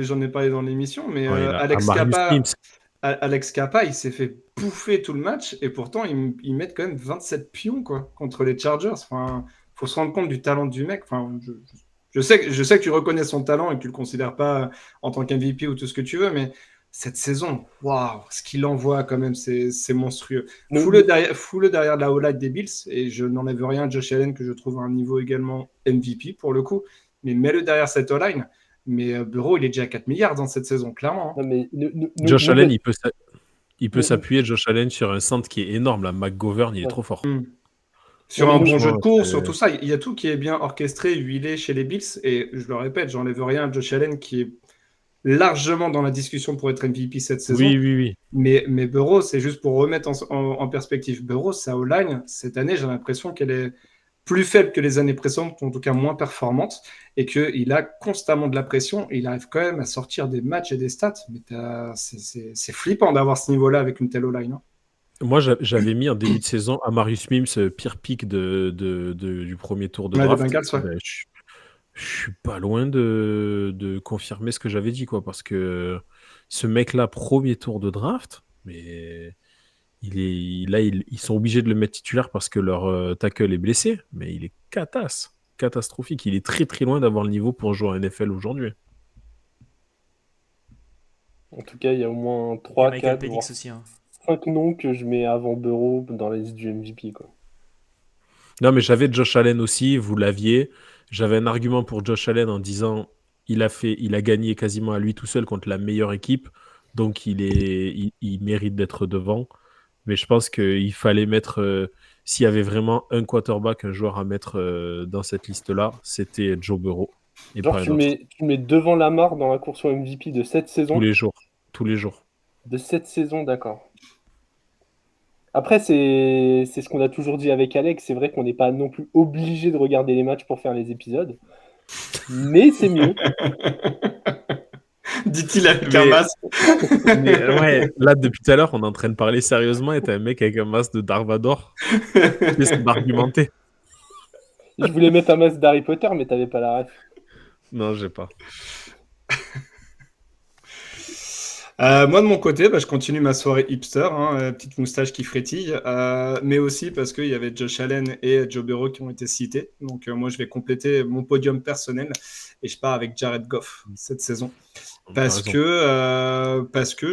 J'en ai parlé dans l'émission, mais il a Amarius Mims. Alex Capa, il s'est fait bouffer tout le match et pourtant ils mettent quand même 27 pions quoi, contre les Chargers. Enfin, faut se rendre compte du talent du mec. Enfin, je sais que tu reconnais son talent et que tu le considères pas en tant qu'MVP ou tout ce que tu veux, mais cette saison, waouh, ce qu'il envoie quand même, c'est monstrueux. Fous-le derrière la O-line des Bills et je n'enlève rien à Josh Allen que je trouve à un niveau également MVP pour le coup, mais mets-le derrière cette O-line. Mais Burrow, il est déjà à 4 milliards dans cette saison, clairement. Non, mais Josh Allen, il peut ne- s'appuyer, Josh Allen, sur un centre qui est énorme. Là, McGovern, il est Ouais. trop fort. Sur un bon jeu de Franchement, course, sur tout ça, il y a tout qui est bien orchestré, huilé chez les Bills. Et je le répète, j'enlève rien à Josh Allen qui est largement dans la discussion pour être MVP cette saison. Oui, oui, oui. Mais Burrow, c'est juste pour remettre en perspective. Burrow, sa O-line, cette année, j'ai l'impression qu'elle est plus faible que les années précédentes, en tout cas moins performante, et qu'il a constamment de la pression. Et il arrive quand même à sortir des matchs et des stats. Mais c'est flippant d'avoir ce niveau-là avec une telle O-line, hein. Moi, j'avais mis en début de saison Amarius Mims, pire pick du premier tour de Ouais, des draft. Bengals, ouais. Je suis pas loin de confirmer ce que j'avais dit, quoi, parce que ce mec-là, premier tour de draft, mais ils sont obligés de le mettre titulaire parce que leur tackle est blessé, mais il est catastrophique. Il est très très loin d'avoir le niveau pour jouer en NFL aujourd'hui. En tout cas, il y a au moins Et 3, Michael 4, voire Penix aussi, hein. 5 noms que je mets avant Burrow dans la liste du MVP, quoi. Non, mais j'avais Josh Allen aussi, vous l'aviez. J'avais un argument pour Josh Allen en disant il a gagné quasiment à lui tout seul contre la meilleure équipe, donc il mérite d'être devant. Mais je pense qu'il fallait mettre, s'il y avait vraiment un quarterback, un joueur à mettre dans cette liste-là, c'était Joe Burrow et Genre, pas un autre. tu le mets devant Lamar dans la course au MVP de cette Tous saison. les jours. Tous les jours. De cette saison, d'accord. Après, c'est ce qu'on a toujours dit avec Alex. C'est vrai qu'on n'est pas non plus obligé de regarder les matchs pour faire les épisodes. Mais c'est mieux. Dit-il avec un Mais, masque. mais ouais, là, depuis tout à l'heure, on est en train de parler sérieusement et t'as un mec avec un masque de Darvador qui essaie d'argumenter. Je voulais mettre un masque d'Harry Potter, mais t'avais pas la ref. Non, j'ai pas. Moi de mon côté, je continue ma soirée hipster, hein, petite moustache qui frétille, mais aussi parce qu'il y avait Josh Allen et Joe Burrow qui ont été cités. Donc moi je vais compléter mon podium personnel et je pars avec Jared Goff cette saison parce que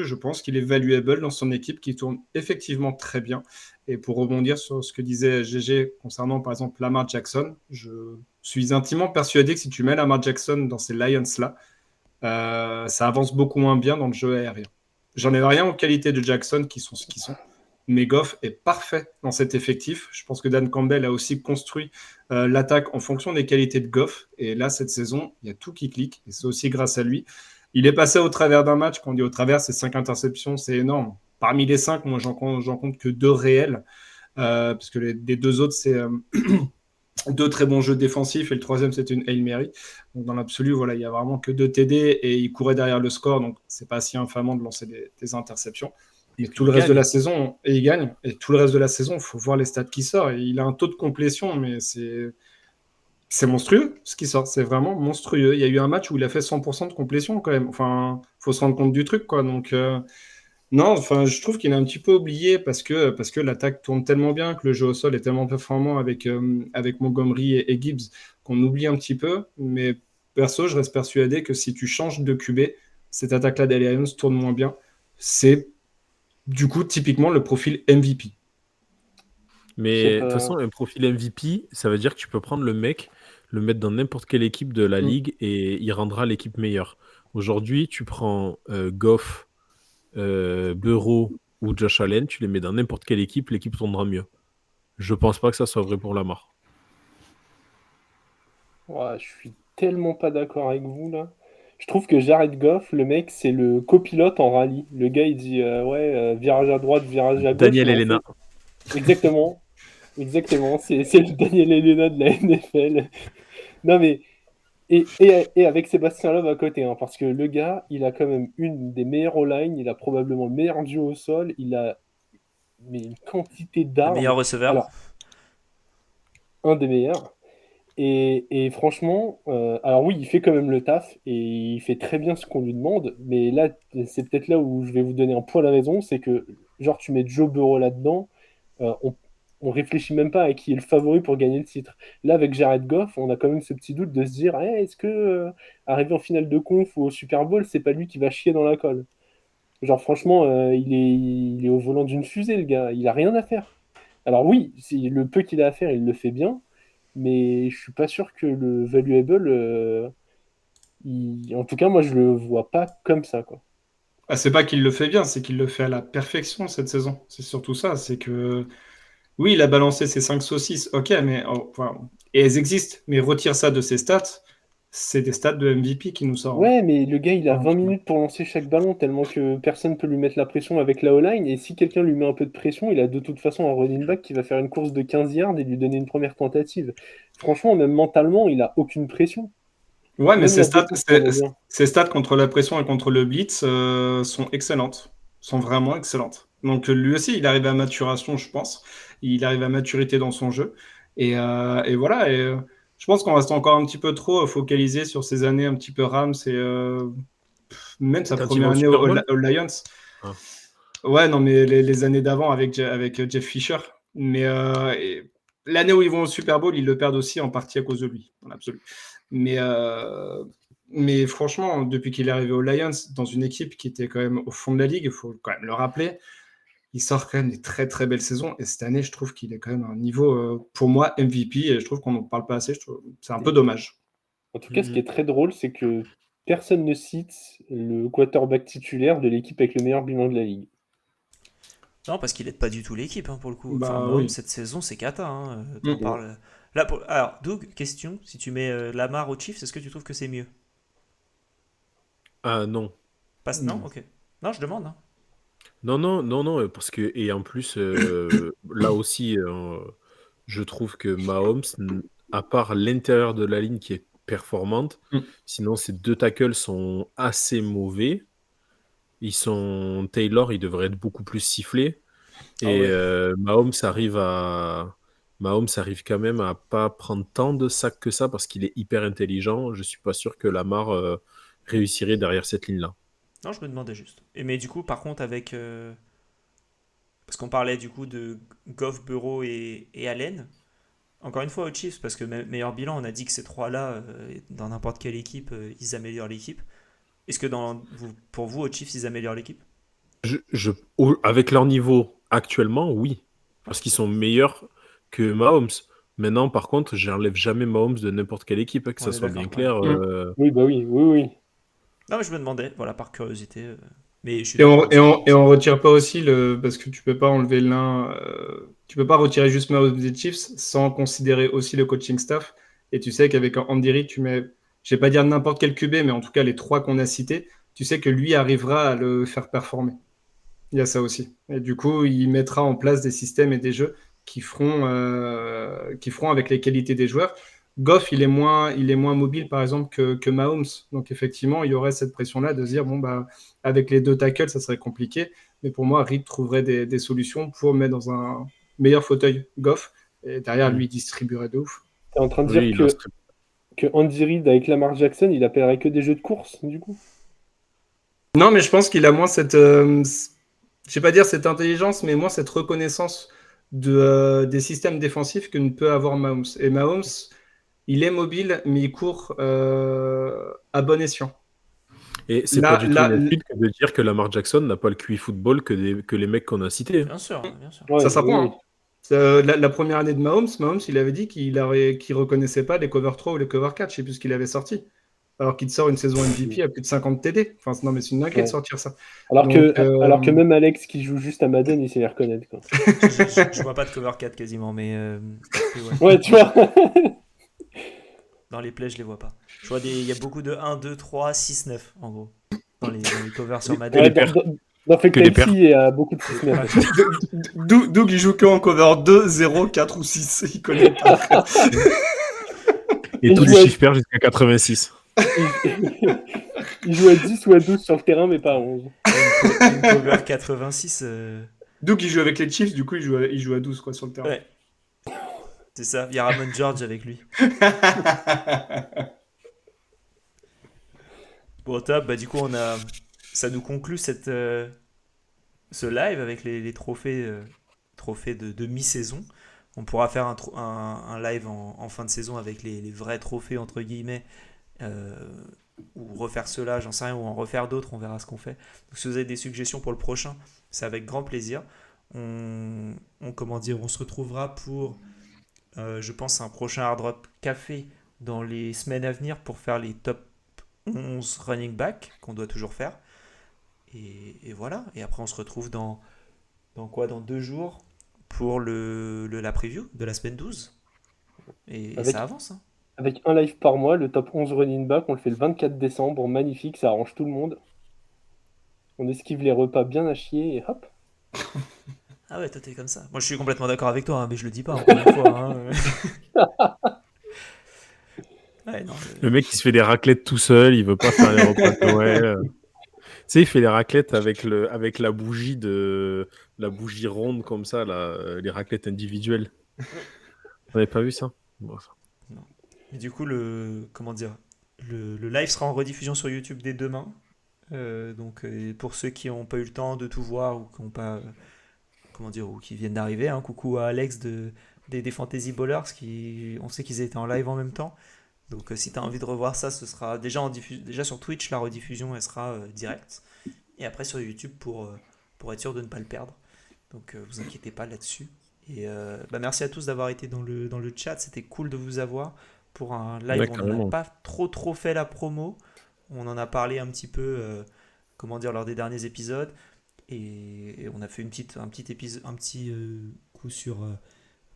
je pense qu'il est valuable dans son équipe qui tourne effectivement très bien. Et pour rebondir sur ce que disait GG concernant par exemple Lamar Jackson, je suis intimement persuadé que si tu mets Lamar Jackson dans ces Lions-là, ça avance beaucoup moins bien dans le jeu aérien. J'en ai rien aux qualités de Jackson qui sont ce qu'ils sont, mais Goff est parfait dans cet effectif. Je pense que Dan Campbell a aussi construit l'attaque en fonction des qualités de Goff. Et là, cette saison, il y a tout qui clique. Et c'est aussi grâce à lui. Il est passé au travers d'un match. Quand on dit au travers, c'est 5 interceptions, c'est énorme. Parmi les 5, moi, j'en compte que 2 réels. Parce que les 2 autres, c'est 2 très bons jeux défensifs et le troisième c'était une Hail Mary. Donc dans l'absolu, voilà, il y a vraiment que 2 TD et il courait derrière le score, donc c'est pas si infamant de lancer des interceptions. Mais tout le reste de la saison, et il gagne. Et tout le reste de la saison, il faut voir les stats qui sortent. Et il a un taux de complétion, mais c'est monstrueux ce qui sort. C'est vraiment monstrueux. Il y a eu un match où il a fait 100% de complétion quand même. Enfin, faut se rendre compte du truc, quoi. Donc non, enfin, je trouve qu'il est un petit peu oublié parce que l'attaque tourne tellement bien, que le jeu au sol est tellement performant avec Montgomery et Gibbs qu'on oublie un petit peu. Mais perso, je reste persuadé que si tu changes de QB, cette attaque-là des Lions tourne moins bien. C'est du coup typiquement le profil MVP. Mais de toute façon, un profil MVP, ça veut dire que tu peux prendre le mec, le mettre dans n'importe quelle équipe de la ligue et il rendra l'équipe meilleure. Aujourd'hui, tu prends Goff, Burrow ou Josh Allen, tu les mets dans n'importe quelle équipe, l'équipe tournera mieux. Je pense pas que ça soit vrai pour Lamar. Ouais, je suis tellement pas d'accord avec vous là. Je trouve que Jared Goff, le mec, c'est le copilote en rallye. Le gars, il dit virage à droite, virage à gauche. Daniel mais en Elena. fait- exactement, exactement. C'est le Daniel Elena de la NFL. Non, mais. Et avec Sébastien Love à côté, hein, parce que le gars, il a quand même une des meilleures O-line, il a probablement le meilleur duo au sol, il a une quantité Le meilleur d'armes. receveur. Alors, un des meilleurs. Et franchement, alors oui, il fait quand même le taf et il fait très bien ce qu'on lui demande, mais là, c'est peut-être là où je vais vous donner un point à la raison, c'est que, genre, tu mets Joe Burrow là-dedans, on réfléchit même pas à qui est le favori pour gagner le titre. Là, avec Jared Goff, on a quand même ce petit doute de se dire, est-ce que arriver en finale de conf ou au Super Bowl, c'est pas lui qui va chier dans la colle? Genre, franchement, il est au volant d'une fusée, le gars, il a rien à faire. Alors oui, le peu qu'il a à faire, il le fait bien, mais je suis pas sûr que le valuable, en tout cas, moi, je le vois pas comme ça, quoi. Ah, c'est pas qu'il le fait bien, c'est qu'il le fait à la perfection cette saison. C'est surtout ça. C'est que, oui, il a balancé ses 5 saucisses, ok, mais enfin, et elles existent, mais retire ça de ses stats, c'est des stats de MVP qui nous sort, hein. Ouais, mais le gars, il a Enfin, 20 minutes pour lancer chaque ballon, tellement que personne peut lui mettre la pression avec la O-line. Et si quelqu'un lui met un peu de pression, il a de toute façon un running back qui va faire une course de 15 yards et lui donner une première tentative. Franchement, même mentalement, il a aucune pression. Ouais, mais Même la défense tourne bien. ses stats contre la pression et contre le blitz sont excellentes, sont vraiment excellentes. Donc lui aussi, il arrive à maturation, je pense. Il arrive à maturité dans son jeu. Et voilà. Je pense qu'on reste encore un petit peu trop focalisé sur ces années un petit peu Rams et même sa Quand il va première au année Super Bowl. aux Lions. Ah. Ouais, non, mais les années d'avant avec Jeff Fisher. Mais l'année où ils vont au Super Bowl, ils le perdent aussi en partie à cause de lui, dans l'absolu. Mais, euh, mais franchement, depuis qu'il est arrivé aux Lions, dans une équipe qui était quand même au fond de la ligue, il faut quand même le rappeler, il sort quand même des très très belles saisons. Et cette année, je trouve qu'il est quand même à un niveau, pour moi, MVP. Et je trouve qu'on n'en parle pas assez. C'est un peu dommage. En tout cas, ce qui est très drôle, c'est que personne ne cite le quarterback titulaire de l'équipe avec le meilleur bilan de la ligue. Non, parce qu'il aide pas du tout l'équipe, hein, pour le coup. Enfin, Bah Mahomes, oui. cette saison, c'est cata. Hein. T'en Mm. parles. Là, alors, Doug, question. Si tu mets Lamar au Chiefs, est-ce que tu trouves que c'est mieux? Ah non. Passe, non? Non. Ok. Non, je demande. Hein. Non, non, non, non, parce que, et en plus, là aussi, je trouve que Mahomes, à part l'intérieur de la ligne qui est performante, Mm. sinon ces deux tackles sont assez mauvais. Taylor, il devrait être beaucoup plus sifflé. Ah Et ouais. Mahomes arrive quand même à pas prendre tant de sacs que ça parce qu'il est hyper intelligent. Je suis pas sûr que Lamar réussirait derrière cette ligne-là. Non, je me demandais juste. Et mais du coup, par contre, avec. Parce qu'on parlait du coup de Goff, Burrow et Allen. Encore une fois, aux Chiefs, parce que meilleur bilan, on a dit que ces trois-là, dans n'importe quelle équipe, ils améliorent l'équipe. Est-ce que pour vous, aux Chiefs, ils améliorent l'équipe? Avec leur niveau actuellement, oui. Parce qu'ils sont meilleurs que Mahomes. Maintenant, par contre, j'enlève jamais Mahomes de n'importe quelle équipe, hein, que ça On est soit bien d'accord, ouais. clair. Mm. Oui, bah oui, oui, oui. Non, mais je me demandais, voilà, par curiosité. Mais je suis Et d'accord aussi. on retire pas aussi parce que tu peux pas enlever l'un, tu peux pas retirer juste Mahomes des Chiefs sans considérer aussi le coaching staff. Et tu sais qu'avec Andy Reid, tu mets, je vais pas dire n'importe quel QB, mais en tout cas les trois qu'on a cités, tu sais que lui arrivera à le faire performer. Il y a ça aussi. Et du coup, il mettra en place des systèmes et des jeux qui feront avec les qualités des joueurs. Goff, il est moins mobile, par exemple, que Mahomes. Donc, effectivement, il y aurait cette pression-là de se dire, bon, bah, avec les deux tackles, ça serait compliqué. Mais pour moi, Reed trouverait des solutions pour mettre dans un meilleur fauteuil Goff. Et derrière, lui, il distribuerait de ouf. T'es en train de dire Oui, que Andy Reid avec Lamar Jackson, il appellerait que des jeux de course, du coup? Non, mais je pense qu'il a moins cette, je vais pas dire cette intelligence, mais moins cette reconnaissance des systèmes défensifs que ne peut avoir Mahomes. Et Mahomes, il est mobile, mais il court à bon escient. et c'est pas Là, du tout là, une insulte que de dire que Lamar Jackson n'a pas le QI football que les mecs qu'on a cités. Bien sûr, bien sûr. Ouais, ça oui, s'apprend, oui. hein. La première année de Mahomes, il avait dit qu'il reconnaissait pas les cover 3 ou les cover 4, je sais plus ce qu'il avait sorti. Alors qu'il te sort une saison MVP à plus de 50 TD. Enfin, non, mais c'est une dinguerie de Ouais. sortir ça. Alors Donc, alors que même Alex qui joue juste à Madden, il sait les reconnaître, quoi. Je vois pas de cover 4 quasiment, mais ouais. Ouais, tu vois. Dans les plays, je les vois pas. Il y a beaucoup de 1, 2, 3, 6, 9 en gros. Dans les covers sur Madden. les Ouais, paires. dans Que des Fatality, paires. il y a beaucoup de 6 Ouais. Doug, il joue que en cover 2, 0, 4 ou 6. Il connaît pas. Et Il tous joue les à- chiffres pairs jusqu'à 86. Il joue à 10 ou à 12 sur le terrain, mais pas à 11. Une cover 86. Doug, il joue avec les Chiefs, du coup, il joue à 12 quoi, sur le terrain. Ouais. C'est ça. Il y a Ramon George avec lui. Bon, top. Bah, du coup, ça nous conclut ce live avec les trophées de mi-saison. On pourra faire un live en fin de saison avec les vrais trophées, entre guillemets, euh, ou refaire cela, j'en sais rien, ou en refaire d'autres, on verra ce qu'on fait. Donc, si vous avez des suggestions pour le prochain, c'est avec grand plaisir. On se retrouvera pour, je pense, un prochain Hard Drop Café dans les semaines à venir pour faire les top 11 running back qu'on doit toujours faire. Et voilà. Et après, on se retrouve dans 2 jours pour la preview de la semaine 12. Et Avec, ça avance. Hein. avec un live par mois, le top 11 running back, on le fait le 24 décembre. Magnifique, ça arrange tout le monde. On esquive les repas bien à chier et hop. Ah ouais, toi t'es comme ça. Moi je suis complètement d'accord avec toi, hein, mais je le dis pas encore une fois. Hein. Ouais, non, Le mec, il se fait des raclettes tout seul, il veut pas faire les repas de Noël. Tu sais, il fait les raclettes avec la bougie ronde comme ça, là, les raclettes individuelles. Vous n'avez pas vu ça? Bon, ça. non. Mais du coup, comment dire, le live sera en rediffusion sur YouTube dès demain. Donc pour ceux qui n'ont pas eu le temps de tout voir ou qui n'ont pas, comment dire, ou qui viennent d'arriver, hein, coucou à Alex des Fantasy Ballers, on sait qu'ils étaient en live en même temps. Donc si tu as envie de revoir ça, ce sera déjà sur Twitch, la rediffusion elle sera directe. Et après sur YouTube pour être sûr de ne pas le perdre. Donc vous inquiétez pas là-dessus. Et merci à tous d'avoir été dans le chat, c'était cool de vous avoir pour un live Ouais, où on n'a carrément. pas trop fait la promo. On en a parlé un petit peu, comment dire, lors des derniers épisodes. Et on a fait un petit coup sur,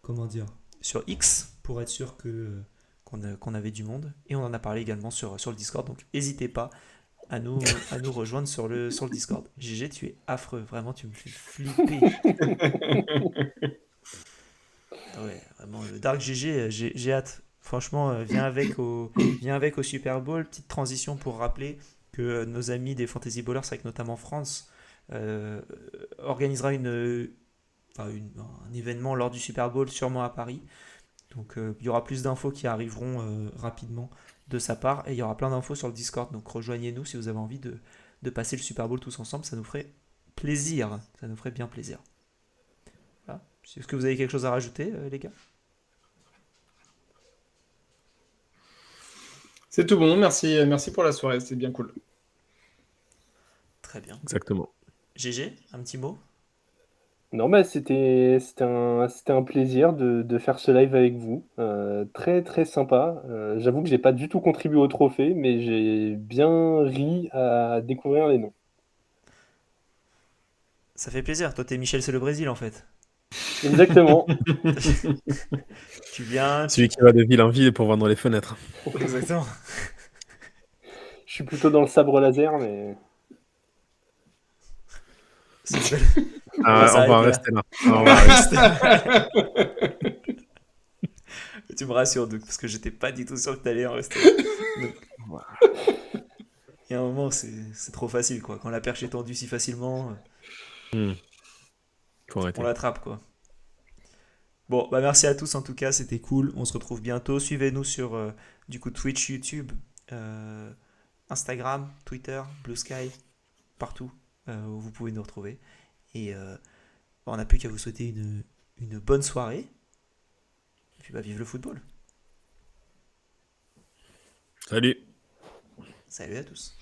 comment dire, sur X pour être sûr qu'on avait du monde. Et on en a parlé également sur le Discord. Donc n'hésitez pas à nous rejoindre sur le Discord. GG, tu es affreux. Vraiment, tu me fais flipper. Ouais, vraiment, le Dark GG, j'ai hâte. Franchement, viens avec au Super Bowl. Petite transition pour rappeler que nos amis des Fantasy Ballers, avec notamment France, organisera un événement lors du Super Bowl, sûrement à Paris. Donc il y aura plus d'infos qui arriveront rapidement de sa part et il y aura plein d'infos sur le Discord. Donc rejoignez-nous si vous avez envie de passer le Super Bowl tous ensemble, ça nous ferait plaisir. Ça nous ferait bien plaisir. Voilà. Est-ce que vous avez quelque chose à rajouter, les gars? C'est tout bon, merci pour la soirée, c'était bien cool. Très bien. Exactement. GG, un petit mot? Non, bah, c'était un plaisir de faire ce live avec vous. Très très sympa. J'avoue que j'ai pas du tout contribué au trophée, mais j'ai bien ri à découvrir les noms. Ça fait plaisir. Toi, t'es Michel, c'est le Brésil en fait. Exactement. Tu viens. Celui qui va de ville en ville pour vendre les fenêtres. Exactement. Je suis plutôt dans le sabre laser, mais C'est une belle- On va On va en s'arrêter là. rester là. On va rester. Tu me rassures, Doug, parce que j'étais pas du tout sûr que t'allais en rester là. Donc, il y a un moment, c'est trop facile, quoi. Quand la perche est tendue si facilement, Faut arrêter. on l'attrape, quoi. Bon, bah merci à tous en tout cas, c'était cool. On se retrouve bientôt. Suivez-nous sur du coup Twitch, YouTube, Instagram, Twitter, Blue Sky, partout où vous pouvez nous retrouver. Et on n'a plus qu'à vous souhaiter une bonne soirée. Et puis vive le football. Salut. Salut à tous.